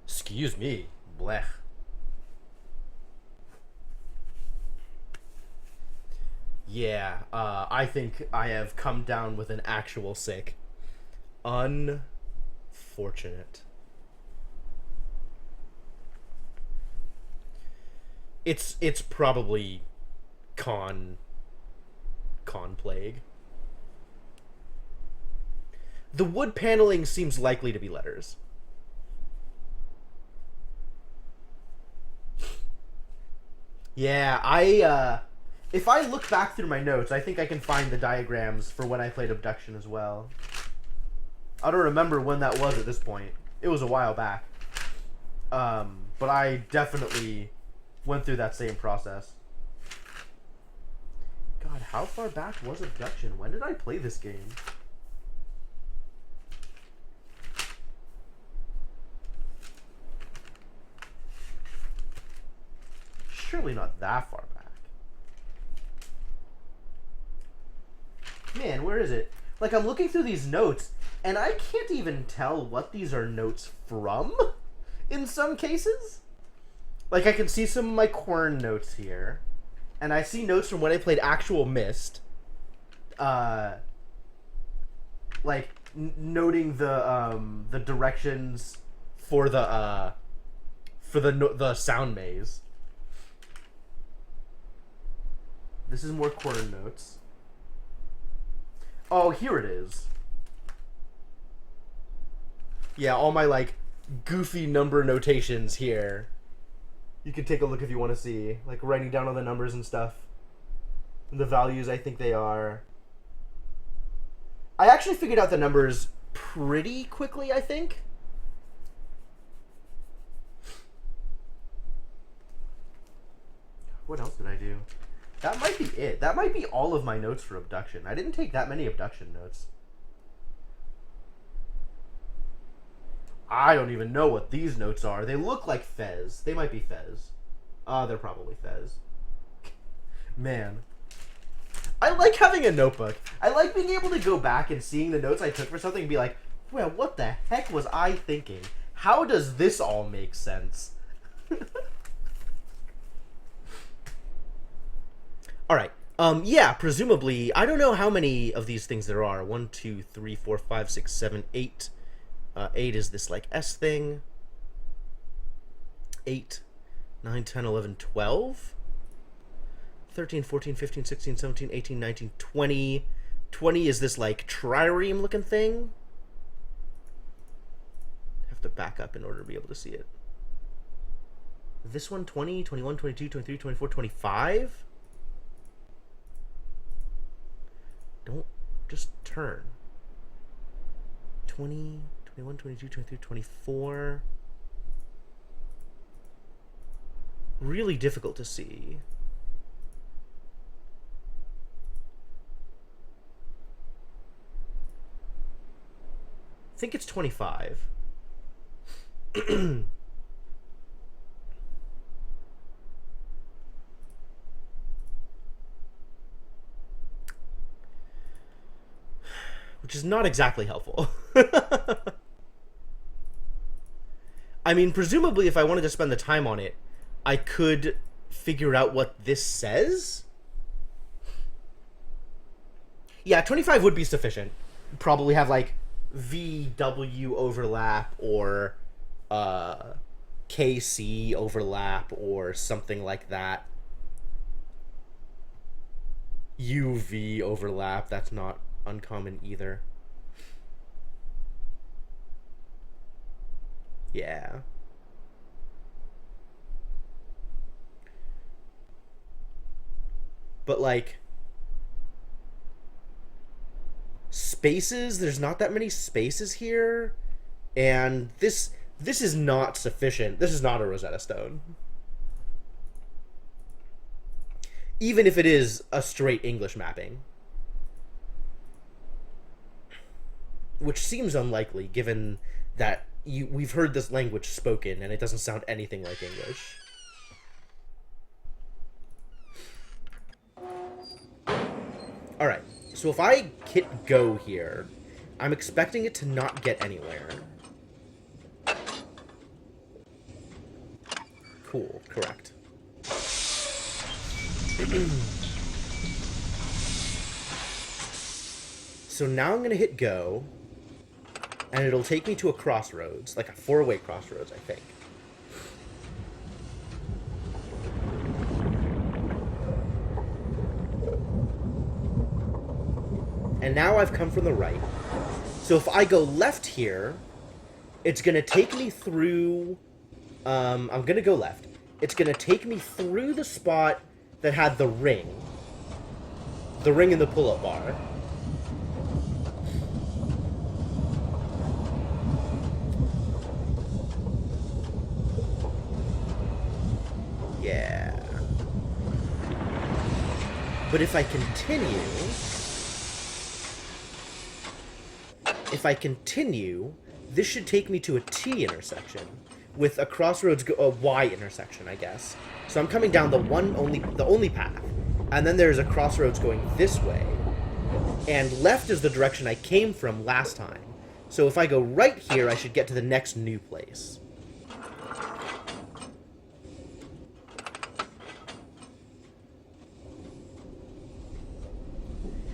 Excuse me. Blech. Yeah, I think I have come down with an actual sick. Unfortunate. It's probably con plague. The wood paneling seems likely to be letters. Yeah, if I look back through my notes, I think I can find the diagrams for when I played Abduction as well. I don't remember when that was at this point. It was a while back. But I definitely went through that same process. God, how far back was Abduction? When did I play this game? surely not that far back. Man, where is it? Like, I'm looking through these notes, and I can't even tell what these are notes from, in some cases. Like, I can see some of my Quern notes here, and I see notes from when I played actual Myst. Like, noting the directions for the sound maze. This is more Quern notes. Oh, here it is. Yeah, all my, like, goofy number notations here. You can take a look if you want to see. Like, writing down all the numbers and stuff. And the values I think they are. I actually figured out the numbers pretty quickly, I think. What else did I do? That might be it. That might be all of my notes for abduction. I didn't take that many abduction notes. I don't even know what these notes are. They look like Fez. They might be Fez. They're probably Fez. Man. I like having a notebook. I like being able to go back and seeing the notes I took for something and be like, well, what the heck was I thinking? How does this all make sense? Alright. Yeah, presumably, I don't know how many of these things there are. 1, 2, 3, 4, 5, 6, 7, 8. 8 is this, like, S thing. 8, 9, 10, 11, 12. 13, 14, 15, 16, 17, 18, 19, 20. 20 is this, like, trireme looking thing. Have to back up in order to be able to see it. This one, 20, 21, 22, 23, 24, 25. Don't just turn. 20, 21, 22, 23, 24. Really difficult to see. I think it's 25. Which is not exactly helpful. I mean, presumably if I wanted to spend the time on it, I could figure out what this says. Yeah, 25 would be sufficient. Probably have, like, VW overlap or KC overlap or something like that. UV overlap, that's not uncommon either. Yeah. But, like, spaces, there's not that many spaces here, and this is not sufficient. This is not a Rosetta Stone. Even if it is a straight English mapping. Which seems unlikely, given that we've heard this language spoken, and it doesn't sound anything like English. Alright, so if I hit go here, I'm expecting it to not get anywhere. Cool, correct. So now I'm going to hit go, and it'll take me to a crossroads, like a 4-way crossroads, I think. And now I've come from the right. So if I go left here, it's going to take me through... I'm going to go left. It's going to take me through the spot that had the ring. The ring in the pull-up bar. Yeah. But if I continue, this should take me to a T intersection with a crossroads, a Y intersection, I guess. So I'm coming down the only path. And then there's a crossroads going this way. And left is the direction I came from last time. So if I go right here, I should get to the next new place.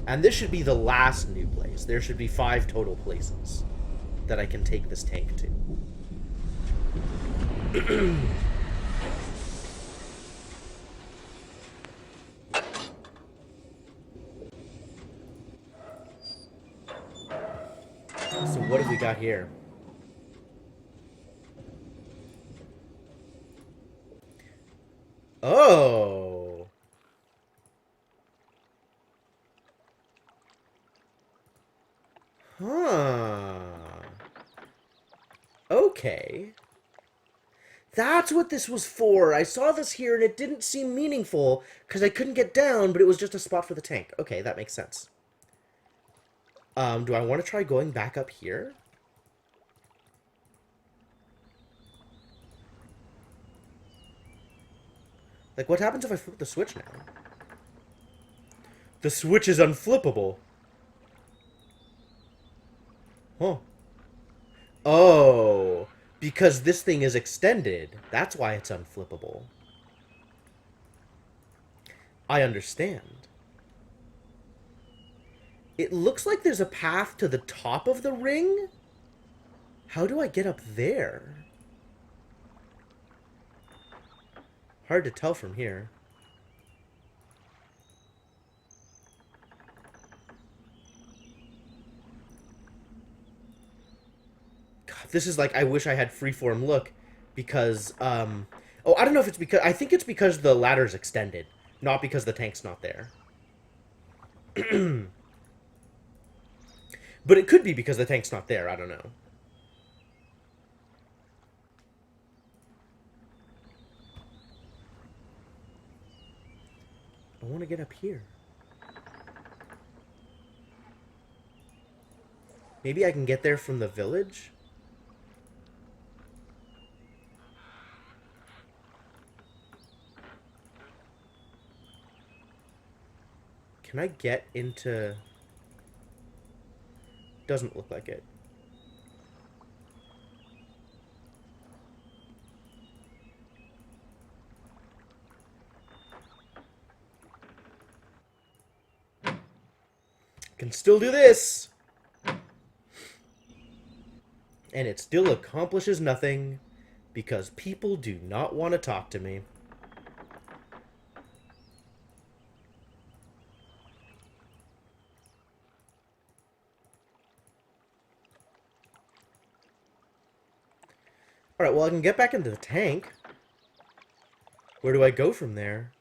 And this should be the last new place. There should be 5 total places that I can take this tank to. So what have we got here? Oh. Huh. Okay. That's what this was for. I saw this here and it didn't seem meaningful because I couldn't get down, but it was just a spot for the tank. Okay, that makes sense. Do I want to try going back up here? Like, what happens if I flip the switch now? The switch is unflippable. Huh. Oh, because this thing is extended. That's why it's unflippable. I understand. It looks like there's a path to the top of the ring. How do I get up there? Hard to tell from here. God, this is like, I wish I had freeform look because, oh, I don't know if it's because, I think it's because the ladder's extended, not because the tank's not there. But it could be because the tank's not there, I don't know. I want to get up here. Maybe I can get there from the village? Can I get into... Doesn't look like it. Can still do this! And it still accomplishes nothing because people do not want to talk to me. Alright, well, I can get back into the tank. Where do I go from there?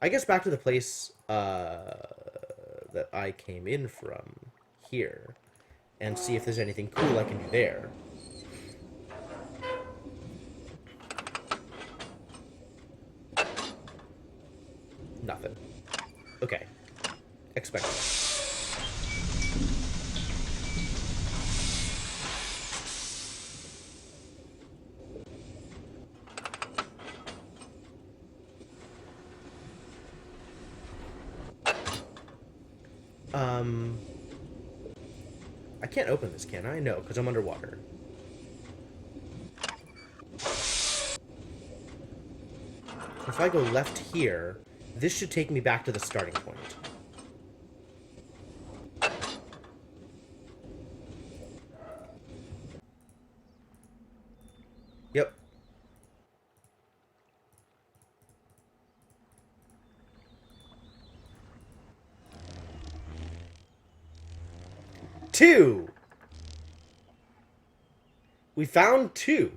I guess back to the place that I came in from here. And see if there's anything cool I can do there. Nothing. Okay. Expect it. I can't open this, can I? No, because I'm underwater. If I go left here, this should take me back to the starting point. Yep. Two! We found 2.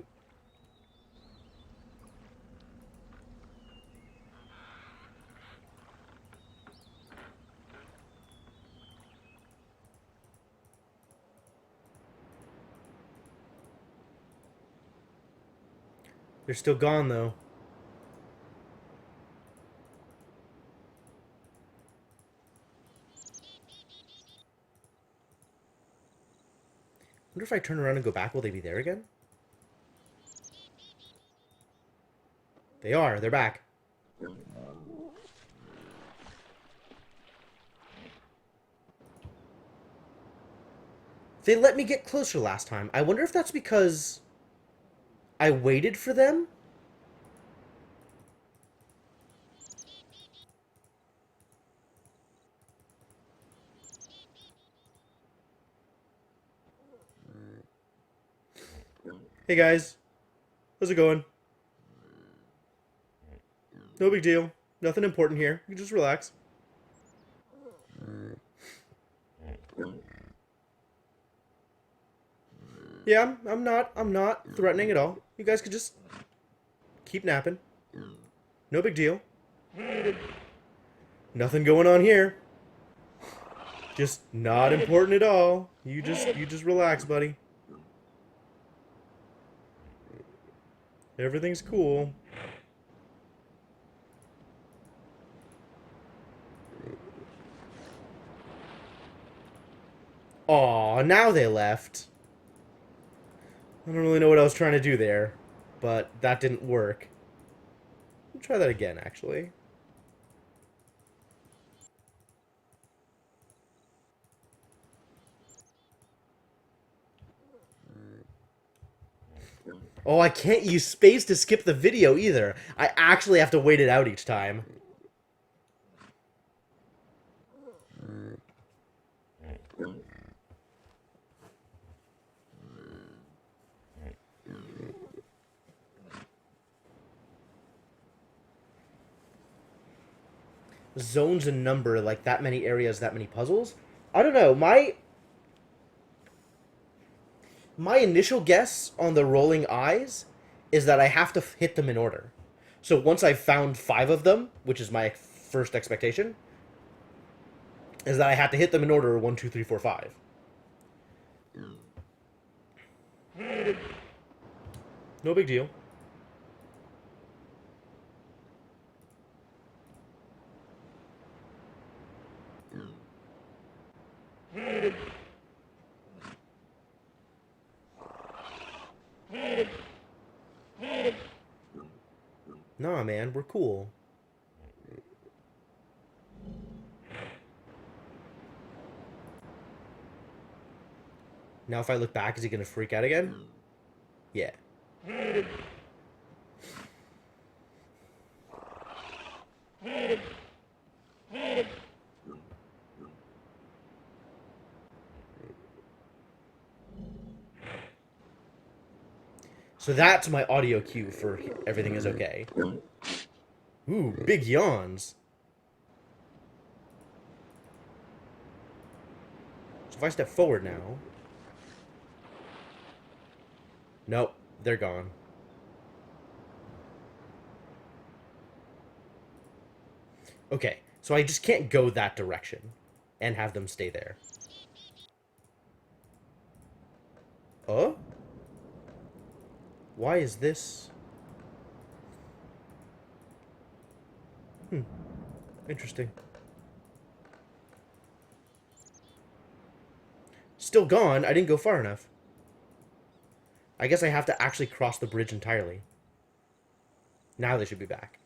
They're still gone, though. I wonder if I turn around and go back, will they be there again? They are. They're back. They let me get closer last time. I wonder if that's because I waited for them? Hey guys, how's it going? No big deal. Nothing important here. You can just relax. Yeah, I'm not threatening at all. You guys could just keep napping. No big deal. Nothing going on here. Just not important at all. You just relax, buddy. Everything's cool. Aw, now they left. I don't really know what I was trying to do there, but that didn't work. I'll try that again, actually. Oh, I can't use space to skip the video either. I actually have to wait it out each time. Zones and number, like that many areas, that many puzzles? I don't know. My initial guess on the rolling eyes is that I have to hit them in order. So once I've found 5 of them, which is my first expectation, is that I have to hit them in order 1, 2, 3, 4, 5. No big deal. Nah, man, we're cool. Now if I look back, is he gonna freak out again? Yeah. So that's my audio cue for everything is okay. Ooh, big yawns. So if I step forward now... Nope, they're gone. Okay, so I just can't go that direction and have them stay there. Oh? Why is this? Interesting. Still gone? I didn't go far enough. I guess I have to actually cross the bridge entirely. Now they should be back.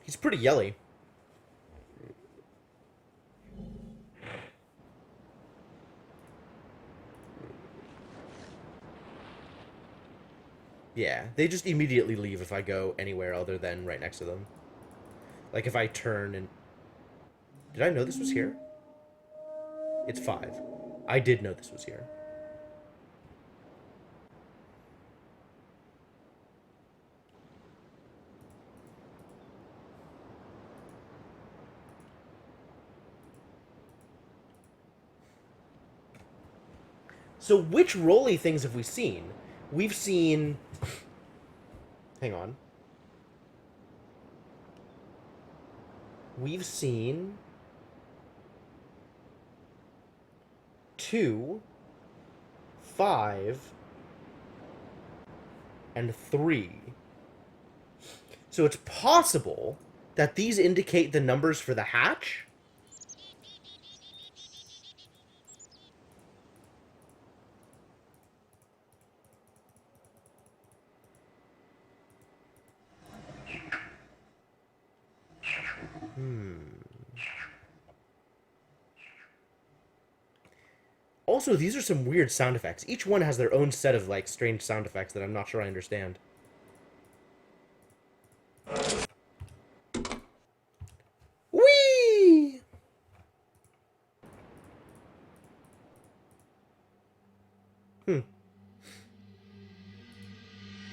He's pretty yelly. Yeah, they just immediately leave if I go anywhere other than right next to them. Like if I turn and... Did I know this was here? It's 5. I did know this was here. So which roly things have we seen? We've seen... Hang on. we've seen 2, 5, and 3. So it's possible that these indicate the numbers for the hatch? Also, these are some weird sound effects. Each one has their own set of, like, strange sound effects that I'm not sure I understand. Whee!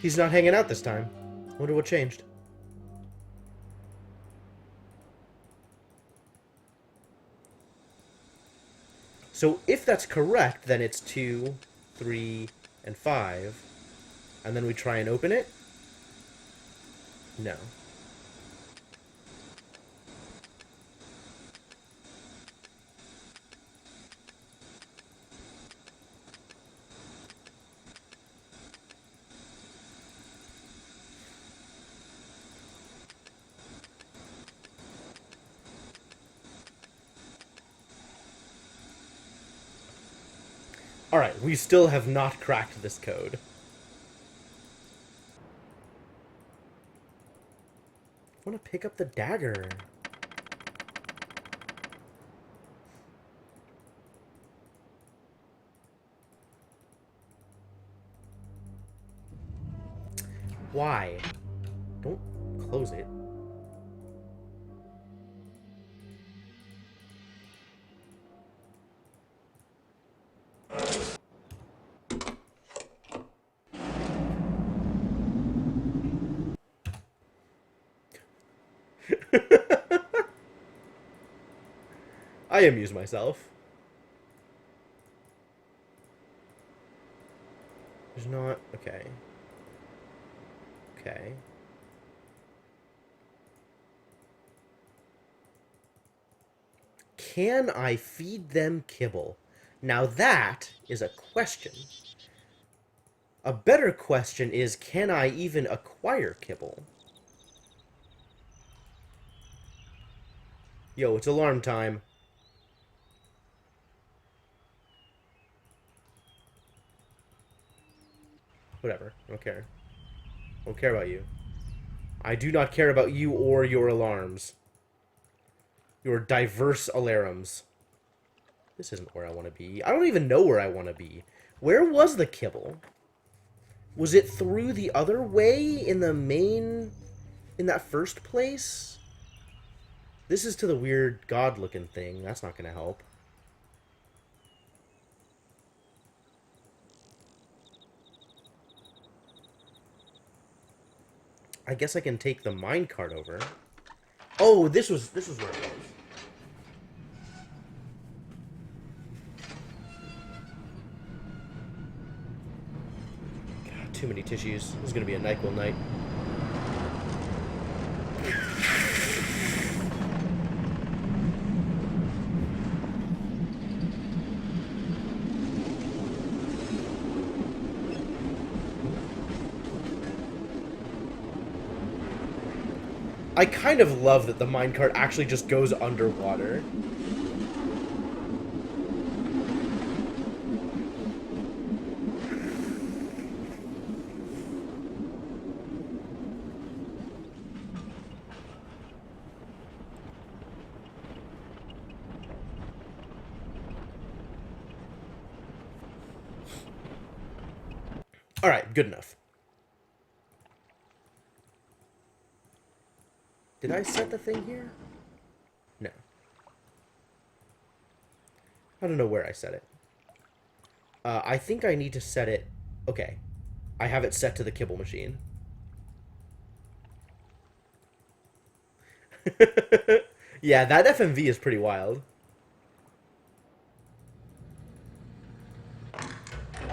He's not hanging out this time. Wonder what changed. So if that's correct, then it's 2, 3, and 5. And then we try and open it? No. Alright, we still have not cracked this code. I want to pick up the dagger. Why? Don't close it. I amuse myself. There's not... Okay. Okay. Can I feed them kibble? Now that is a question. A better question is, can I even acquire kibble? Yo, it's alarm time. Whatever. I don't care. I don't care about you. I do not care about you or your alarms. Your diverse alarms. This isn't where I want to be. I don't even know where I want to be. Where was the kibble? Was it through the other way in the main... in that first place? This is to the weird god-looking thing. That's not going to help. I guess I can take the minecart over. Oh, this was where it was. God, too many tissues. This is gonna be a NyQuil night. I kind of love that the minecart actually just goes underwater. Alright, good enough. Did I set the thing here? No. I don't know where I set it. I think I need to set it... Okay. I have it set to the kibble machine. Yeah, that FMV is pretty wild.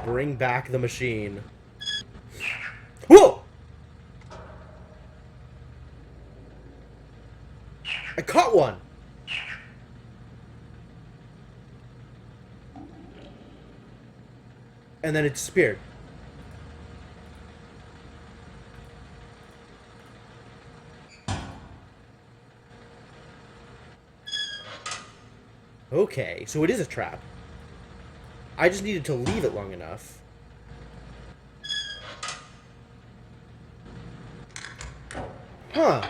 Bring back the machine. Whoa! I caught one! And then it disappeared. Okay, so it is a trap. I just needed to leave it long enough. Huh.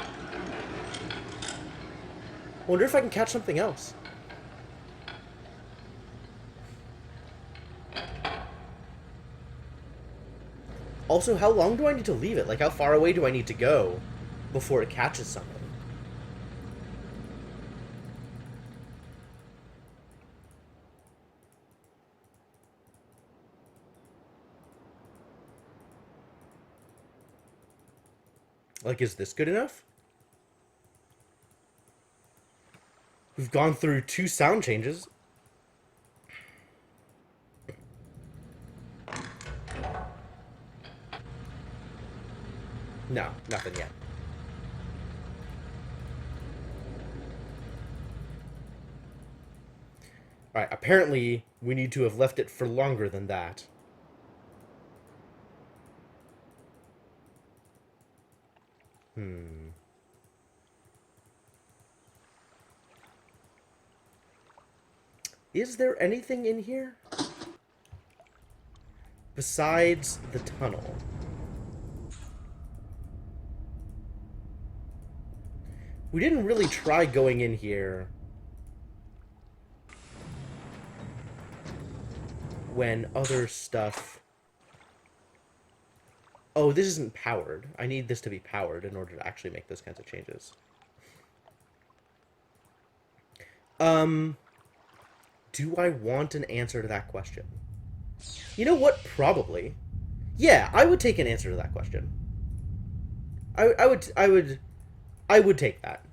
Wonder if I can catch something else. Also, how long do I need to leave it? Like, how far away do I need to go before it catches something? Like, is this good enough? We've gone through 2 sound changes. No, nothing yet. Alright, apparently we need to have left it for longer than that. Is there anything in here? Besides the tunnel. We didn't really try going in here when other stuff... Oh, this isn't powered. I need this to be powered in order to actually make those kinds of changes. Do I want an answer to that question? You know what? Probably. Yeah, I would take an answer to that question. I would take that.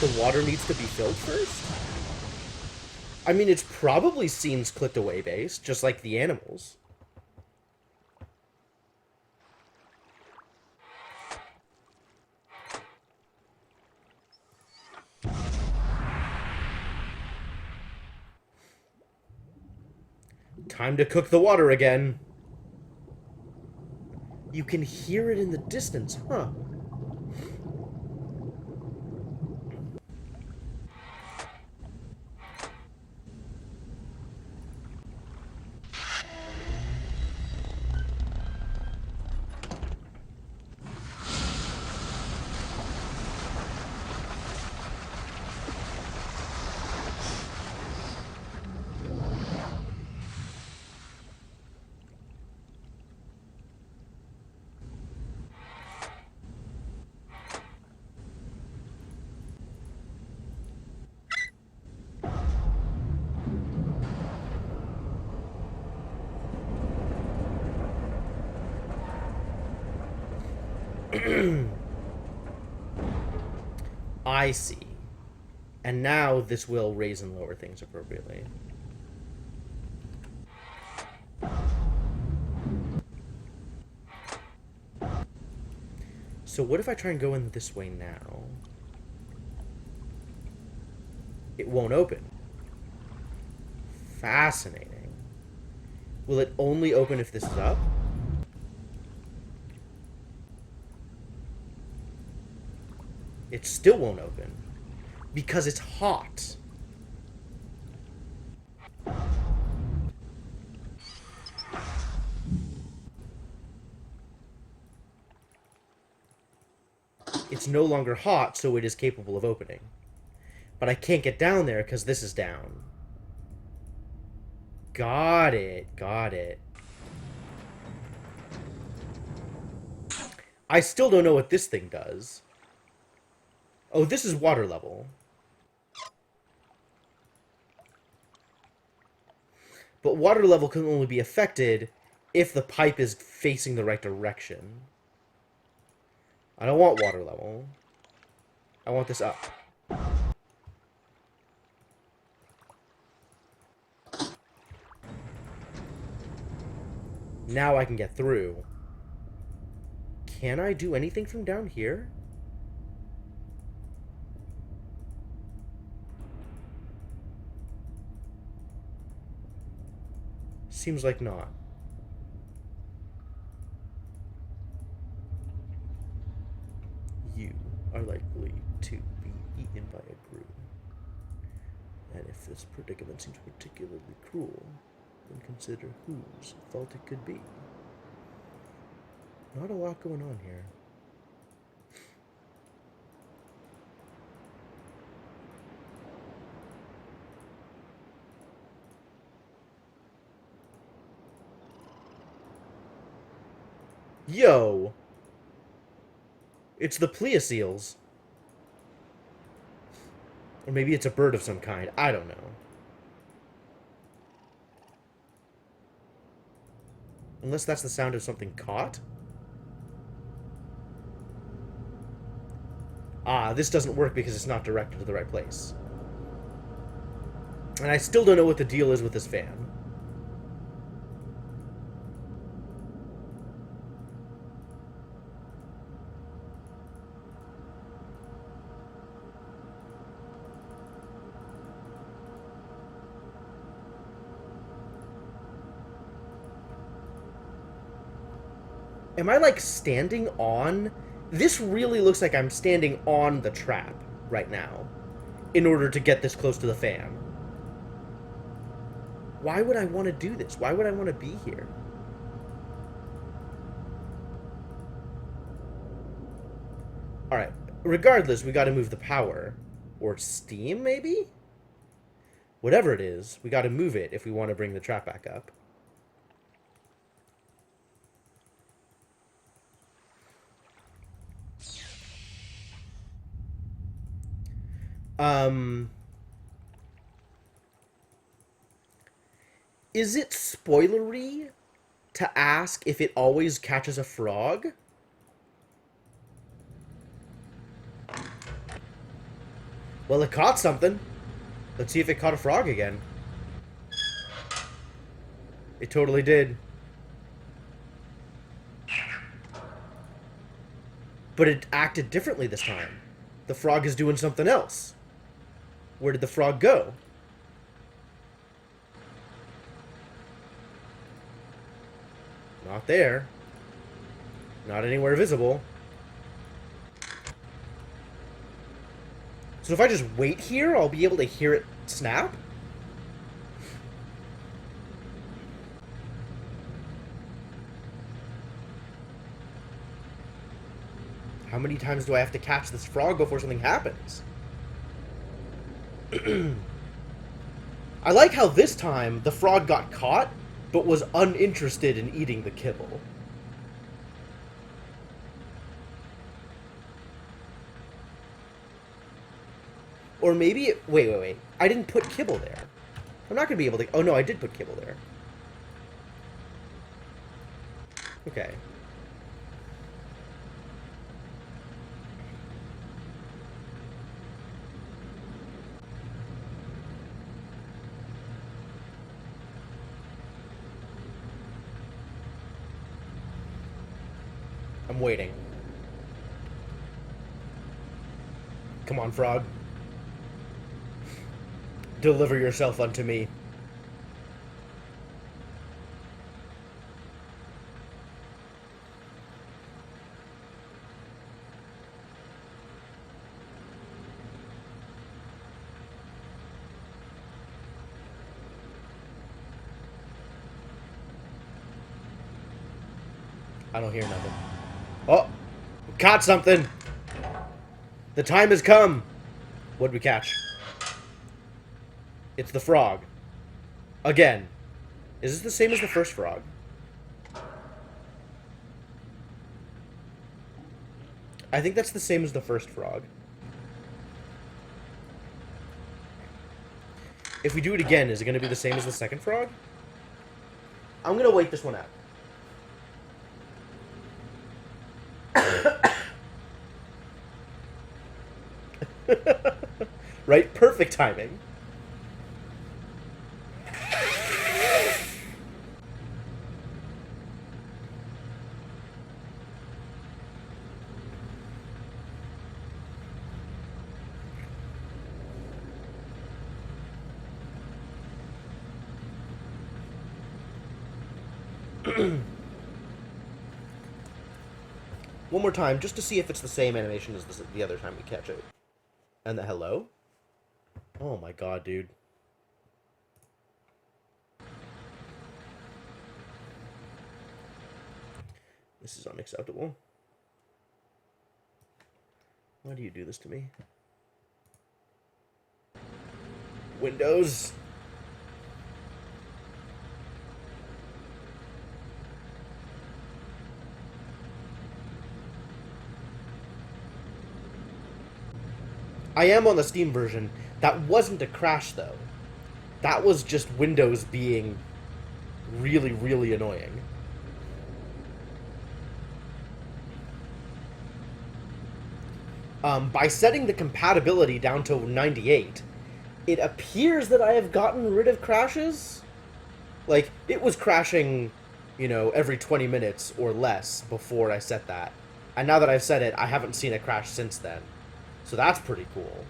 The water needs to be filled first? I mean, it's probably scenes clicked away based, just like the animals. Time to cook the water again. You can hear it in the distance, huh? I see. And now this will raise and lower things appropriately. So what if I try and go in this way now? It won't open. Fascinating. Will it only open if this is up? It still won't open. Because it's hot. It's no longer hot, so it is capable of opening. But I can't get down there because this is down. Got it. Got it. I still don't know what this thing does. Oh, this is water level. But water level can only be affected if the pipe is facing the right direction. I don't want water level. I want this up. Now I can get through. Can I do anything from down here? Seems like not. You are likely to be eaten by a brood. And if this predicament seems particularly cruel, then consider whose fault it could be. Not a lot going on here. Yo! It's the plesiosaurs. Or maybe it's a bird of some kind. I don't know. Unless that's the sound of something caught? Ah, this doesn't work because it's not directed to the right place. And I still don't know what the deal is with this fan. Am I, like, standing on... This really looks like I'm standing on the trap right now in order to get this close to the fan. Why would I want to do this? Why would I want to be here? Alright, regardless, we gotta move the power. Or steam, maybe? Whatever it is, we gotta move it if we want to bring the trap back up. Is it spoilery to ask if it always catches a frog? Well, it caught something. Let's see if it caught a frog again. It totally did. But it acted differently this time. The frog is doing something else. Where did the frog go? Not there. Not anywhere visible. So if I just wait here, I'll be able to hear it snap? How many times do I have to catch this frog before something happens? I like how this time the frog got caught, but was uninterested in eating the kibble. Or maybe it... Wait. I didn't put kibble there. I'm not going to be able to... Oh, no, I did put kibble there. Okay. I'm waiting. Come on, frog. Deliver yourself unto me. I don't hear nothing. Oh! We caught something! The time has come! What'd we catch? It's the frog. Again. Is this the same as the first frog? I think that's the same as the first frog. If we do it again, is it going to be the same as the second frog? I'm going to wait this one out. Right? Perfect timing. One more time, just to see if it's the same animation as the other time we catch it. And the hello? Oh my god, dude. This is unacceptable. Why do you do this to me? Windows! I am on the Steam version. That wasn't a crash, though. That was just Windows being really, really annoying. By setting the compatibility down to 98, it appears that I have gotten rid of crashes. Like, it was crashing, you know, every 20 minutes or less before I set that. And now that I've set it, I haven't seen a crash since then. So that's pretty cool.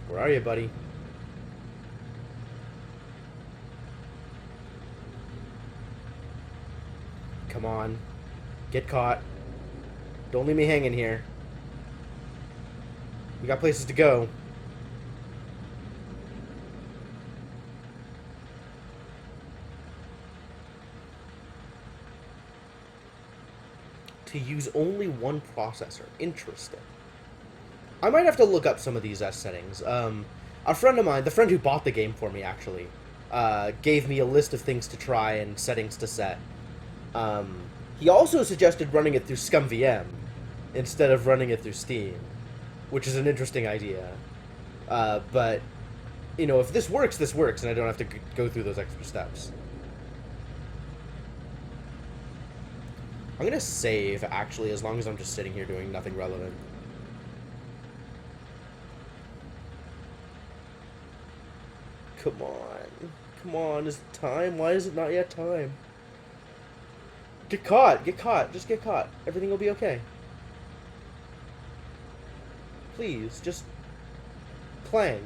Where are you, buddy? Come on. Get caught. Don't leave me hanging here. We got places to go. To use only one processor. Interesting. I might have to look up some of these settings. A friend of mine, the friend who bought the game for me, actually, gave me a list of things to try and settings to set. He also suggested running it through ScumVM instead of running it through Steam, which is an interesting idea. But, you know, if this works, and I don't have to go through those extra steps. I'm gonna save, actually, as long as I'm just sitting here doing nothing relevant. Come on. Come on, is it time? Why is it not yet time? Get caught! Get caught! Just get caught. Everything will be okay. Please, just... clang.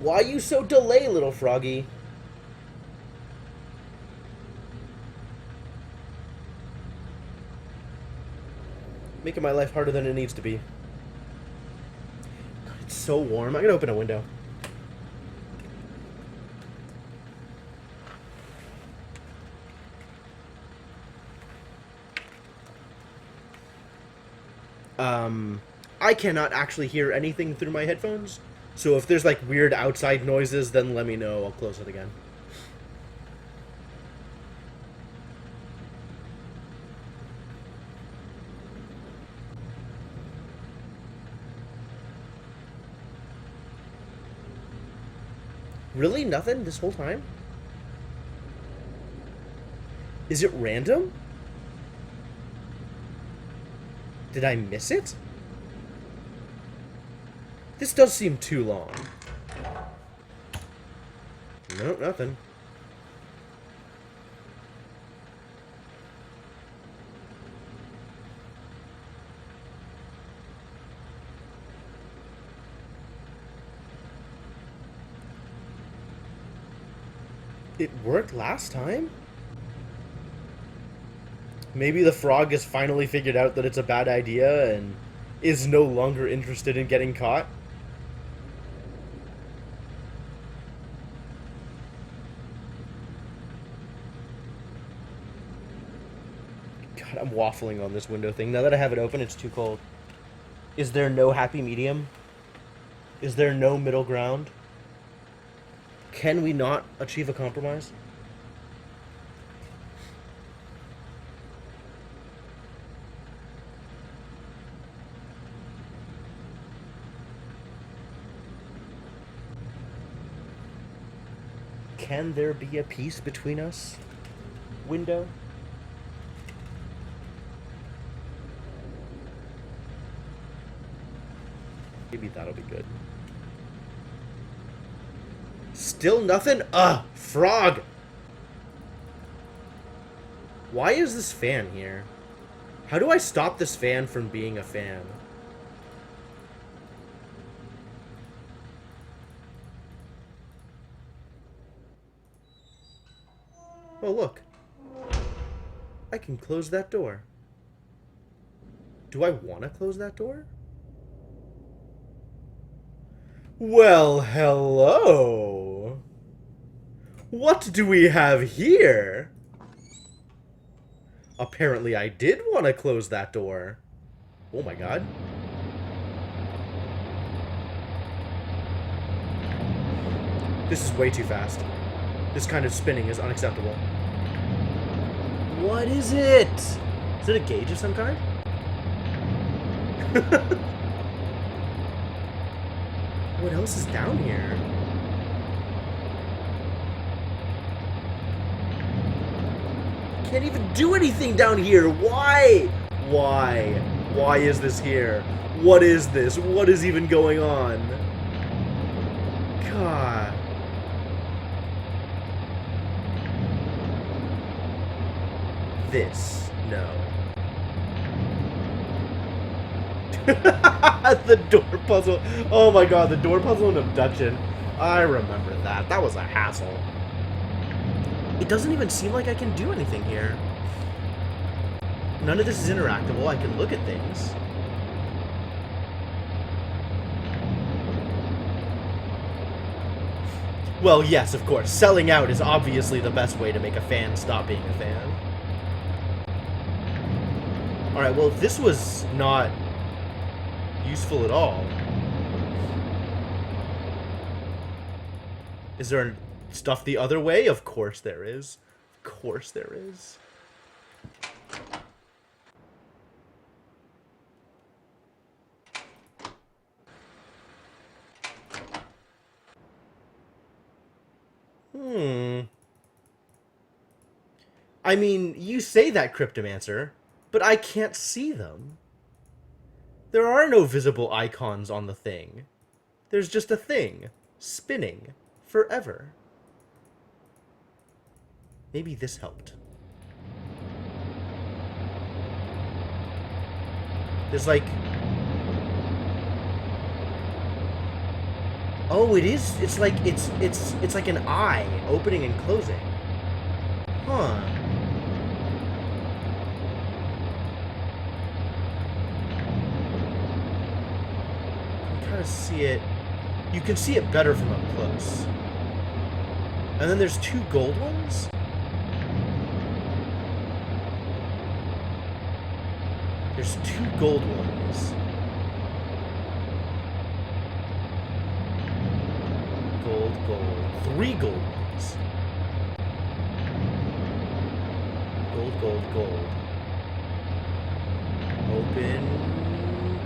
Why you so delay, little froggy? Making my life harder than it needs to be. God, it's so warm. I'm gonna open a window. I cannot actually hear anything through my headphones, so if there's like weird outside noises, then let me know. I'll close it again. Really? Nothing this whole time? Is it random? Did I miss it? This does seem too long. Nope, nothing. It worked last time? Maybe the frog has finally figured out that it's a bad idea and is no longer interested in getting caught? God, I'm waffling on this window thing. Now that I have it open, it's too cold. Is there no happy medium? Is there no middle ground? Can we not achieve a compromise? Can there be a peace between us? Window? Maybe that'll be good. Still nothing? Ugh! Frog! Why is this fan here? How do I stop this fan from being a fan? Oh, look. I can close that door. Do I want to close that door? Well, hello. What do we have here? Apparently I did want to close that door. Oh my god. This is way too fast. This kind of spinning is unacceptable. What is it? Is it a gauge of some kind? What else is down here? Can't even do anything down here. Why? Why? Why is this here? What is this? What is even going on? God. This. No. The door puzzle. Oh my god, the door puzzle and abduction. I remember that. That was a hassle. It doesn't even seem like I can do anything here. None of this is interactable. I can look at things. Well, yes, of course. Selling out is obviously the best way to make a fan stop being a fan. Alright, well, this was not useful at all. Is there stuff the other way? Of course there is. Of course there is. I mean, you say that, Cryptomancer, but I can't see them. There are no visible icons on the thing. There's just a thing, spinning, forever. Maybe this helped. There's like... Oh, it is. It's like it's like an eye opening and closing. Huh. You can kind of see it. You can see it better from up close. And then there's two gold ones. There's two gold ones. Gold, gold. Three gold ones. Gold, gold, gold. Open.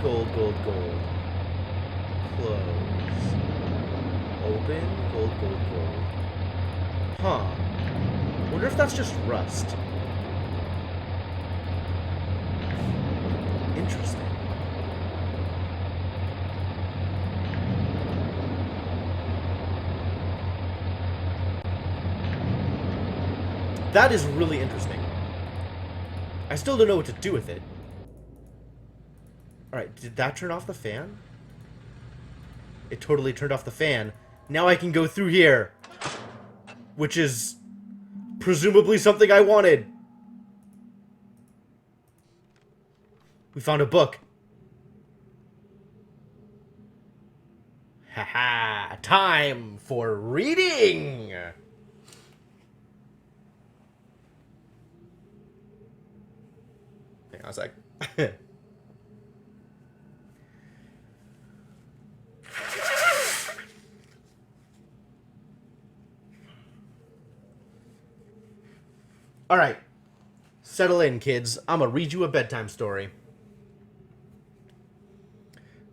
Gold, gold, gold. Close. Open. Gold, gold, gold. Huh. Wonder if that's just rust. Interesting. That is really interesting. I still don't know what to do with it. Alright, did that turn off the fan? It totally turned off the fan. Now I can go through here. Which is presumably something I wanted. We found a book. Haha, time for reading! Hang on a sec. Alright. Settle in, kids. I'm gonna read you a bedtime story.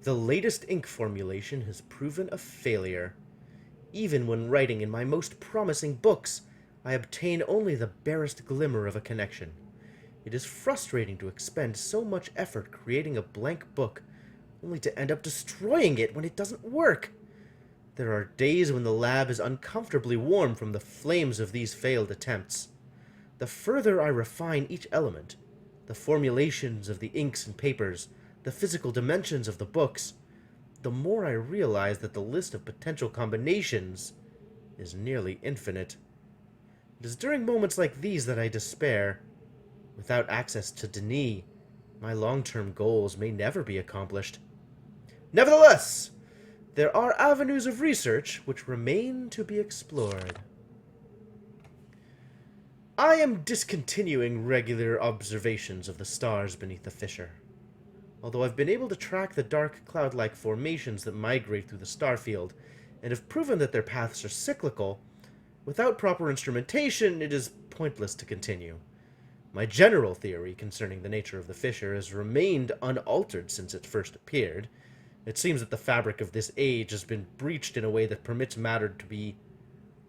The latest ink formulation has proven a failure. Even when writing in my most promising books, I obtain only the barest glimmer of a connection. It is frustrating to expend so much effort creating a blank book, only to end up destroying it when it doesn't work. There are days when the lab is uncomfortably warm from the flames of these failed attempts. The further I refine each element, the formulations of the inks and papers, the physical dimensions of the books, the more I realize that the list of potential combinations is nearly infinite. It is during moments like these that I despair. Without access to Denis, my long-term goals may never be accomplished. Nevertheless, there are avenues of research which remain to be explored. I am discontinuing regular observations of the stars beneath the fissure. Although I've been able to track the dark cloud-like formations that migrate through the starfield, and have proven that their paths are cyclical, without proper instrumentation, it is pointless to continue. My general theory concerning the nature of the fissure has remained unaltered since it first appeared. It seems that the fabric of this age has been breached in a way that permits matter to be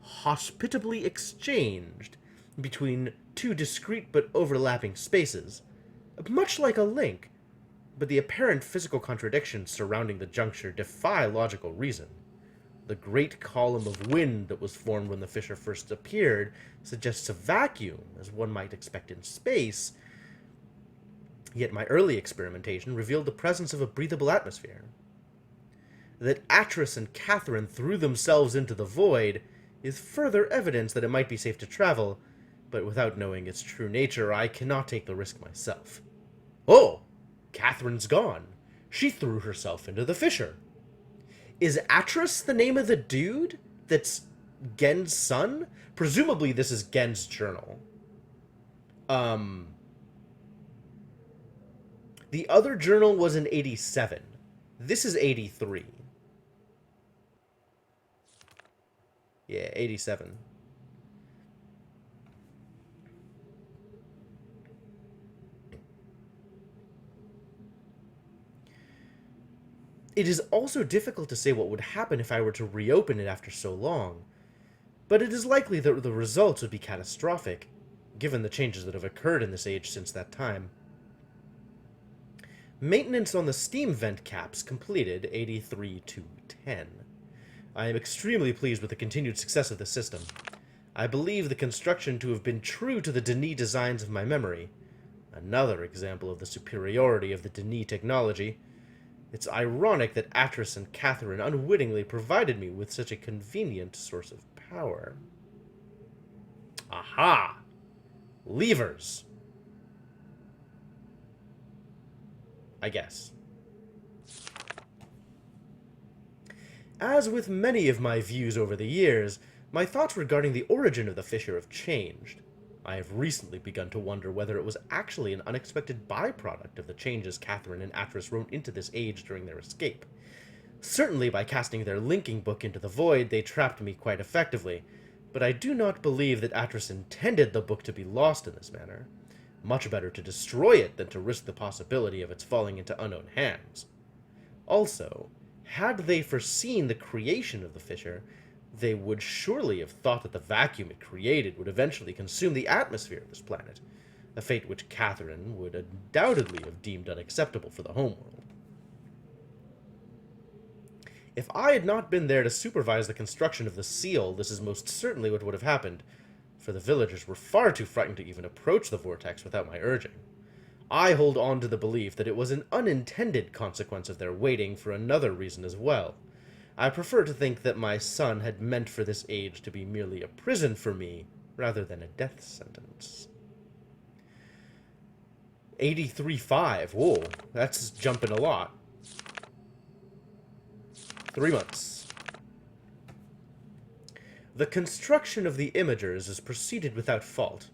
hospitably exchanged between two discrete but overlapping spaces, much like a link, but the apparent physical contradictions surrounding the juncture defy logical reason. The great column of wind that was formed when the fissure first appeared suggests a vacuum, as one might expect in space, yet my early experimentation revealed the presence of a breathable atmosphere. That Atris and Catherine threw themselves into the void is further evidence that it might be safe to travel, but without knowing its true nature, I cannot take the risk myself. Oh! Catherine's gone. She threw herself into the fissure. Is Atris the name of the dude that's Gen's son? Presumably this is Gen's journal. The other journal was in 87. This is 83. Yeah, 87. It is also difficult to say what would happen if I were to reopen it after so long, but it is likely that the results would be catastrophic, given the changes that have occurred in this age since that time. Maintenance on the steam vent caps completed 83 to 10. I am extremely pleased with the continued success of the system. I believe the construction to have been true to the Denis designs of my memory. Another example of the superiority of the Denis technology. It's ironic that Atris and Catherine unwittingly provided me with such a convenient source of power. Aha! Levers. I guess. As with many of my views over the years, my thoughts regarding the origin of the fissure have changed. I have recently begun to wonder whether it was actually an unexpected byproduct of the changes Catherine and Atris wrote into this age during their escape. Certainly by casting their linking book into the void, they trapped me quite effectively, but I do not believe that Atris intended the book to be lost in this manner. Much better to destroy it than to risk the possibility of its falling into unknown hands. Also, had they foreseen the creation of the fissure, they would surely have thought that the vacuum it created would eventually consume the atmosphere of this planet, a fate which Catherine would undoubtedly have deemed unacceptable for the homeworld. If I had not been there to supervise the construction of the seal, this is most certainly what would have happened, for the villagers were far too frightened to even approach the vortex without my urging. I hold on to the belief that it was an unintended consequence of their waiting for another reason as well. I prefer to think that my son had meant for this age to be merely a prison for me, rather than a death sentence. 83.5. Whoa, that's jumping a lot. 3 months. The construction of the imagers has proceeded without fault.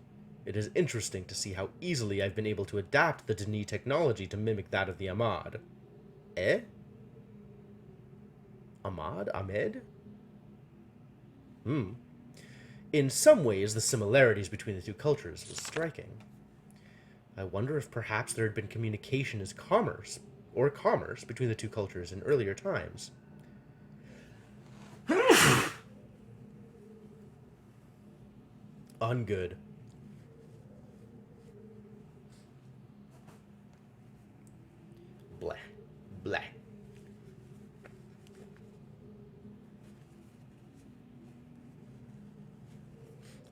It is interesting to see how easily I've been able to adapt the Denis technology to mimic that of the Ahmad. Eh? Ahmad? Ahmed? In some ways, the similarities between the two cultures was striking. I wonder if perhaps there had been communication as commerce between the two cultures in earlier times. Ungood. Bleh. Bleh.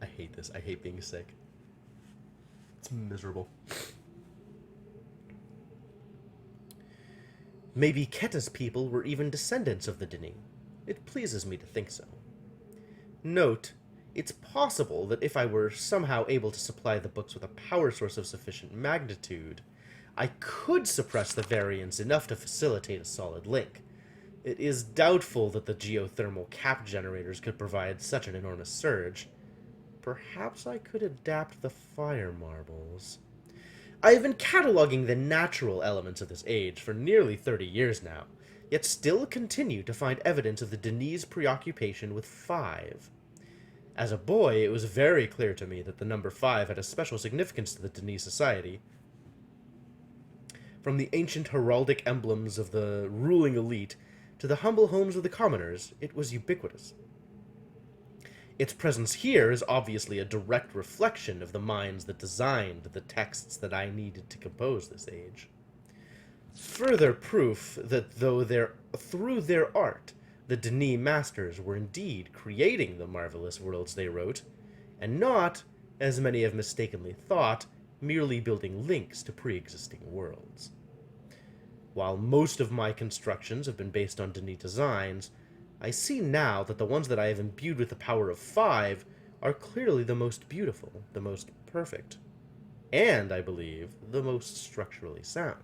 I hate this. I hate being sick. It's miserable. Maybe Keta's people were even descendants of the Dini. It pleases me to think so. Note, it's possible that if I were somehow able to supply the books with a power source of sufficient magnitude, I could suppress the variance enough to facilitate a solid link. It is doubtful that the geothermal cap generators could provide such an enormous surge. Perhaps I could adapt the fire marbles. I have been cataloging the natural elements of this age for nearly 30 years now, yet still continue to find evidence of the Deni's preoccupation with 5. As a boy, it was very clear to me that the number 5 had a special significance to the Deni society. From the ancient heraldic emblems of the ruling elite to the humble homes of the commoners, it was ubiquitous. Its presence here is obviously a direct reflection of the minds that designed the texts that I needed to compose this age. Further proof that through their art, the Deni masters were indeed creating the marvelous worlds they wrote, and not, as many have mistakenly thought, merely building links to pre-existing worlds. While most of my constructions have been based on Deni designs, I see now that the ones that I have imbued with the power of 5 are clearly the most beautiful, the most perfect, and, I believe, the most structurally sound.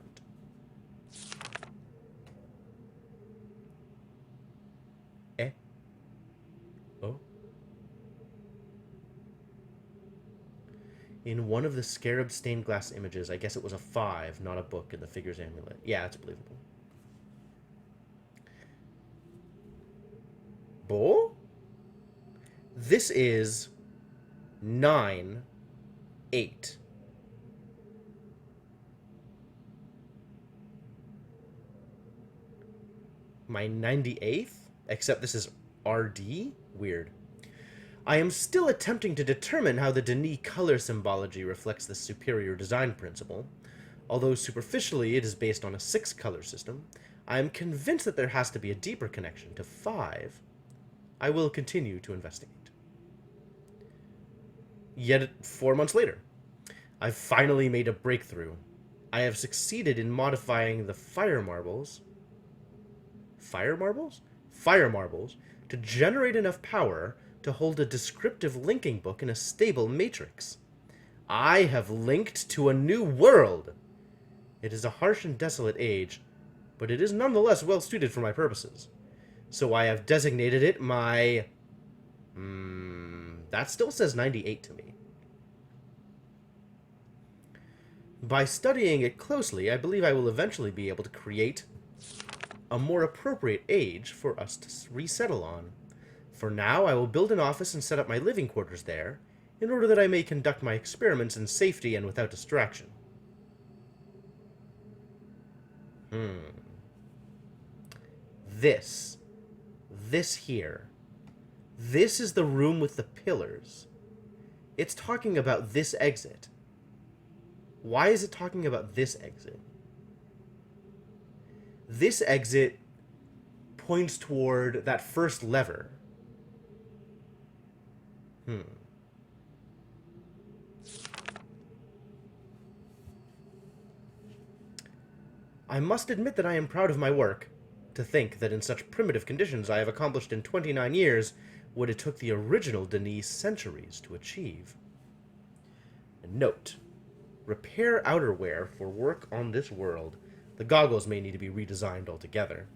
Oh? In one of the scarab stained glass images, I guess it was a 5, not a book in the figure's amulet. Yeah, it's believable. Bo? This is 9, 8. My 98th? Except this is RD? Weird. I am still attempting to determine how the Deni color symbology reflects this superior design principle. Although superficially it is based on a 6 color system, I am convinced that there has to be a deeper connection to 5. I will continue to investigate. Yet 4 months later, I've finally made a breakthrough. I have succeeded in modifying the fire marbles to generate enough power to hold a descriptive linking book in a stable matrix. I have linked to a new world. It is a harsh and desolate age, but it is nonetheless well suited for my purposes. So I have designated it my... that still says 98 to me. By studying it closely, I believe I will eventually be able to create a more appropriate age for us to resettle on. For now, I will build an office and set up my living quarters there, in order that I may conduct my experiments in safety and without distraction. This here. This is the room with the pillars. It's talking about this exit. Why is it talking about this exit? This exit points toward that first lever. I must admit that I am proud of my work. To think that in such primitive conditions I have accomplished in 29 years what it took the original Deni centuries to achieve. Note: repair outerwear for work on this world. The goggles may need to be redesigned altogether.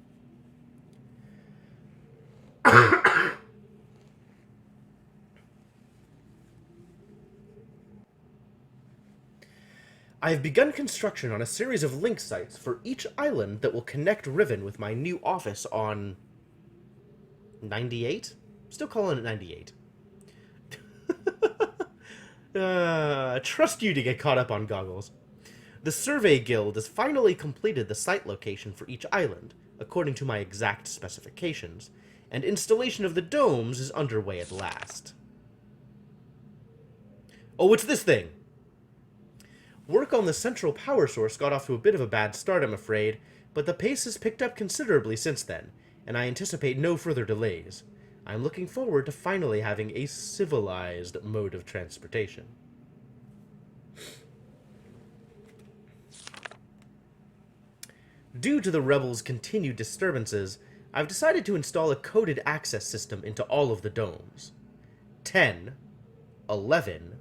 I have begun construction on a series of link sites for each island that will connect Riven with my new office on 98? Still calling it 98. Trust you to get caught up on goggles. The Survey Guild has finally completed the site location for each island, according to my exact specifications, and installation of the domes is underway at last. Oh, it's this thing! Work on the central power source got off to a bit of a bad start, I'm afraid, but the pace has picked up considerably since then, and I anticipate no further delays. I'm looking forward to finally having a civilized mode of transportation. Due to the rebels' continued disturbances, I've decided to install a coded access system into all of the domes. 10, 11,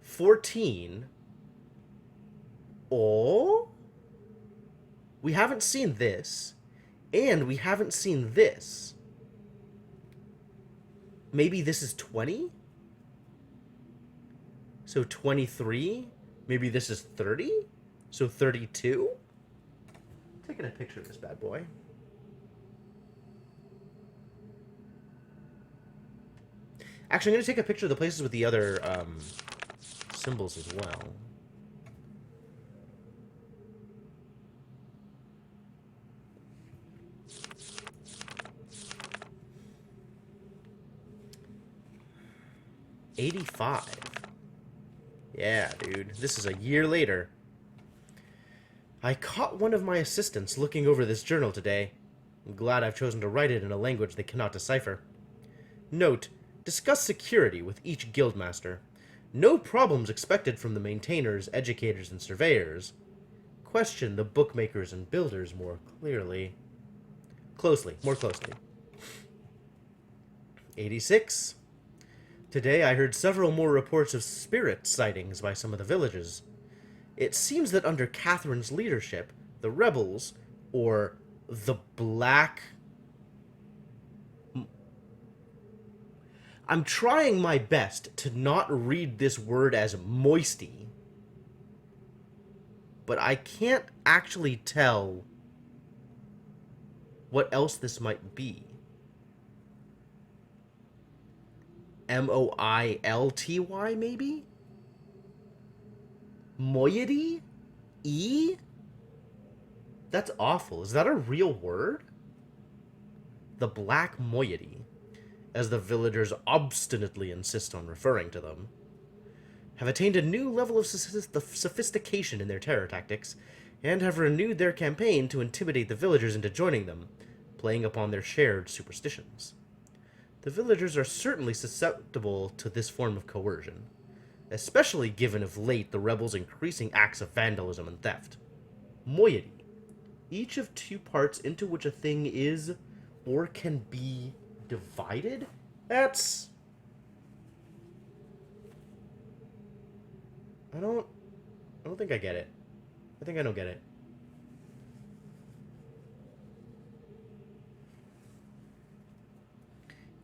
14... Oh? We haven't seen this, and we haven't seen this. Maybe this is 20? So 23? Maybe this is 30? So 32? Taking a picture of this bad boy. Actually, I'm going to take a picture of the places with the other symbols as well. '85. Yeah, dude. This is a year later. I caught one of my assistants looking over this journal today. I'm glad I've chosen to write it in a language they cannot decipher. Note, discuss security with each guildmaster. No problems expected from the maintainers, educators, and surveyors. Question the bookmakers and builders more clearly. More closely. 86. Today I heard several more reports of spirit sightings by some of the villages. It seems that under Catherine's leadership, the rebels, or the Black... I'm trying my best to not read this word as moisty, but I can't actually tell what else this might be. Moilty, maybe? Moiety? E? That's awful. Is that a real word? The Black Moiety, as the villagers obstinately insist on referring to them, have attained a new level of sophistication in their terror tactics, and have renewed their campaign to intimidate the villagers into joining them, playing upon their shared superstitions. The villagers are certainly susceptible to this form of coercion, especially given of late the rebels' increasing acts of vandalism and theft. Moiety, each of two parts into which a thing is or can be divided? That's... I don't think I get it. I think I don't get it.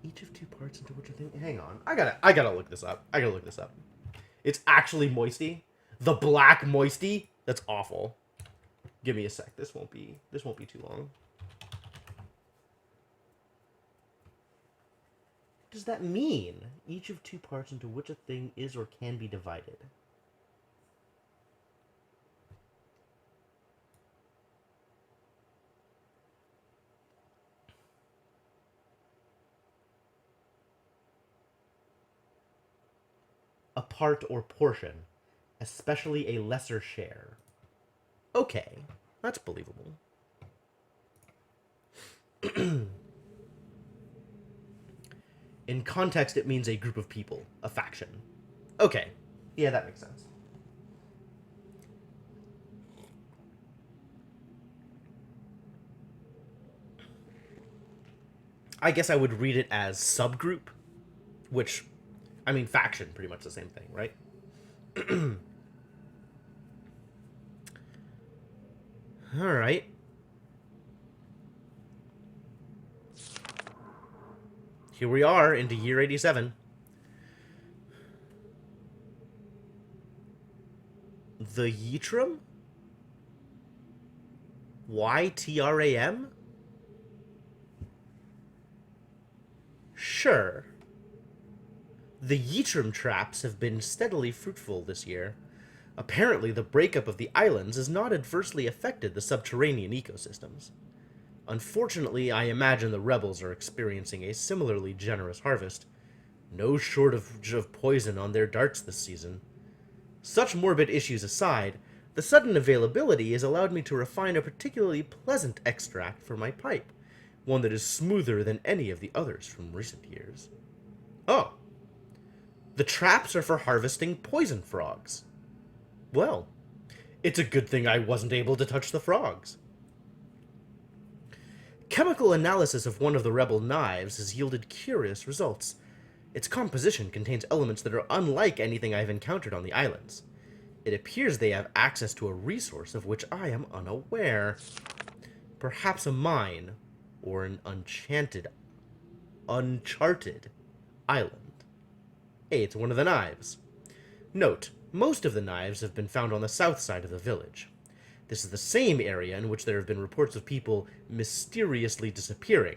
Each of two parts into which a thing... Hang on. I gotta look this up. It's actually moisty. The Black Moisty? That's awful. Give me a sec. This won't be too long. What does that mean? Each of two parts into which a thing is or can be divided. A part or portion, especially a lesser share. Okay, that's believable. In context, it means a group of people, a faction. Okay, yeah, that makes sense. I guess I would read it as subgroup, which... I mean, faction, pretty much the same thing, right? Alright. Here we are, into year 87. The Ytram? YTRAM? Sure. The Ytram traps have been steadily fruitful this year. Apparently, the breakup of the islands has not adversely affected the subterranean ecosystems. Unfortunately, I imagine the rebels are experiencing a similarly generous harvest. No shortage of poison on their darts this season. Such morbid issues aside, the sudden availability has allowed me to refine a particularly pleasant extract for my pipe, one that is smoother than any of the others from recent years. Oh. The traps are for harvesting poison frogs. Well, it's a good thing I wasn't able to touch the frogs. Chemical analysis of one of the rebel knives has yielded curious results. Its composition contains elements that are unlike anything I've encountered on the islands. It appears they have access to a resource of which I am unaware. Perhaps a mine, or an uncharted island. Hey, it's one of the knives. Note, most of the knives have been found on the south side of the village. This is the same area in which there have been reports of people mysteriously disappearing.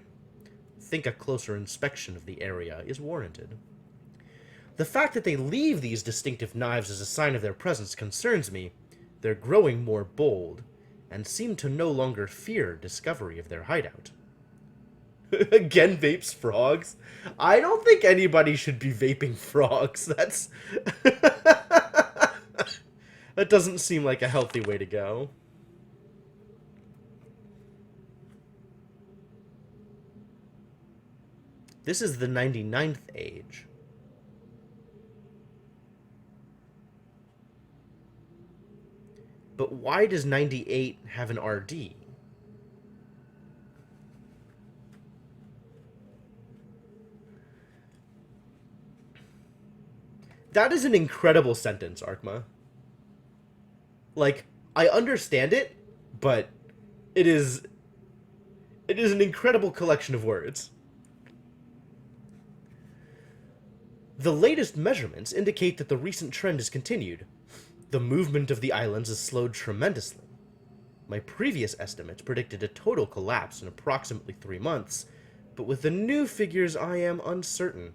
Think a closer inspection of the area is warranted. The fact that they leave these distinctive knives as a sign of their presence concerns me. They're growing more bold, and seem to no longer fear discovery of their hideout. Again, vapes frogs? I don't think anybody should be vaping frogs. That's... That doesn't seem like a healthy way to go. This is the 99th age. But why does 98 have an RD? That is an incredible sentence, Arkma. Like, I understand it, but it is an incredible collection of words. The latest measurements indicate that the recent trend is continued. The movement of the islands has slowed tremendously. My previous estimates predicted a total collapse in approximately 3 months, but with the new figures I am uncertain.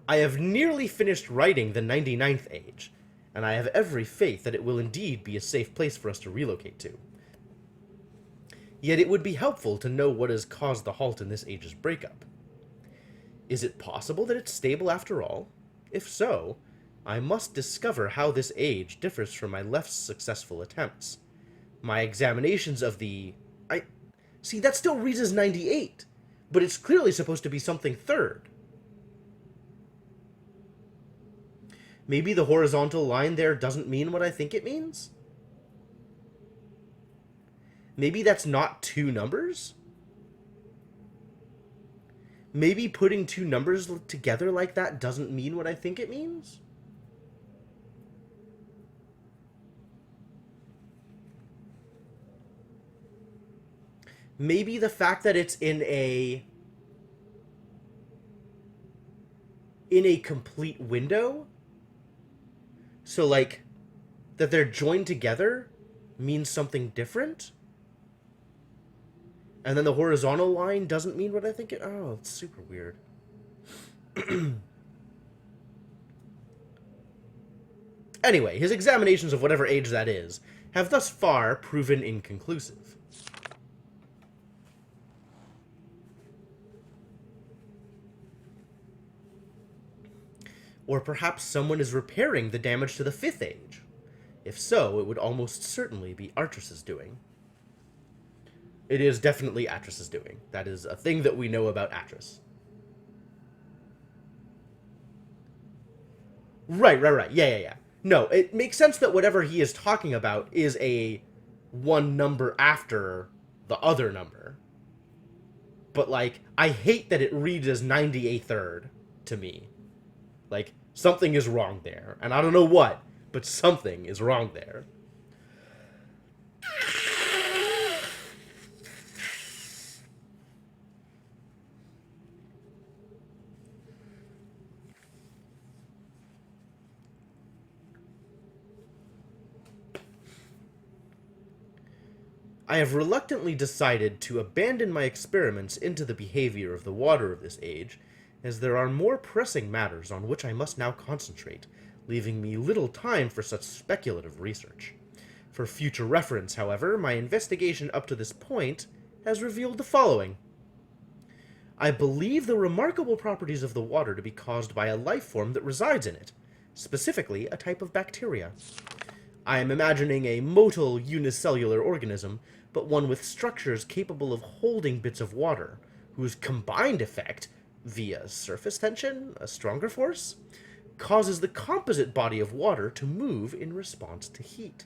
I have nearly finished writing the 99th age, and I have every faith that it will indeed be a safe place for us to relocate to. Yet it would be helpful to know what has caused the halt in this age's breakup. Is it possible that it's stable after all? If so, I must discover how this age differs from my less successful attempts. My examinations of the... See, that still reads as 98, but it's clearly supposed to be something third. Maybe the horizontal line there doesn't mean what I think it means? Maybe that's not 2 numbers? Maybe putting 2 numbers together like that doesn't mean what I think it means? Maybe the fact that it's in a complete window, so like that they're joined together, means something different? And then the horizontal line doesn't mean what I think it... Oh, it's super weird. Anyway, his examinations of whatever age that is have thus far proven inconclusive. Or perhaps someone is repairing the damage to the 5th age. If so, it would almost certainly be Artras's doing. It is definitely Atris's doing. That is a thing that we know about Atris. Right. Yeah. No, it makes sense that whatever he is talking about is a one number after the other number. But, like, I hate that it reads as 98/3 to me. Like, something is wrong there. And I don't know what, but something is wrong there. I have reluctantly decided to abandon my experiments into the behavior of the water of this age, as there are more pressing matters on which I must now concentrate, leaving me little time for such speculative research. For future reference, however, my investigation up to this point has revealed the following. I believe the remarkable properties of the water to be caused by a life form that resides in it, specifically a type of bacteria. I am imagining a motile unicellular organism, but one with structures capable of holding bits of water, whose combined effect, via surface tension, a stronger force, causes the composite body of water to move in response to heat.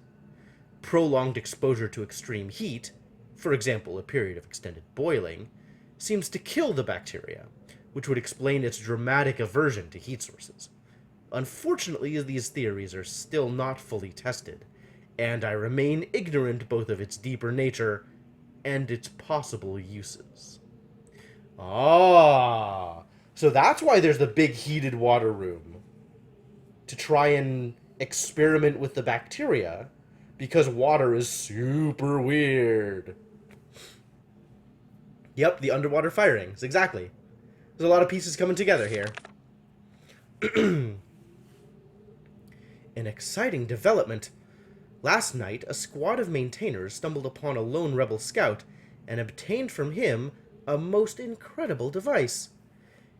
Prolonged exposure to extreme heat, for example, a period of extended boiling, seems to kill the bacteria, which would explain its dramatic aversion to heat sources. Unfortunately, these theories are still not fully tested, and I remain ignorant both of its deeper nature and its possible uses. Ah, so that's why there's the big heated water room. To try and experiment with the bacteria, because water is super weird. Yep, the underwater firings, exactly. There's a lot of pieces coming together here. An exciting development. Last night, a squad of maintainers stumbled upon a lone rebel scout and obtained from him a most incredible device.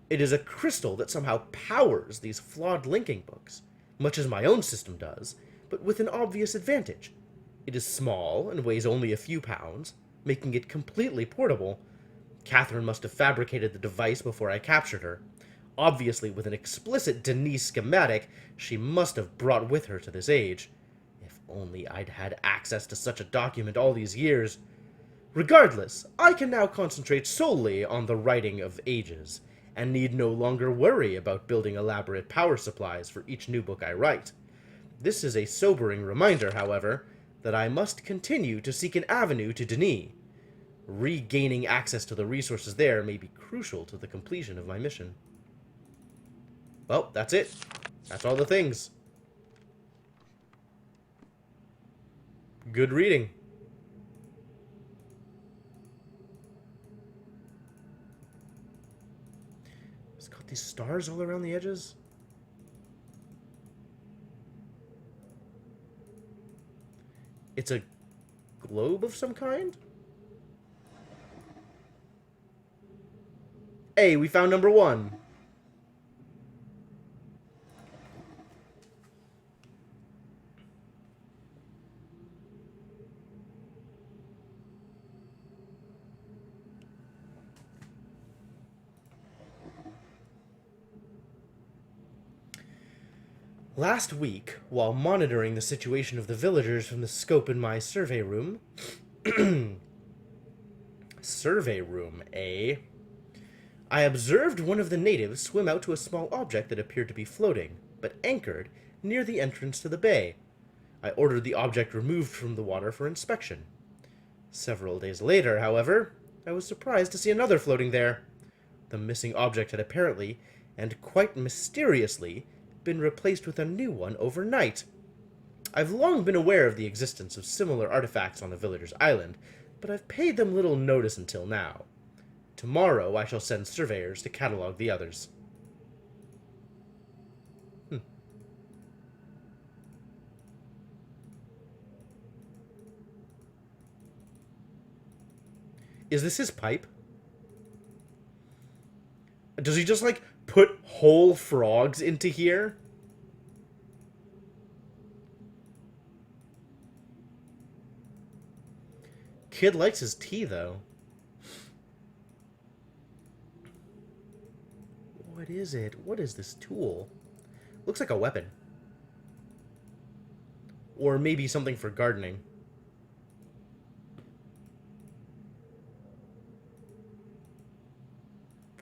It is a crystal that somehow powers these flawed linking books, much as my own system does, but with an obvious advantage. It is small and weighs only a few pounds, making it completely portable. Catherine must have fabricated the device before I captured her. Obviously, with an explicit Denise schematic, she must have brought with her to this age. If only I'd had access to such a document all these years. Regardless, I can now concentrate solely on the writing of ages, and need no longer worry about building elaborate power supplies for each new book I write. This is a sobering reminder, however, that I must continue to seek an avenue to Denis. Regaining access to the resources there may be crucial to the completion of my mission. Well, that's it. That's all the things. Good reading. It's got these stars all around the edges. It's a globe of some kind? Hey, we found number 1. Last week, while monitoring the situation of the villagers from the scope in my survey room... Survey room, eh? I observed one of the natives swim out to a small object that appeared to be floating, but anchored, near the entrance to the bay. I ordered the object removed from the water for inspection. Several days later, however, I was surprised to see another floating there. The missing object had apparently, and quite mysteriously, been replaced with a new one overnight. I've long been aware of the existence of similar artifacts on the villagers' island, but I've paid them little notice until now. Tomorrow I shall send surveyors to catalog the others. Is this his pipe? Does he just, like, put whole frogs into here? Kid likes his tea, though. What is it? What is this tool? Looks like a weapon. Or maybe something for gardening.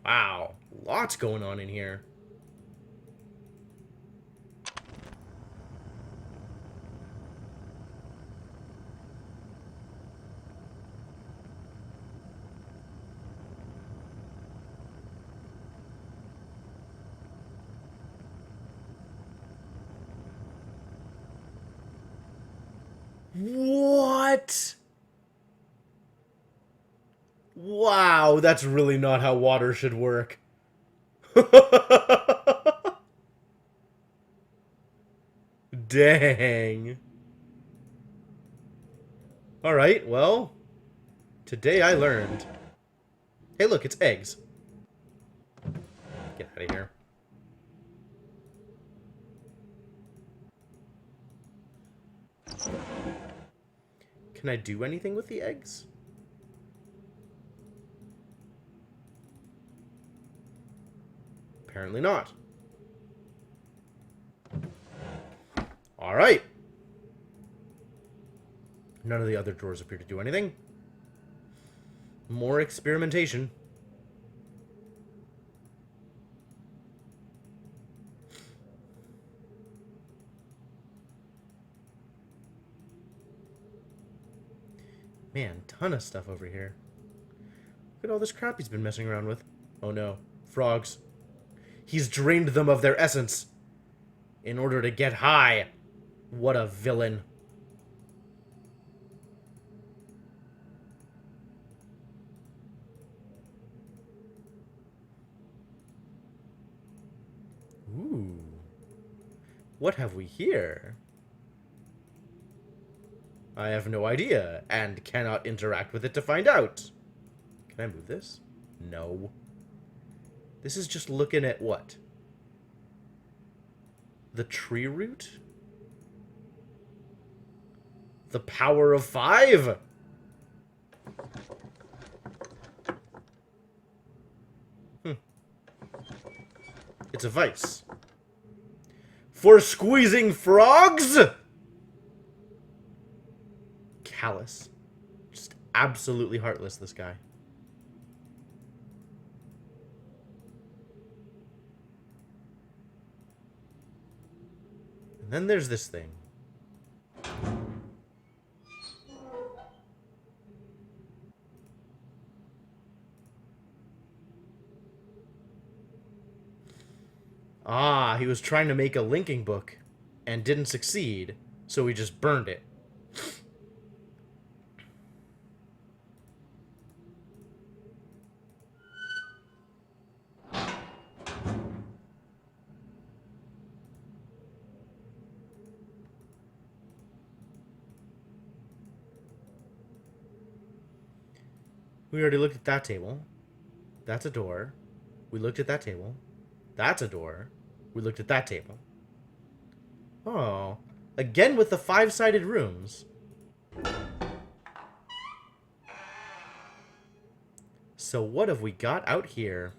Wow, lots going on in here. What? Wow, that's really not how water should work. Dang. Alright, well, today I learned. Hey, look, it's eggs. Get out of here. Can I do anything with the eggs? Apparently not. Alright. None of the other drawers appear to do anything. More experimentation. Man, ton of stuff over here. Look at all this crap he's been messing around with. Oh no. Frogs. He's drained them of their essence in order to get high. What a villain. Ooh. What have we here? I have no idea, and cannot interact with it to find out. Can I move this? No. This is just looking at what? The tree root? The power of 5? It's a vice. For squeezing frogs? Callous. Just absolutely heartless, this guy. And then there's this thing. Ah, he was trying to make a linking book and didn't succeed, so he just burned it. We already looked at that table. That's a door. We looked at that table. That's a door. We looked at that table. Oh. Again with the 5-sided rooms. So what have we got out here?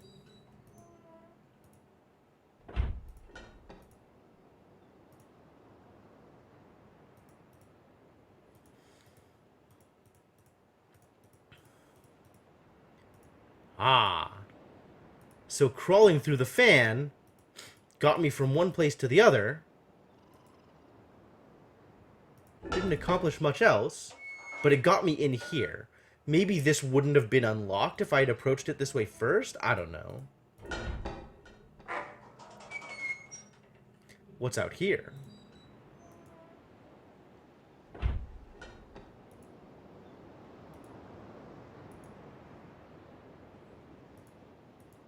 Ah. So crawling through the fan got me from one place to the other. Didn't accomplish much else, but it got me in here. Maybe this wouldn't have been unlocked if I had approached it this way first? I don't know. What's out here?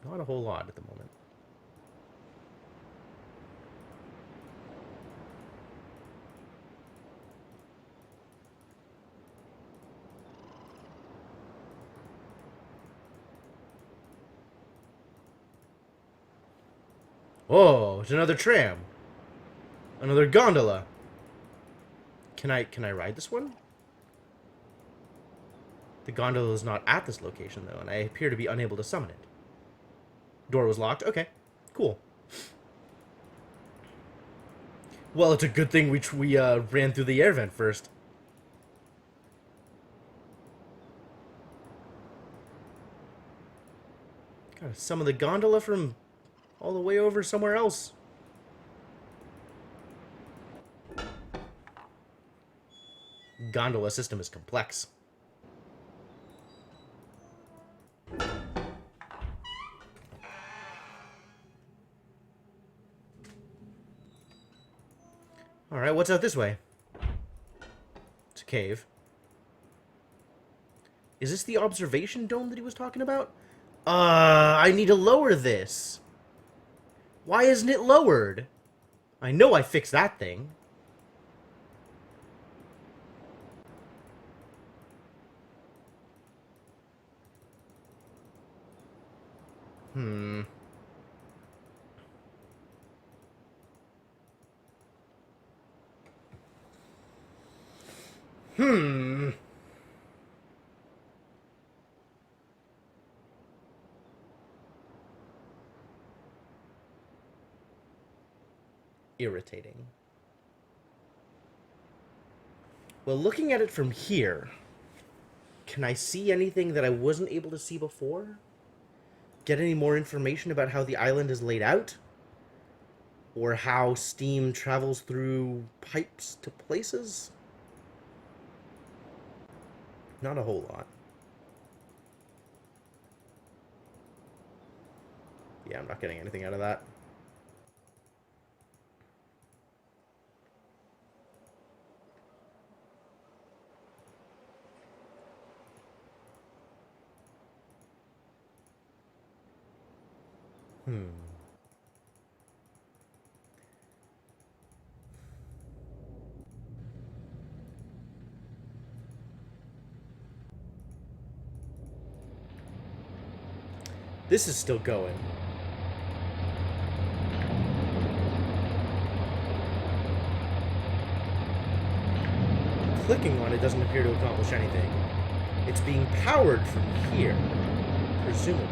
Not a whole lot at the moment. Oh, it's another tram. Another gondola. Can I ride this one? The gondola is not at this location, though, and I appear to be unable to summon it. Door was locked? Okay. Cool. Well, it's a good thing we ran through the air vent first. Gotta summon the gondola from all the way over somewhere else. Gondola system is complex. Alright, what's out this way? It's a cave. Is this the observation dome that he was talking about? I need to lower this. Why isn't it lowered? I know I fixed that thing. Hmm. Irritating. Well, looking at it from here, Can I see anything that I wasn't able to see before? Get any more information about how the island is laid out? Or how steam travels through pipes to places? Not a whole lot. Yeah, I'm not getting anything out of that. This is still going. Clicking on it doesn't appear to accomplish anything. It's being powered from here, presumably.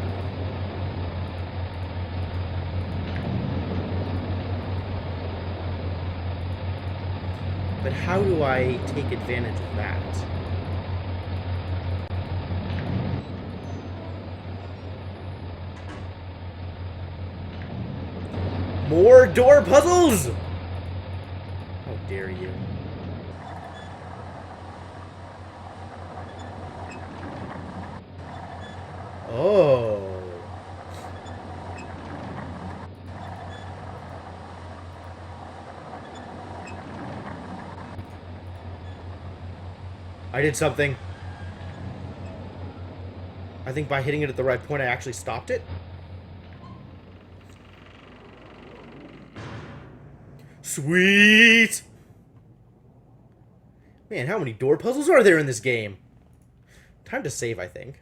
But how do I take advantage of that? More door puzzles! How dare you. Oh. I did something. I think by hitting it at the right point, I actually stopped it. Sweet! Man, how many door puzzles are there in this game? Time to save, I think.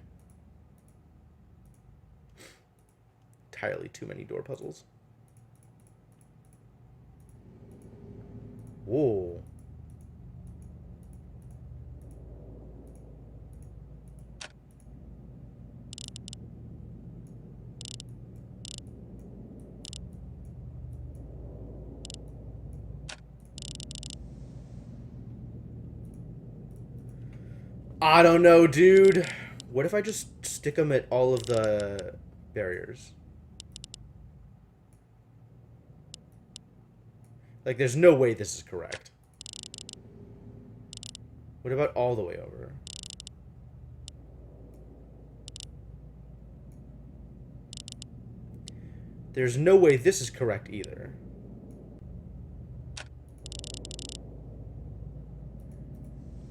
Entirely too many door puzzles. Whoa. I don't know, dude. What if I just stick them at all of the barriers? Like, there's no way this is correct. What about all the way over? There's no way this is correct either.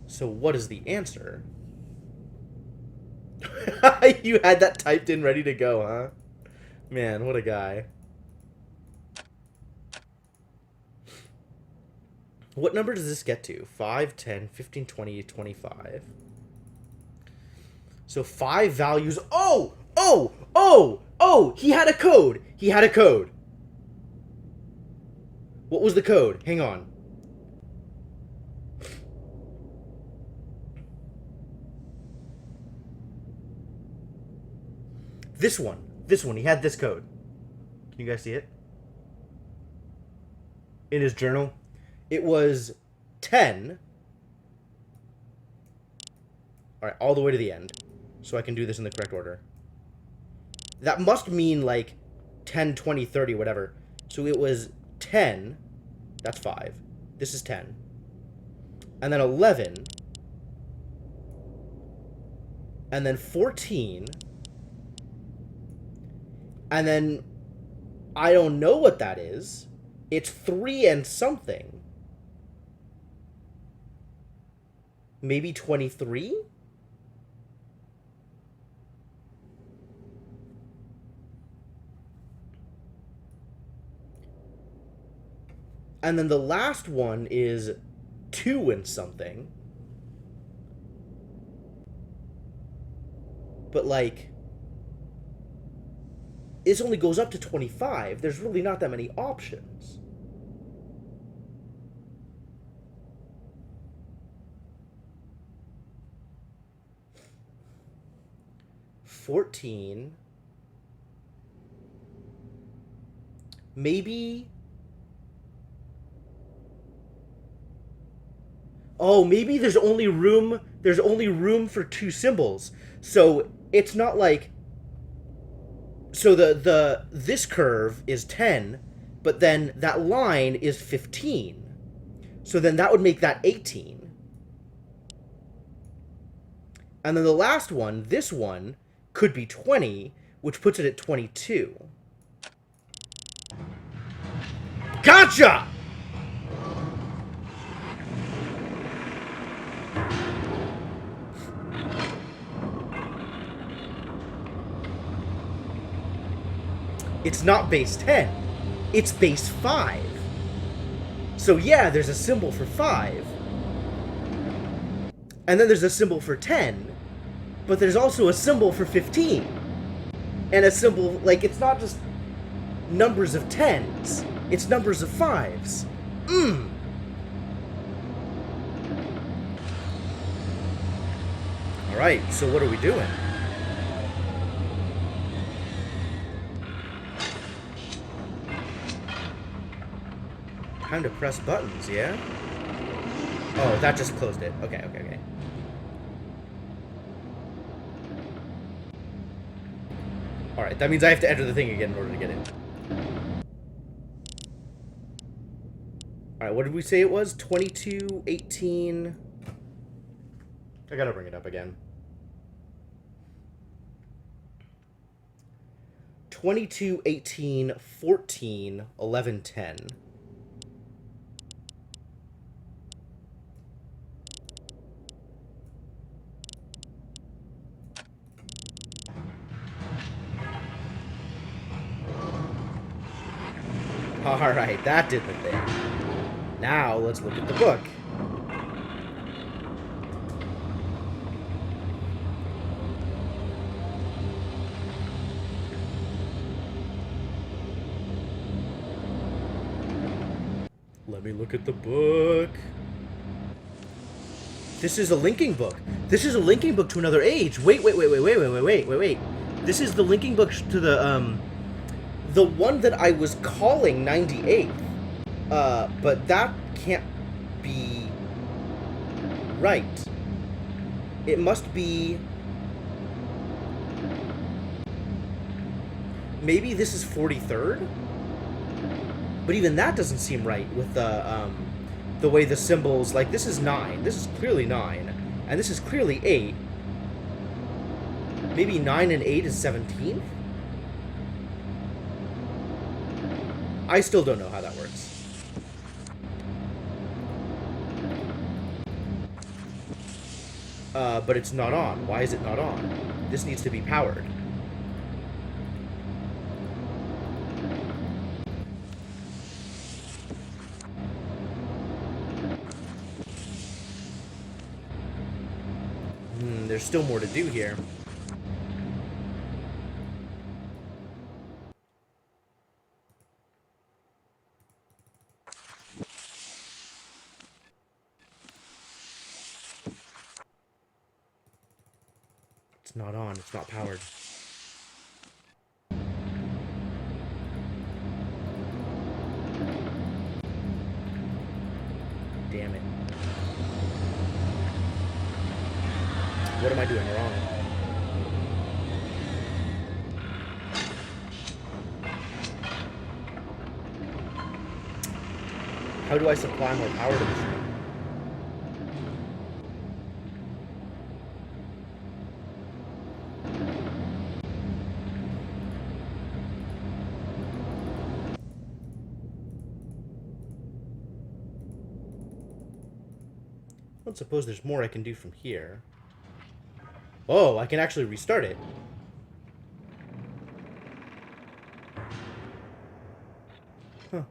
So what is the answer? You had that typed in ready to go, huh? Man, what a guy. What number does this get to? 5, 10, 15, 20, 25. So 5 values. Oh! Oh! Oh! Oh! He had a code! He had a code. What was the code? Hang on. This one. This one. He had this code. Can you guys see it? In his journal. It was 10. Alright, all the way to the end. So I can do this in the correct order. That must mean like 10, 20, 30, whatever. So it was 10. That's 5. This is 10. And then 11. And then 14. And then I don't know what that is. It's 3 and something. Maybe 23? And then the last one is 2 and something. But like, this only goes up to 25. There's really not that many options. $14. Maybe. Oh, maybe there's only room for two symbols. So it's not like, so this curve is 10, but then that line is 15. So then that would make that 18. And then the last one, this one, could be 20, which puts it at 22. Gotcha! It's not base 10. It's base 5. So yeah, there's a symbol for 5. And then there's a symbol for 10. But there's also a symbol for 15. And a symbol, like, it's not just numbers of 10s. It's numbers of 5s. Alright, so what are we doing? Time to press buttons, yeah? Oh, that just closed it. Okay. Alright, that means I have to enter the thing again in order to get in. Alright, what did we say it was? 22, 18... I gotta bring it up again. 22, 18, 14, 11, 10. Alright, that did the thing. Now, let's look at the book. Let me look at the book. This is a linking book. This is a linking book to another age. Wait. This is the linking book to the one that I was calling 98. But that can't be right. It must be... Maybe this is 43rd? But even that doesn't seem right with the way the symbols... Like, this is 9. This is clearly 9. And this is clearly 8. Maybe 9 and 8 is 17th? I still don't know how that works. But it's not on. Why is it not on? This needs to be powered. There's still more to do here. It's not on. It's not powered. Damn it. What am I doing wrong? How do I supply more power to this thing? I don't suppose there's more I can do from here. Oh, I can actually restart it. Huh.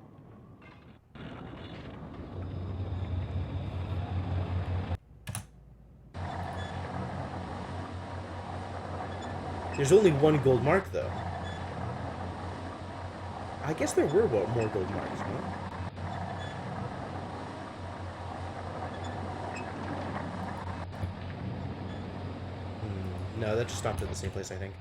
There's only one gold mark, though. I guess there were more gold marks, huh? No, that just stopped at the same place, I think.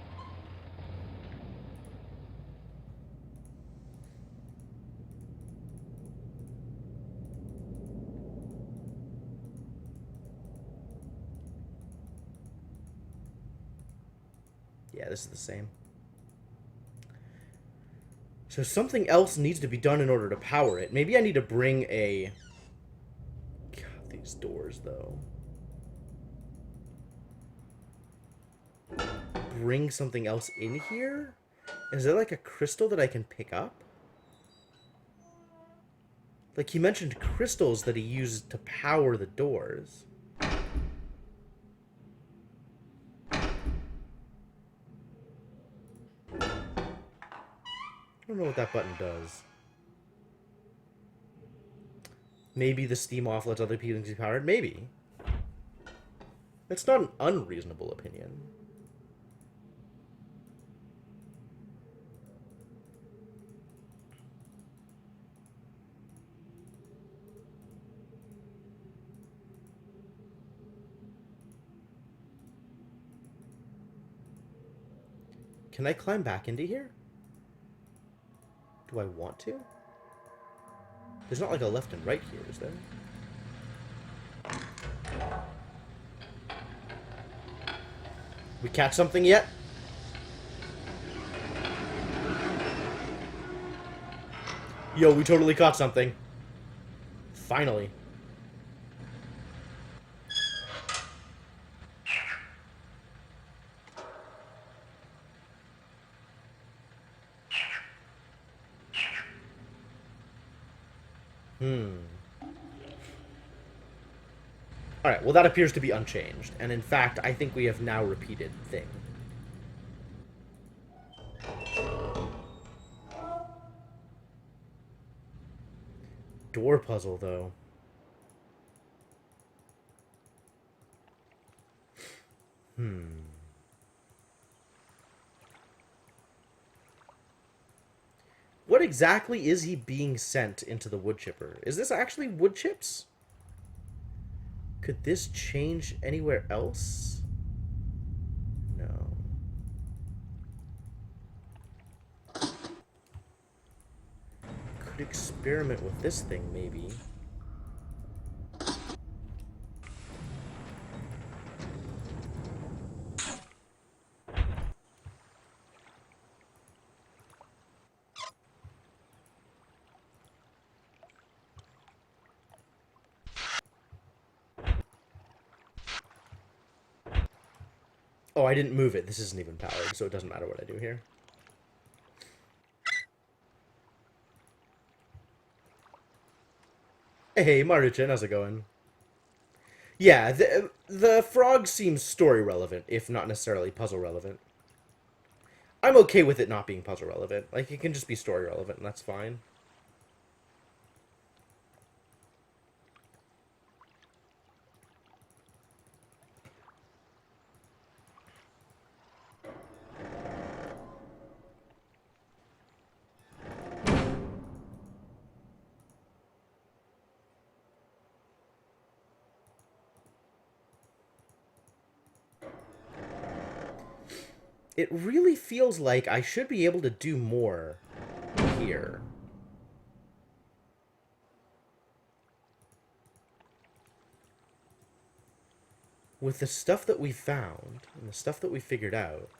Yeah, this is the same. So something else needs to be done in order to power it. Maybe I need to bring a... God, these doors, though. Bring something else in here? Is there like a crystal that I can pick up? Like, he mentioned crystals that he used to power the doors. I don't know what that button does. Maybe the steam off lets other people be powered? Maybe. That's not an unreasonable opinion. Can I climb back into here? Do I want to? There's not like a left and right here, is there? We catch something yet? Yo, we totally caught something. Finally. Alright, well that appears to be unchanged. And in fact, I think we have now repeated thing. Door puzzle, though. What exactly is he being sent into the wood chipper? Is this actually wood chips? Could this change anywhere else? No. Could experiment with this thing, maybe. Oh, I didn't move it. This isn't even powered, so it doesn't matter what I do here. Hey, Maruchan, how's it going? Yeah, the frog seems story relevant, if not necessarily puzzle relevant. I'm okay with it not being puzzle relevant. Like, it can just be story relevant, and that's fine. It really feels like I should be able to do more here. With the stuff that we found, and the stuff that we figured out.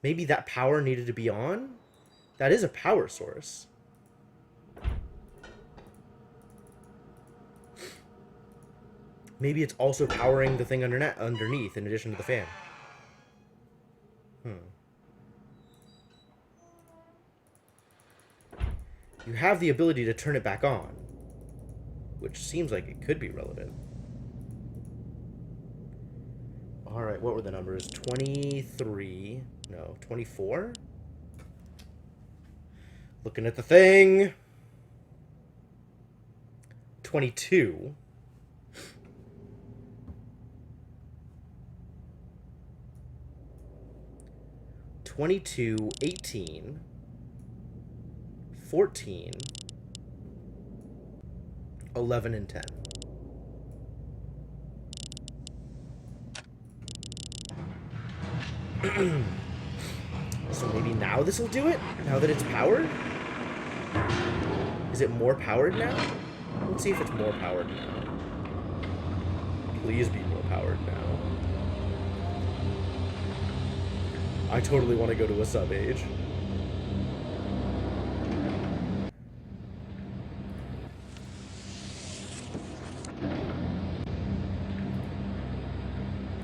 Maybe that power needed to be on? That is a power source. Maybe it's also powering the thing underneath in addition to the fan. You have the ability to turn it back on, which seems like it could be relevant. Alright, what were the numbers? 23... No, 24? Looking at the thing. 22. 22, 18, 14, 11 and 10. So maybe now this will do it? Now that it's powered? Is it more powered now? Let's see if it's more powered now. Please be more powered now. I totally want to go to a sub-age.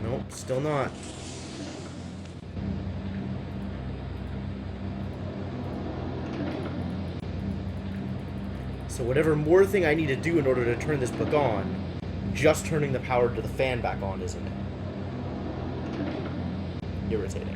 Nope, still not. So whatever more thing I need to do in order to turn this book on, just turning the power to the fan back on isn't it? Irritating.